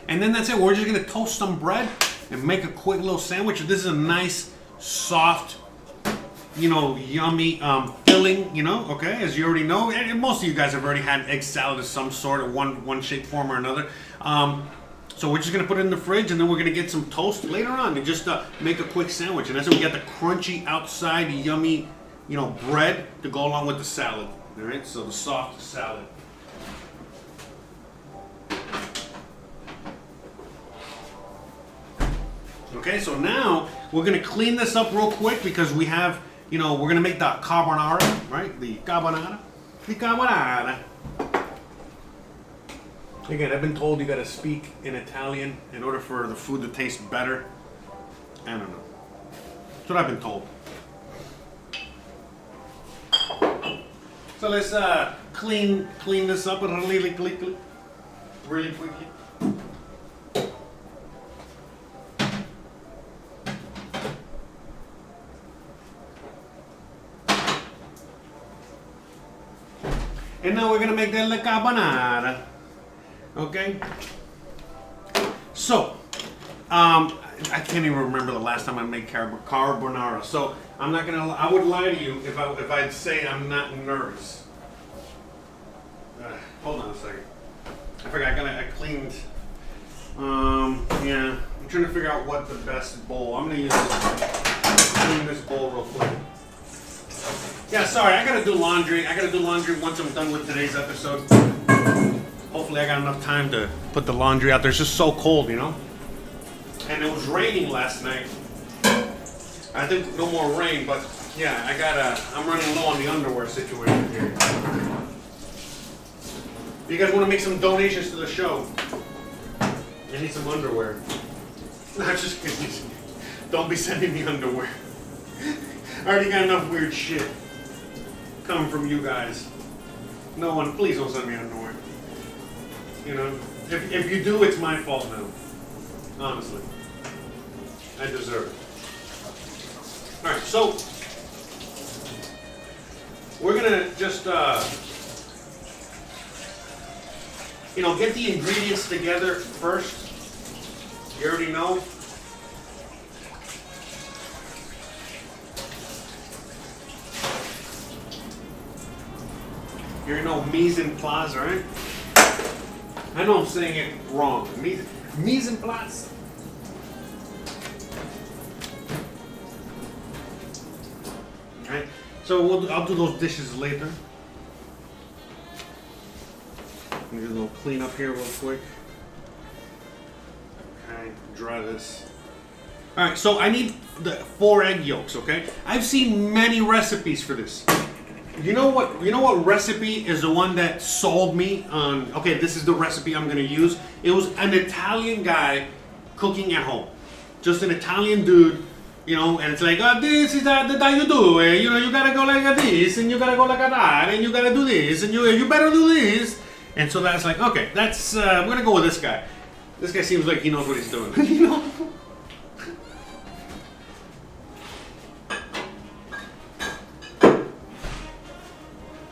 And then that's it. We're just going to toast some bread and make a quick little sandwich. This is a nice, soft, you know, yummy filling, you know, okay, as you already know. And most of you guys have already had egg salad of some sort, of one shape, form, or another. So we're just going to put it in the fridge, and then we're going to get some toast later on and just make a quick sandwich. And that's when we get the crunchy outside, yummy, you know, bread to go along with the salad. All right, so the soft salad. Okay, so now we're going to clean this up real quick because we have, you know, we're going to make the carbonara, right? The carbonara. The carbonara. Again, I've been told you got to speak in Italian in order for the food to taste better. I don't know. That's what I've been told. So let's clean this up really quickly. Really quickly. And now we're going to make the carbonara. Okay? So, I can't even remember the last time I made carbonara. So, I'm not going to, I would lie to you if I'd say I'm not nervous. Hold on a second. I forgot, I cleaned, yeah. I'm trying to figure out what the best bowl. I'm going to use clean this bowl real quick. Yeah, sorry, I gotta do laundry. I gotta do laundry once I'm done with today's episode. Hopefully I got enough time to put the laundry out there. It's just so cold, you know? And it was raining last night. I think no more rain, but yeah, I'm running low on the underwear situation here. You guys wanna make some donations to the show? I need some underwear. Not just kidding. Don't be sending me underwear. I already got enough weird shit coming from you guys. No one, please don't send me underwear. You know, if you do, it's my fault now. Honestly, I deserve it. All right, so we're gonna just, you know, get the ingredients together first. You already know. You know mise en place, right? I know I'm saying it wrong. Mise en place. Okay, so I'll do those dishes later. Let me do a little clean up here real quick. Okay, dry this. All right, so I need the 4 egg yolks. Okay, I've seen many recipes for this. You know what recipe is the one that sold me on, okay, this is the recipe I'm going to use. It was an Italian guy cooking at home. Just an Italian dude, you know, and it's like, oh, this is that you do. You know, you got to go like this, and you got to go like that, and you got to do this, and you better do this. And so that's like, okay, that's, we're going to go with this guy. This guy seems like he knows what he's doing. You know?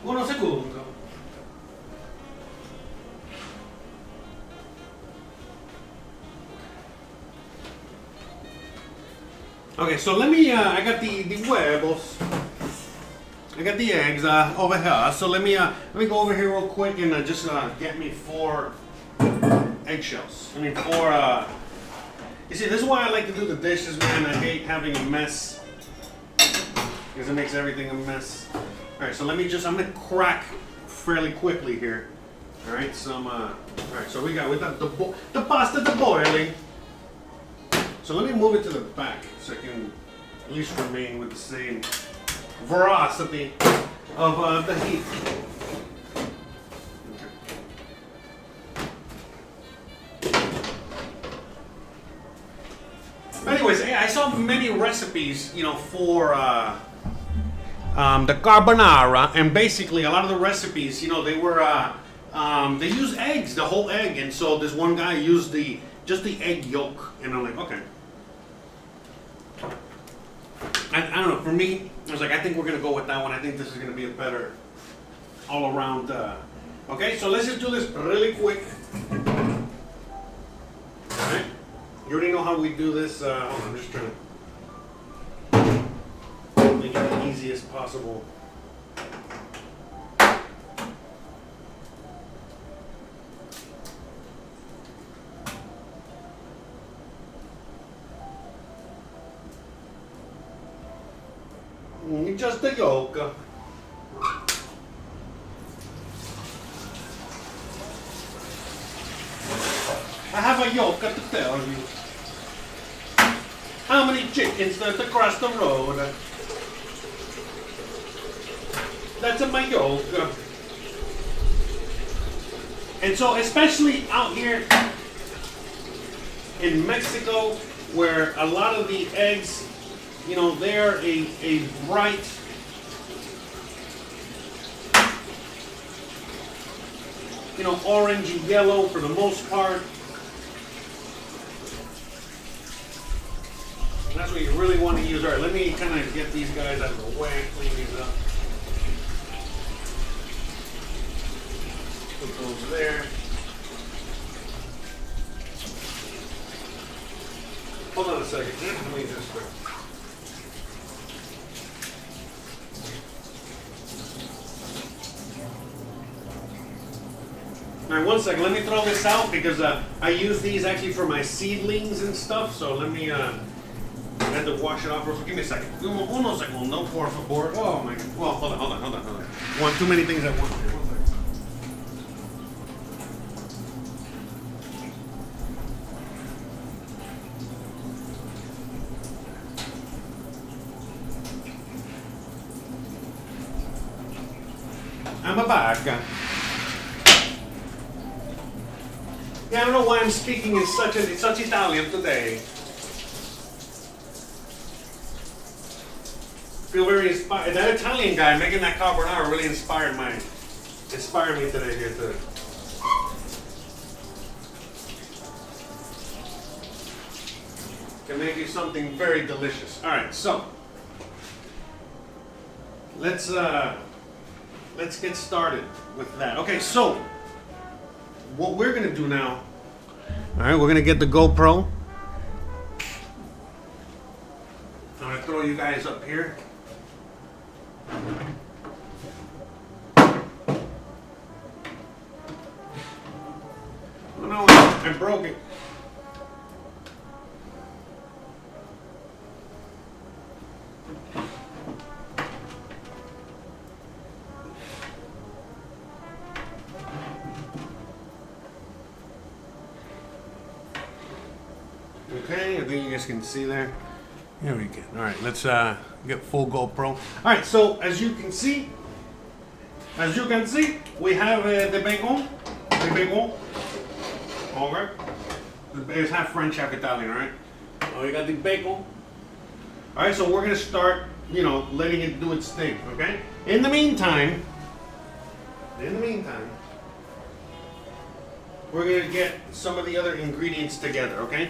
Uno secondo. Okay, so let me, I got the huevos. I got the eggs over here. So let me go over here real quick and just get me 4 eggshells. I mean 4, you see, this is why I like to do the dishes, man. I hate having a mess. Because it makes everything a mess. Alright, so let me just, I'm going to crack fairly quickly here. All right, all right, so we got the pasta to boiling. So let me move it to the back so I can at least remain with the same veracity of the heat. Anyways, I saw many recipes, you know, for the carbonara, and basically a lot of the recipes, you know, they were they use eggs, the whole egg, and so this one guy used just the egg yolk, and I'm like, okay. I don't know. For me, I was like, I think we're gonna go with that one. I think this is gonna be a better all around. Okay, so let's just do this really quick. All right. You already know how we do this. Hold on, I'm just trying to make it the easiest possible. Just the yolk. I have a yolk to tell you. How many chickens that across the road? That's my yolk. And so, especially out here in Mexico, where a lot of the eggs, you know, they're a bright, you know, orangey yellow for the most part. That's what you really want to use. All right, let me kind of get these guys out of the way, clean these up. Put those there. Hold on a second. Let me just. All right, one second. Let me throw this out because I use these actually for my seedlings and stuff. So let me. I had to wash it off. Give me a second. Uno segundo, por favor. Oh my God. Well, hold on. One too many things at once. One second. I'm back. Yeah, I don't know why I'm speaking in such Italian today. Feel very inspired. That Italian guy making that carbonara really inspired me today here too. Can make you something very delicious. All right, so let's get started with that. Okay, so what we're gonna do now. All right, we're gonna get the GoPro. I'm gonna throw you guys up here. Oh no, I broke it. Okay, I think you guys can see there. Here we go. All right, let's get full GoPro. All right, so as you can see, we have the bacon. Okay. It's half French, half Italian, right? Oh, we got the bacon. All right, so we're gonna start, you know, letting it do its thing. Okay. In the meantime, we're gonna get some of the other ingredients together. Okay.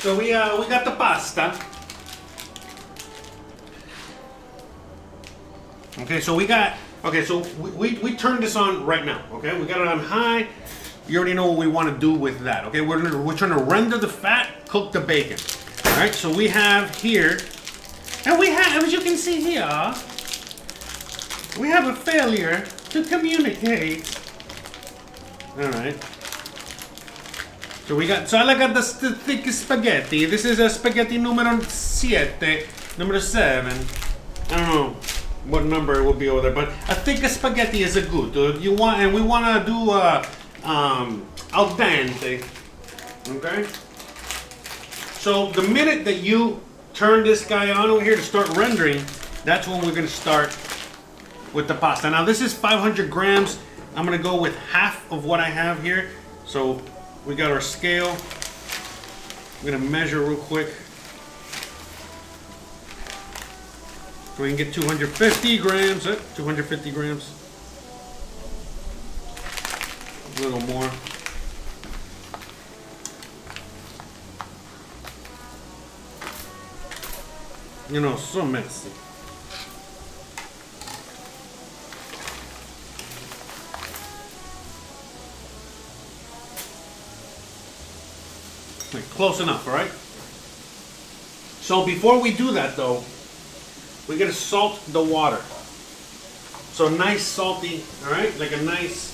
So we got the pasta. Okay, so we turned this on right now. Okay, we got it on high. You already know what we want to do with that. Okay, we're trying to render the fat, cook the bacon. All right, so we have here, and we have, as you can see here, we have a failure to communicate. All right. So I got the thick spaghetti. This is a spaghetti numero 7. Number 7. I don't know what number it will be over there, but a thick spaghetti is a good. We want to do al dente. Okay? So the minute that you turn this guy on over here to start rendering, that's when we're going to start with the pasta. Now this is 500 grams. I'm going to go with half of what I have here. So we got our scale. I'm going to measure real quick. So we can get 250 grams. 250 grams. A little more. You know, so messy. Close enough, all right? So before we do that though, we gotta salt the water. So nice salty, all right? Like a nice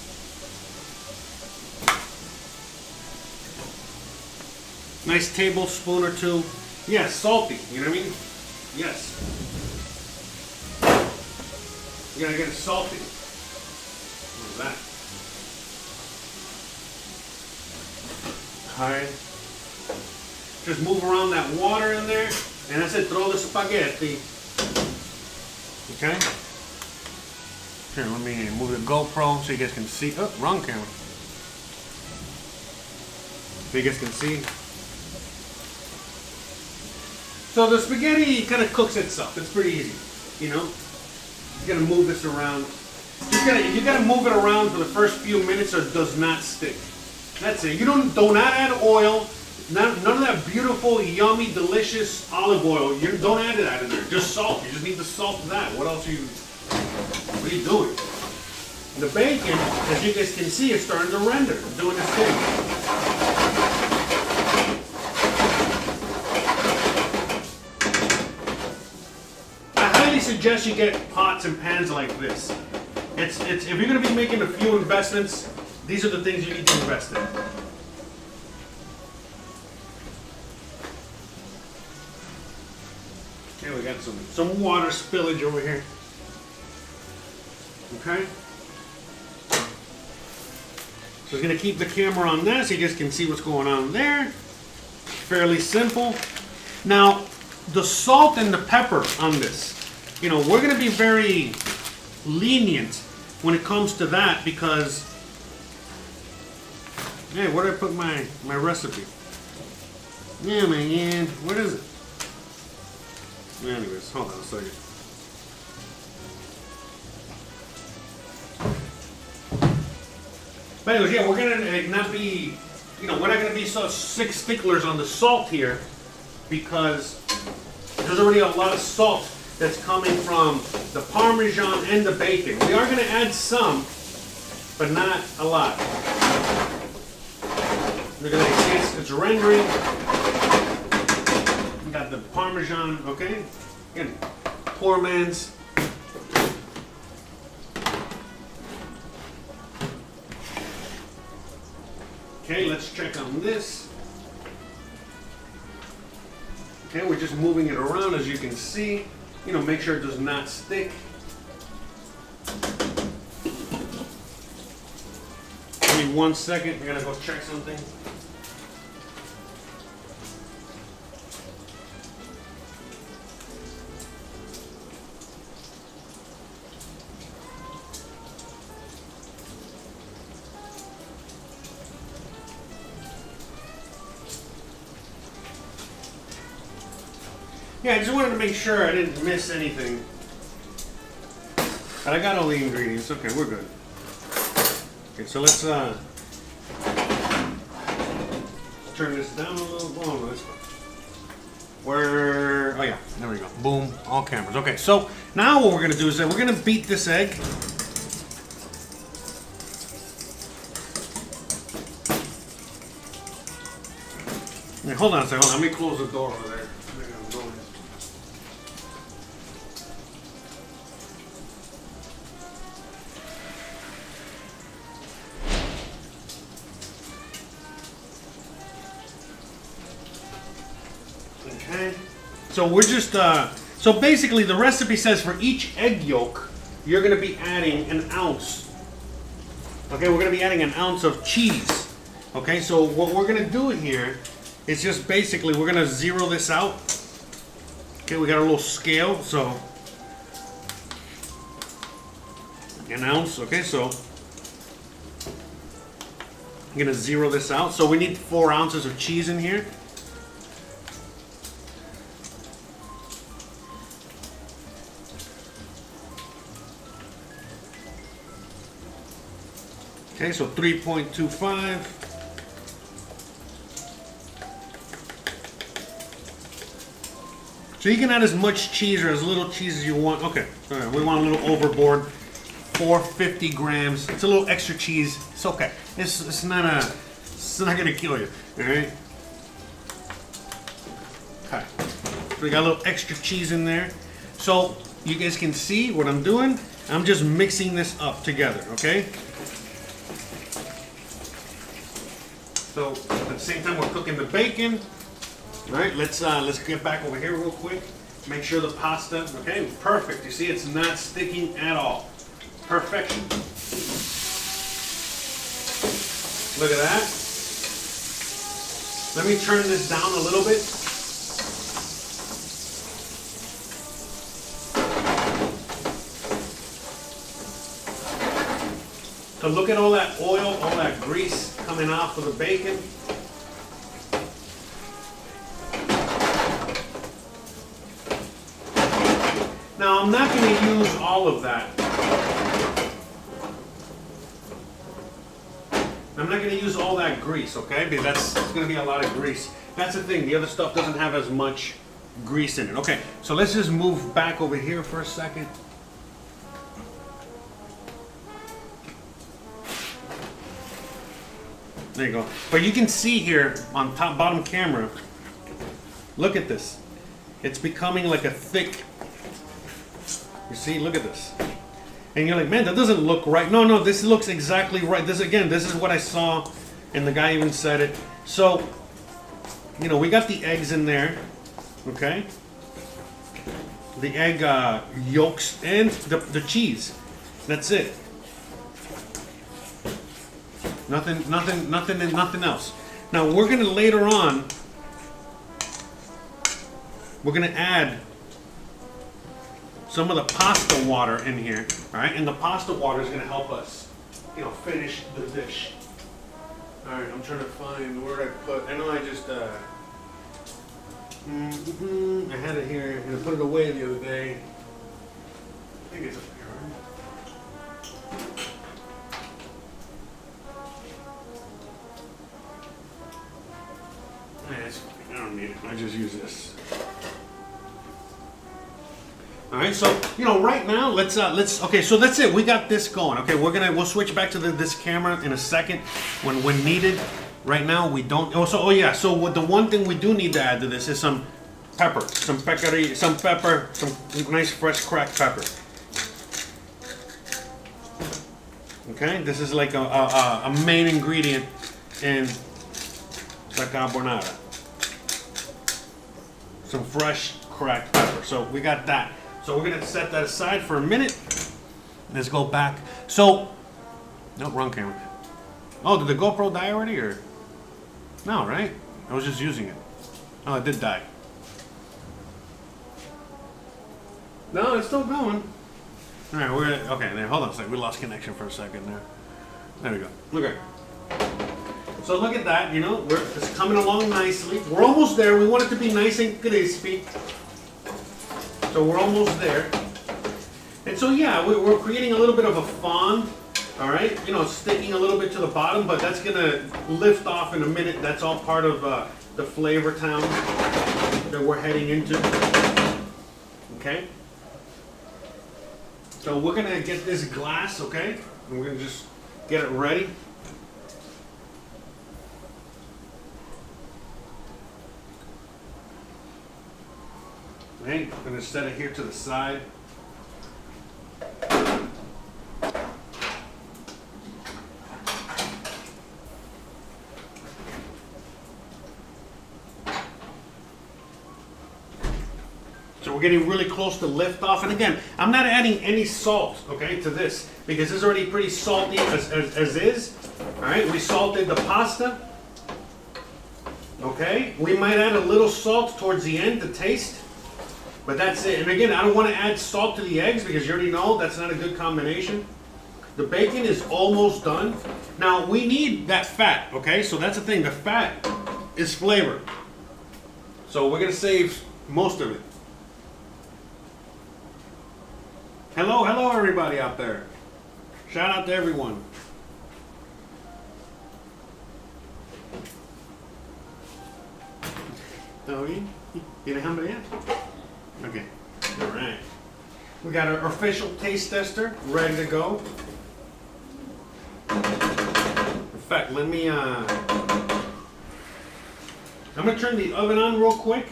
tablespoon or two. Yeah, salty, you know what I mean? Yes. You gotta get it salty. What is that? Alright. Just move around that water in there, and that's it. Throw the spaghetti. Okay? Here, let me move the GoPro so you guys can see. Oh, wrong camera. So you guys can see. So the spaghetti kind of cooks itself. It's pretty easy, you know. You gotta move this around. You gotta move it around for the first few minutes so it does not stick. That's it. You do not add oil. None of that beautiful, yummy, delicious olive oil. You don't add that in there. Just salt. You just need to salt that. What else what are you doing? The bacon, as you guys can see, is starting to render. Doing its thing. I highly suggest you get pots and pans like this. If you're going to be making a few investments, these are the things you need to invest in. Okay, we got some water spillage over here. Okay. So we're going to keep the camera on that so you guys can see what's going on there. Fairly simple. Now, the salt and the pepper on this, you know, we're going to be very lenient when it comes to that because, hey, where did I put my recipe? Yeah, man, what is it? Anyways, hold on a second. But anyways, yeah, we're gonna not be, we're not gonna be so sticklers on the salt here because there's already a lot of salt that's coming from the Parmesan and the bacon. We are gonna add some, but not a lot. We're gonna see it's rendering. We got the Parmesan, okay? Again, poor man's. Okay, let's check on this. Okay, we're just moving it around as you can see. You know, make sure it does not stick. Give me 1 second, we're gonna go check something. Yeah, I just wanted to make sure I didn't miss anything. But I got all the ingredients. Okay, we're good. Okay, so let's turn this down a little. Oh, no, that's fine. Oh yeah, there we go. Boom, all cameras. Okay, so now what we're gonna do is that we're gonna beat this egg. Wait, hold on a second. Let me close the door over there. So we're just, so basically the recipe says for each egg yolk, you're gonna be adding an ounce. Okay, we're gonna be adding an ounce of cheese. Okay, so what we're gonna do here is just basically, we're gonna zero this out. Okay, we got a little scale, so an ounce, okay, so I'm gonna zero this out. So we need 4 ounces of cheese in here. Okay, so 3.25. So you can add as much cheese or as little cheese as you want. Okay, all right, we want a little overboard. 450 grams. It's a little extra cheese. It's okay. It's not gonna kill you. All right. Okay. So we got a little extra cheese in there. So you guys can see what I'm doing. I'm just mixing this up together. Okay. So at the same time we're cooking the bacon. All right, let's get back over here real quick. Make sure the pasta, okay, perfect. You see, it's not sticking at all. Perfection. Look at that. Let me turn this down a little bit. So look at all that oil, all that grease coming off of the bacon. Now I'm not going to use all of that. I'm not going to use all that grease, okay? Because that's going to be a lot of grease. That's the thing. The other stuff doesn't have as much grease in it. Okay, so let's just move back over here for a second. There you go. But you can see here on top bottom camera, look at this. It's becoming like a thick, you see, look at this. And you're like, man, that doesn't look right. No, no, this looks exactly right. This is what I saw, and the guy even said it. So, you know, we got the eggs in there, okay? The egg yolks and the cheese. That's it. Nothing else. Now we're gonna later on, we're gonna add some of the pasta water in here, all right? And the pasta water is gonna help us, you know, finish the dish. All right, I'm trying to find where I put. I know I just I had it here and I put it away the other day. I think it's up here. I don't need it. I just use this. All right, so you know, right now, let's okay. So that's it. We got this going. Okay, we'll switch back to this camera in a second when needed. Right now, we don't. Oh yeah. So what the one thing we do need to add to this is some pepper, some nice fresh cracked pepper. Okay, this is like a main ingredient in the carbonara. Some fresh cracked pepper. So we got that. So we're gonna set that aside for a minute. Let's go back. So, no, wrong camera. Oh, did the GoPro die already, or? No, right? I was just using it. Oh, it did die. No, it's still going. All right, we're gonna, okay, there, hold on a second. We lost connection for a second there. There we go. Okay. So look at that, you know, it's coming along nicely. We're almost there. We want it to be nice and crispy. So we're almost there. And so yeah, we're creating a little bit of a fond, all right? You know, sticking a little bit to the bottom, but that's gonna lift off in a minute. That's all part of the flavor town that we're heading into, okay? So we're gonna get this glass, okay? And we're gonna just get it ready. Okay, I'm going to set it here to the side. we're getting really close to lift off. And again, I'm not adding any salt, okay, to this because this is already pretty salty as is. All right, we salted the pasta. Okay, we might add a little salt towards the end to taste, but that's it. And again, I don't want to add salt to the eggs because you already know that's not a good combination. The bacon is almost done. Now we need that fat, okay? So that's the thing, the fat is flavor. So we're gonna save most of it. Hello, hello everybody out there. Shout out to everyone. Oh, ¿Tienes hambre ya? Okay, all right. We got our official taste tester ready to go. In fact, let me, I'm gonna turn the oven on real quick.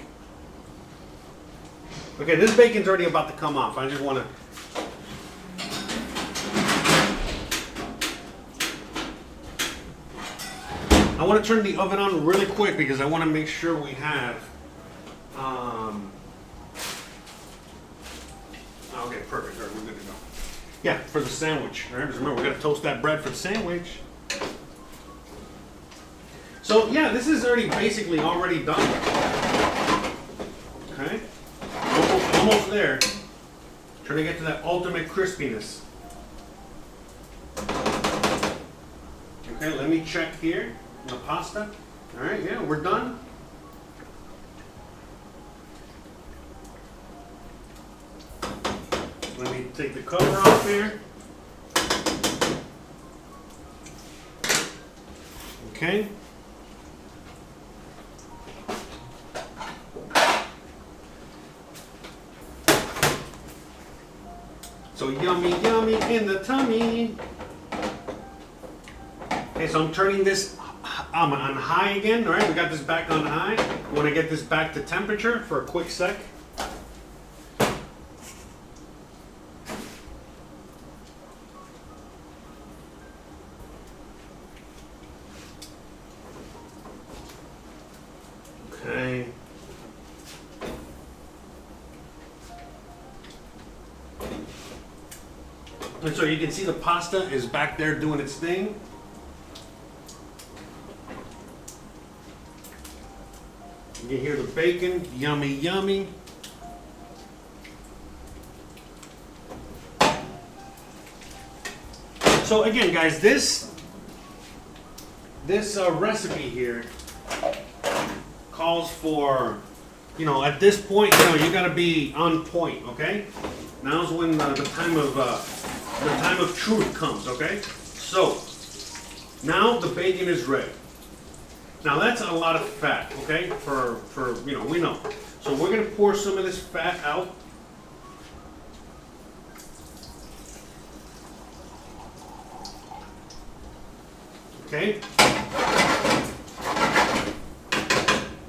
Okay, this bacon's already about to come off. I just wanna, turn the oven on really quick because I wanna make sure we have, okay, perfect, all right, we're good to go. Yeah, for the sandwich, all right, just remember, we gotta toast that bread for the sandwich. So yeah, this is basically already done. Okay, almost there. Trying to get to that ultimate crispiness. Okay, let me check here the pasta. All right, yeah, we're done. Let me take the cover off here. Okay. So yummy, yummy in the tummy. Okay, so I'm turning this on high again. All right, we got this back on high. We want to get this back to temperature for a quick sec. Okay. And so you can see the pasta is back there doing its thing. You can hear the bacon, yummy, yummy. So again, guys, this recipe here calls for, at this point, you gotta be on point, okay? Now's when the time of truth comes, okay? So, now the bacon is ready. Now that's a lot of fat, okay? For we know. So we're gonna pour some of this fat out. Okay.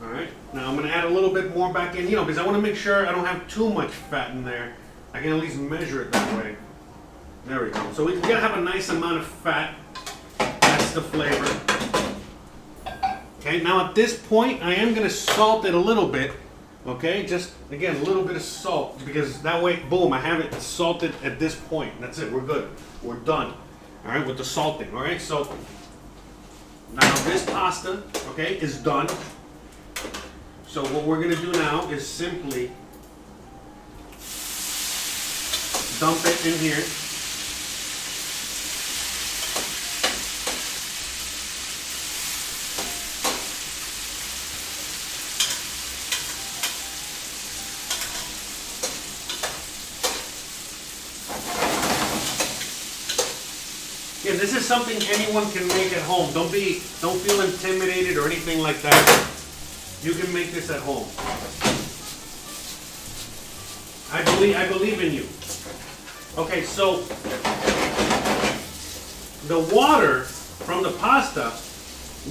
All right. Now I'm gonna add a little bit more back in, because I want to make sure I don't have too much fat in there. I can at least measure it that way. There we go. So we gotta have a nice amount of fat. That's the flavor. Okay, now at this point, I am gonna salt it a little bit. Okay, just again, a little bit of salt because that way, boom, I have it salted at this point. That's it, we're good. We're done. All right, with the salting, all right? So now this pasta, okay, is done. So what we're gonna do now is simply dump it in here. Yeah, this is something anyone can make at home. Don't feel intimidated or anything like that. You can make this at home. I believe in you. Okay, so the water from the pasta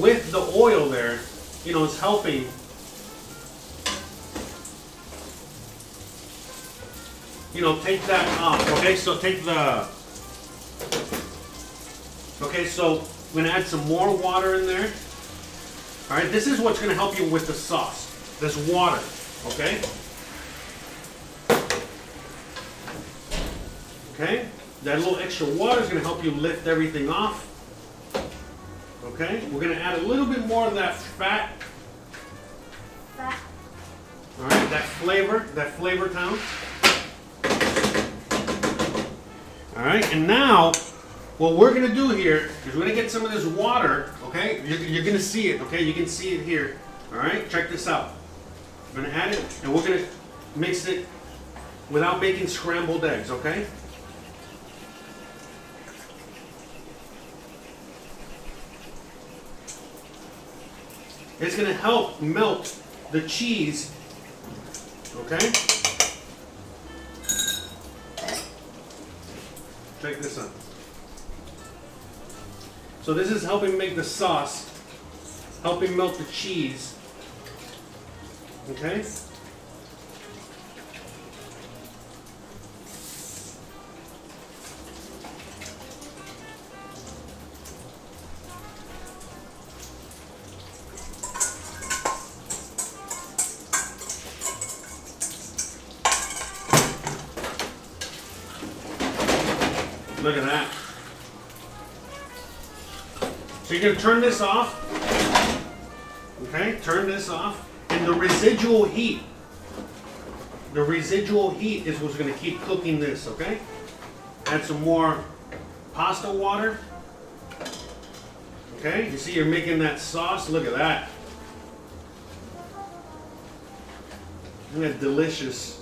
with the oil there, is helping. Take that off. Okay, so Okay, so I'm gonna add some more water in there. All right, this is what's gonna help you with the sauce. This water, okay? Okay? That little extra water is going to help you lift everything off. Okay? We're going to add a little bit more of that fat. All right, that flavor town. All right, and now what we're going to do here is we're going to get some of this water, okay? You're going to see it, okay? You can see it here. All right, check this out. We're going to add it, and we're going to mix it without making scrambled eggs, okay? It's going to help melt the cheese, okay? Check this out. So this is helping make the sauce, helping melt the cheese, okay? Look at that. So you're going to turn this off. Okay, turn this off. And the residual heat is what's going to keep cooking this, okay? Add some more pasta water. Okay, you see you're making that sauce. Look at that. Isn't that delicious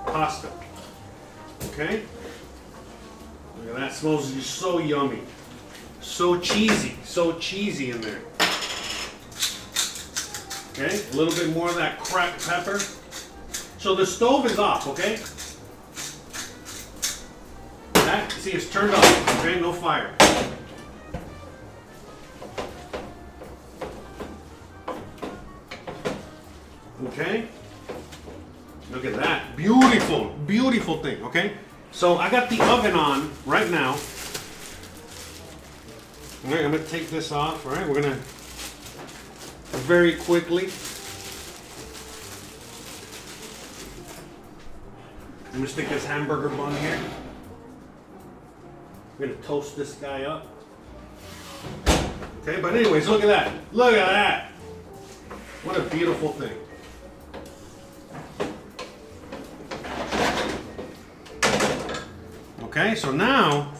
pasta? Okay? Look at that, smells so yummy. So cheesy in there. Okay, a little bit more of that cracked pepper. So the stove is off, okay? That, see, it's turned off, okay? No fire. Okay? Look at that. Beautiful, beautiful thing, okay? So I got the oven on right now. All right, I'm going to take this off. All right, we're going to very quickly. I'm going to stick this hamburger bun here. I'm going to toast this guy up. Okay, but anyways, look at that. Look at that. What a beautiful thing. Okay, so now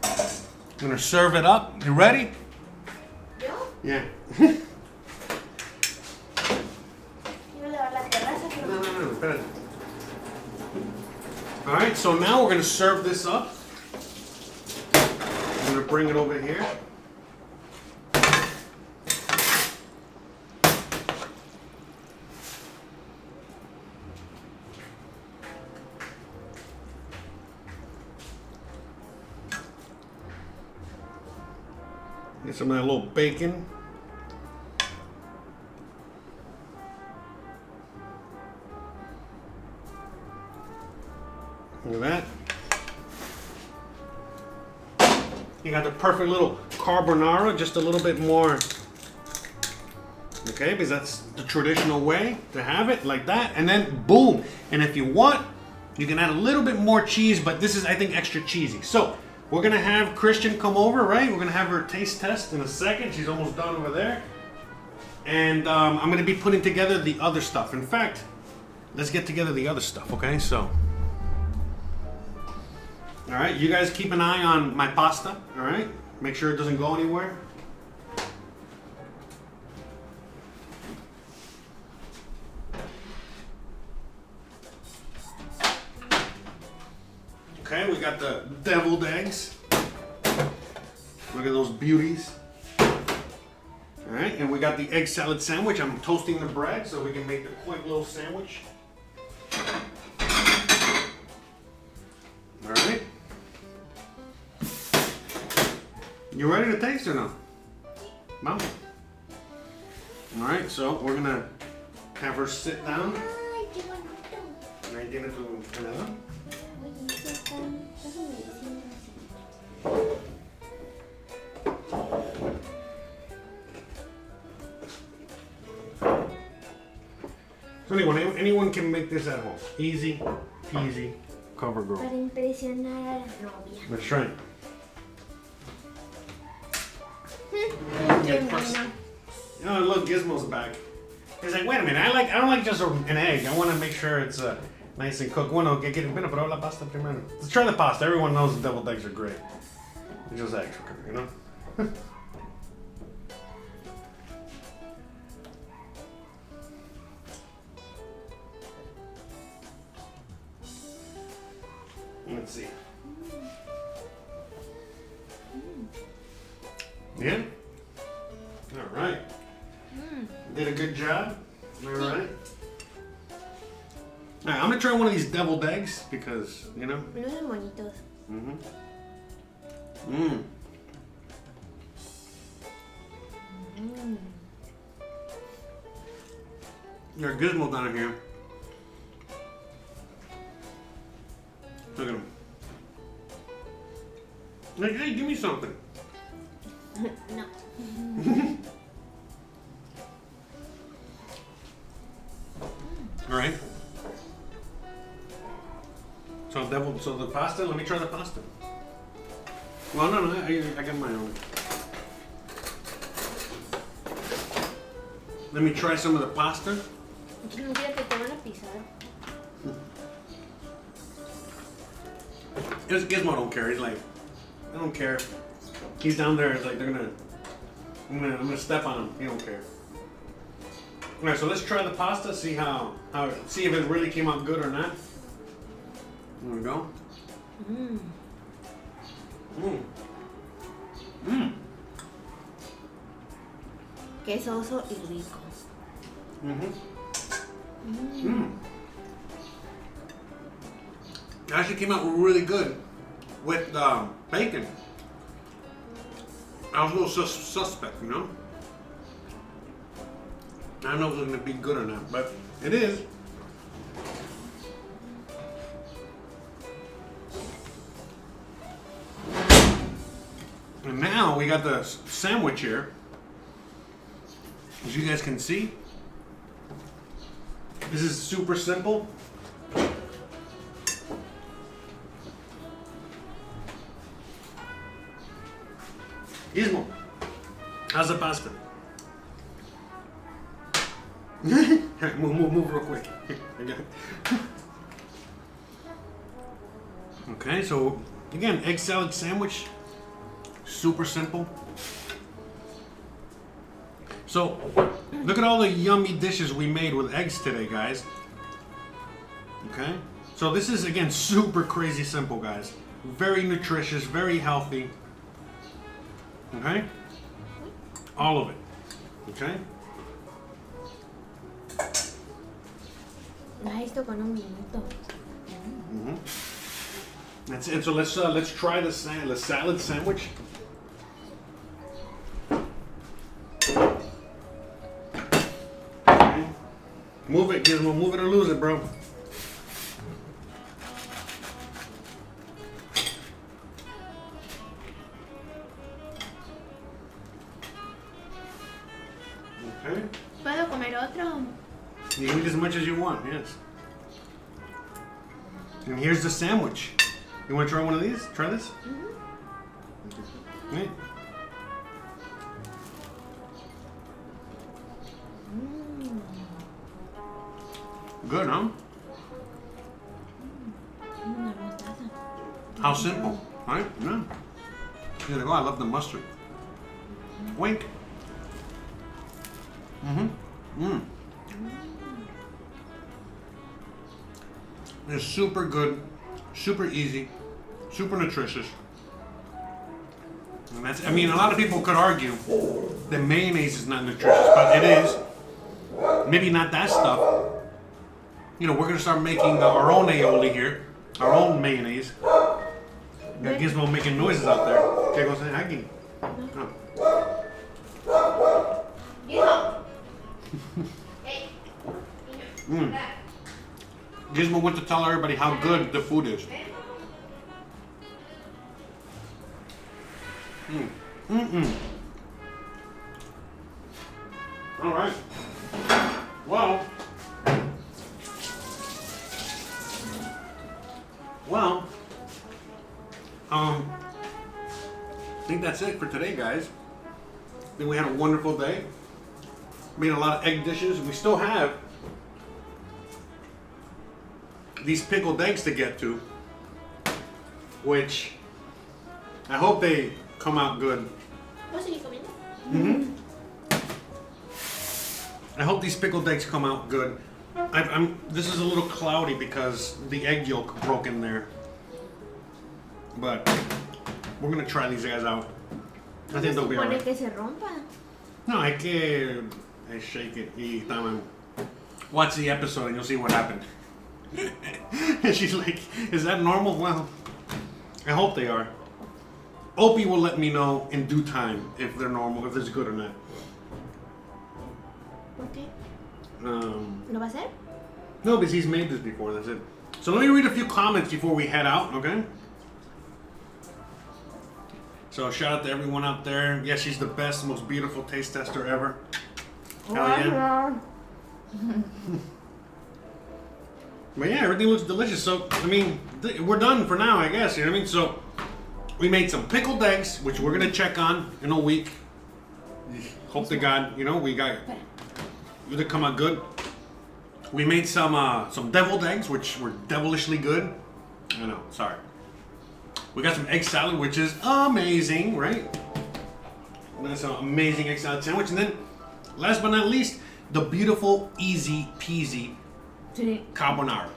I'm gonna serve it up. You ready? Yeah. No, espérate. All right, so now we're gonna serve this up. I'm gonna bring it over here. Get some of that little bacon. Look at that. You got the perfect little carbonara, just a little bit more. Okay, because that's the traditional way to have it, like that. And then boom. And if you want, you can add a little bit more cheese, but this is, I think, extra cheesy. So we're gonna have Christian come over, right? We're gonna have her taste test in a second. She's almost done over there. And I'm gonna be putting together the other stuff. In fact, let's get together the other stuff, okay? So, all right, you guys keep an eye on my pasta, all right? Make sure it doesn't go anywhere. Okay, we got the deviled eggs. Look at those beauties. All right, and we got the egg salad sandwich. I'm toasting the bread so we can make the quick little sandwich. All right. You ready to taste or no? Mom? All right, so we're gonna have her sit down. So anyone can make this at home. Easy peasy. cover girl. Para impresionar a la novia. Let's try it. Qué bueno. You know, look, Gizmo's back. He's like, wait a minute, I don't like just an egg. I want to make sure it's nice and cooked. Bueno, que quieren probar la pasta primero. Let's try the pasta. Everyone knows the deviled eggs are great. It's just extra, you know? Let's see. Yeah? All right. Did a good job. All right. All right, I'm gonna try one of these deviled eggs because, you know. Unos bonitos. Got Gizmo down here. Look at him. Like, hey, give me something. No. All right. So the pasta. Let me try the pasta. Well, no, I got my own. Let me try some of the pasta. Un día te van a pisar. Gizmo don't care. He's like, I don't care. He's down there. It's like I'm gonna step on him. He don't care. All right, so let's try the pasta. See see if it really came out good or not. There we go. Quesoso y rico. It actually came out really good with bacon. I was a little suspect, you know? I don't know if it was going to be good or not, but it is. And now we got the sandwich here. As you guys can see, this is super simple. Gizmo, how's the pasta? move real quick. Okay, so again, egg salad sandwich, super simple. So look at all the yummy dishes we made with eggs today, guys. Okay, so this is again super crazy simple, guys. Very nutritious, very healthy. Okay, all of it. Okay. Esto con un minuto. That's it. So let's try the salad sandwich. Okay. Move it, Gizmo. Move it or lose it, bro. Okay. ¿Puedo comer otro? You can eat as much as you want, yes. And here's the sandwich. You want to try one of these? Try this? Okay. Good, huh? How simple, right? Yeah. Here they go. I love the mustard. Wink. It's super good, super easy, super nutritious. And that's, I mean, a lot of people could argue that mayonnaise is not nutritious, but it is. Maybe not that stuff. You know, we're gonna start making our own aioli here, our own mayonnaise. Got Gizmo making noises out there. ¿Qué cosa? Aquí. Gizmo went to tell everybody how good the food is. All right. Well, that's it for today, guys. I think we had a wonderful day. Made a lot of egg dishes. We still have these pickled eggs to get to, which I hope they come out good. ¿Puedo seguir comiendo? I hope these pickled eggs come out good. This is a little cloudy because the egg yolk broke in there. But we're gonna try these guys out. I think they'll be alright. que se rompa. No, I shake it. Y también. Watch the episode and you'll see what happened. And she's like, is that normal? Well, I hope they are. Opie will let me know in due time if they're normal, if it's good or not. ¿Por qué? ¿Lo va a hacer? No, because he's made this before, that's it. So let me read a few comments before we head out, okay? So shout out to everyone out there. Yeah, she's the best, most beautiful taste tester ever. Hell yeah. But yeah, everything looks delicious. So, I mean, we're done for now, I guess. You know what I mean? So, we made some pickled eggs, which we're going to check on in a week. Hope to God, you know, we got... They come out good. We made some deviled eggs, which were devilishly good. I know, sorry. We got some egg salad, which is amazing, right? That's an amazing egg salad sandwich. And then, last but not least, the beautiful, easy peasy carbonara.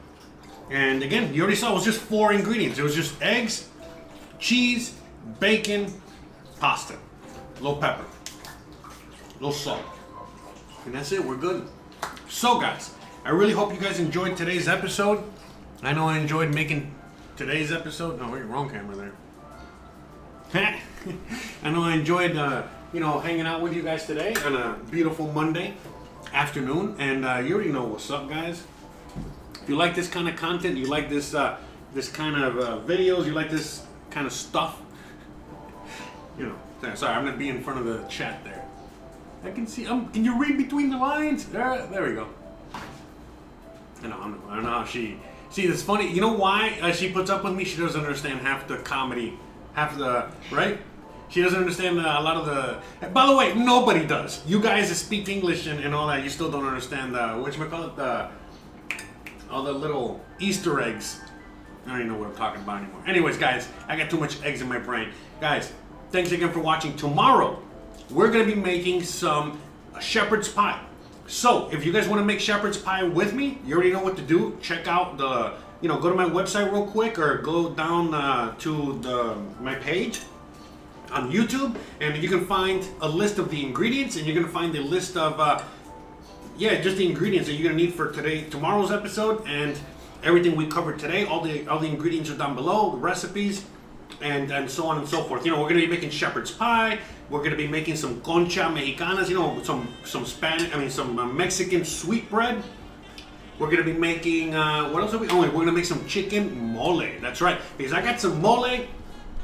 And again, you already saw it was just 4 ingredients. It was just eggs, cheese, bacon, pasta, a little pepper, a little salt. And that's it, we're good. So guys, I really hope you guys enjoyed today's episode. I know I enjoyed making today's episode. No, wait, wrong camera there. I know I enjoyed, hanging out with you guys today on a beautiful Monday afternoon. And you already know what's up, guys. If you like this kind of content, you like this kind of videos, you like this kind of stuff, sorry, I'm gonna be in front of the chat there. I can see. Can you read between the lines? There we go. I don't know how she. See, it's funny. You know why she puts up with me? She doesn't understand half the comedy, right? She doesn't understand a lot of the. By the way, nobody does. You guys that speak English and all that, you still don't understand all the little Easter eggs. I don't even know what I'm talking about anymore. Anyways, guys, I got too much eggs in my brain. Guys, thanks again for watching. Tomorrow, we're gonna be making some shepherd's pie. So, if you guys want to make shepherd's pie with me, you already know what to do. Check out go to my website real quick, or go down to my page on YouTube, and you can find a list of the ingredients, and you're gonna find a list of just the ingredients that you're gonna need for tomorrow's episode, and everything we covered today. All the ingredients are down below, the recipes, and so on and so forth. We're gonna be making shepherd's pie. We're gonna be making some concha mexicanas. Some Mexican sweetbread. We're gonna be making what else are we? Oh, we're gonna make some chicken mole. That's right, because I got some mole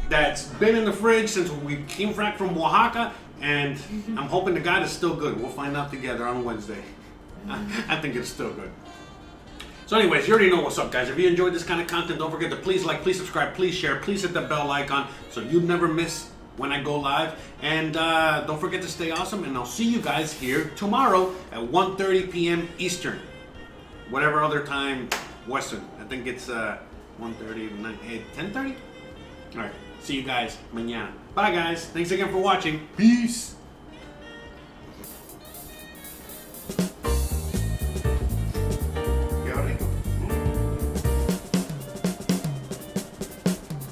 that's been in the fridge since we came back from Oaxaca, and I'm hoping to God it's still good. We'll find out together on Wednesday. I think it's still good. So anyways, you already know what's up, guys. If you enjoyed this kind of content, don't forget to please like, please subscribe, please share, please hit the bell icon so you never miss when I go live. And don't forget to stay awesome, and I'll see you guys here tomorrow at 1:30 p.m. Eastern. Whatever other time Western. I think it's 1:30, 10:30? All right, see you guys mañana. Bye, guys. Thanks again for watching. Peace.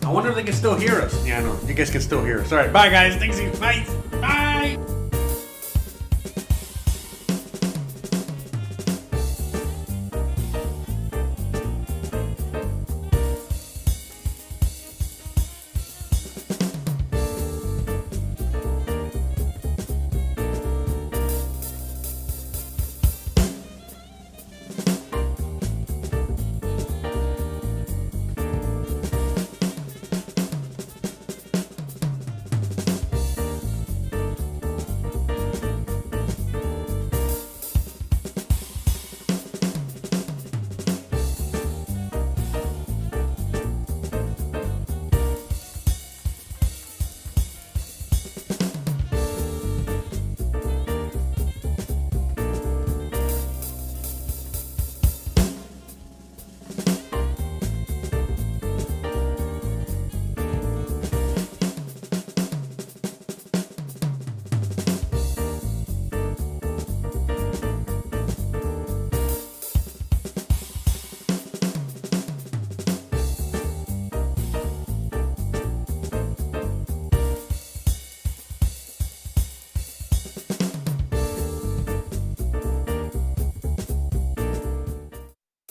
I wonder if they can still hear us. Yeah, I know. You guys can still hear us. All right, bye, guys. Thanks. Bye.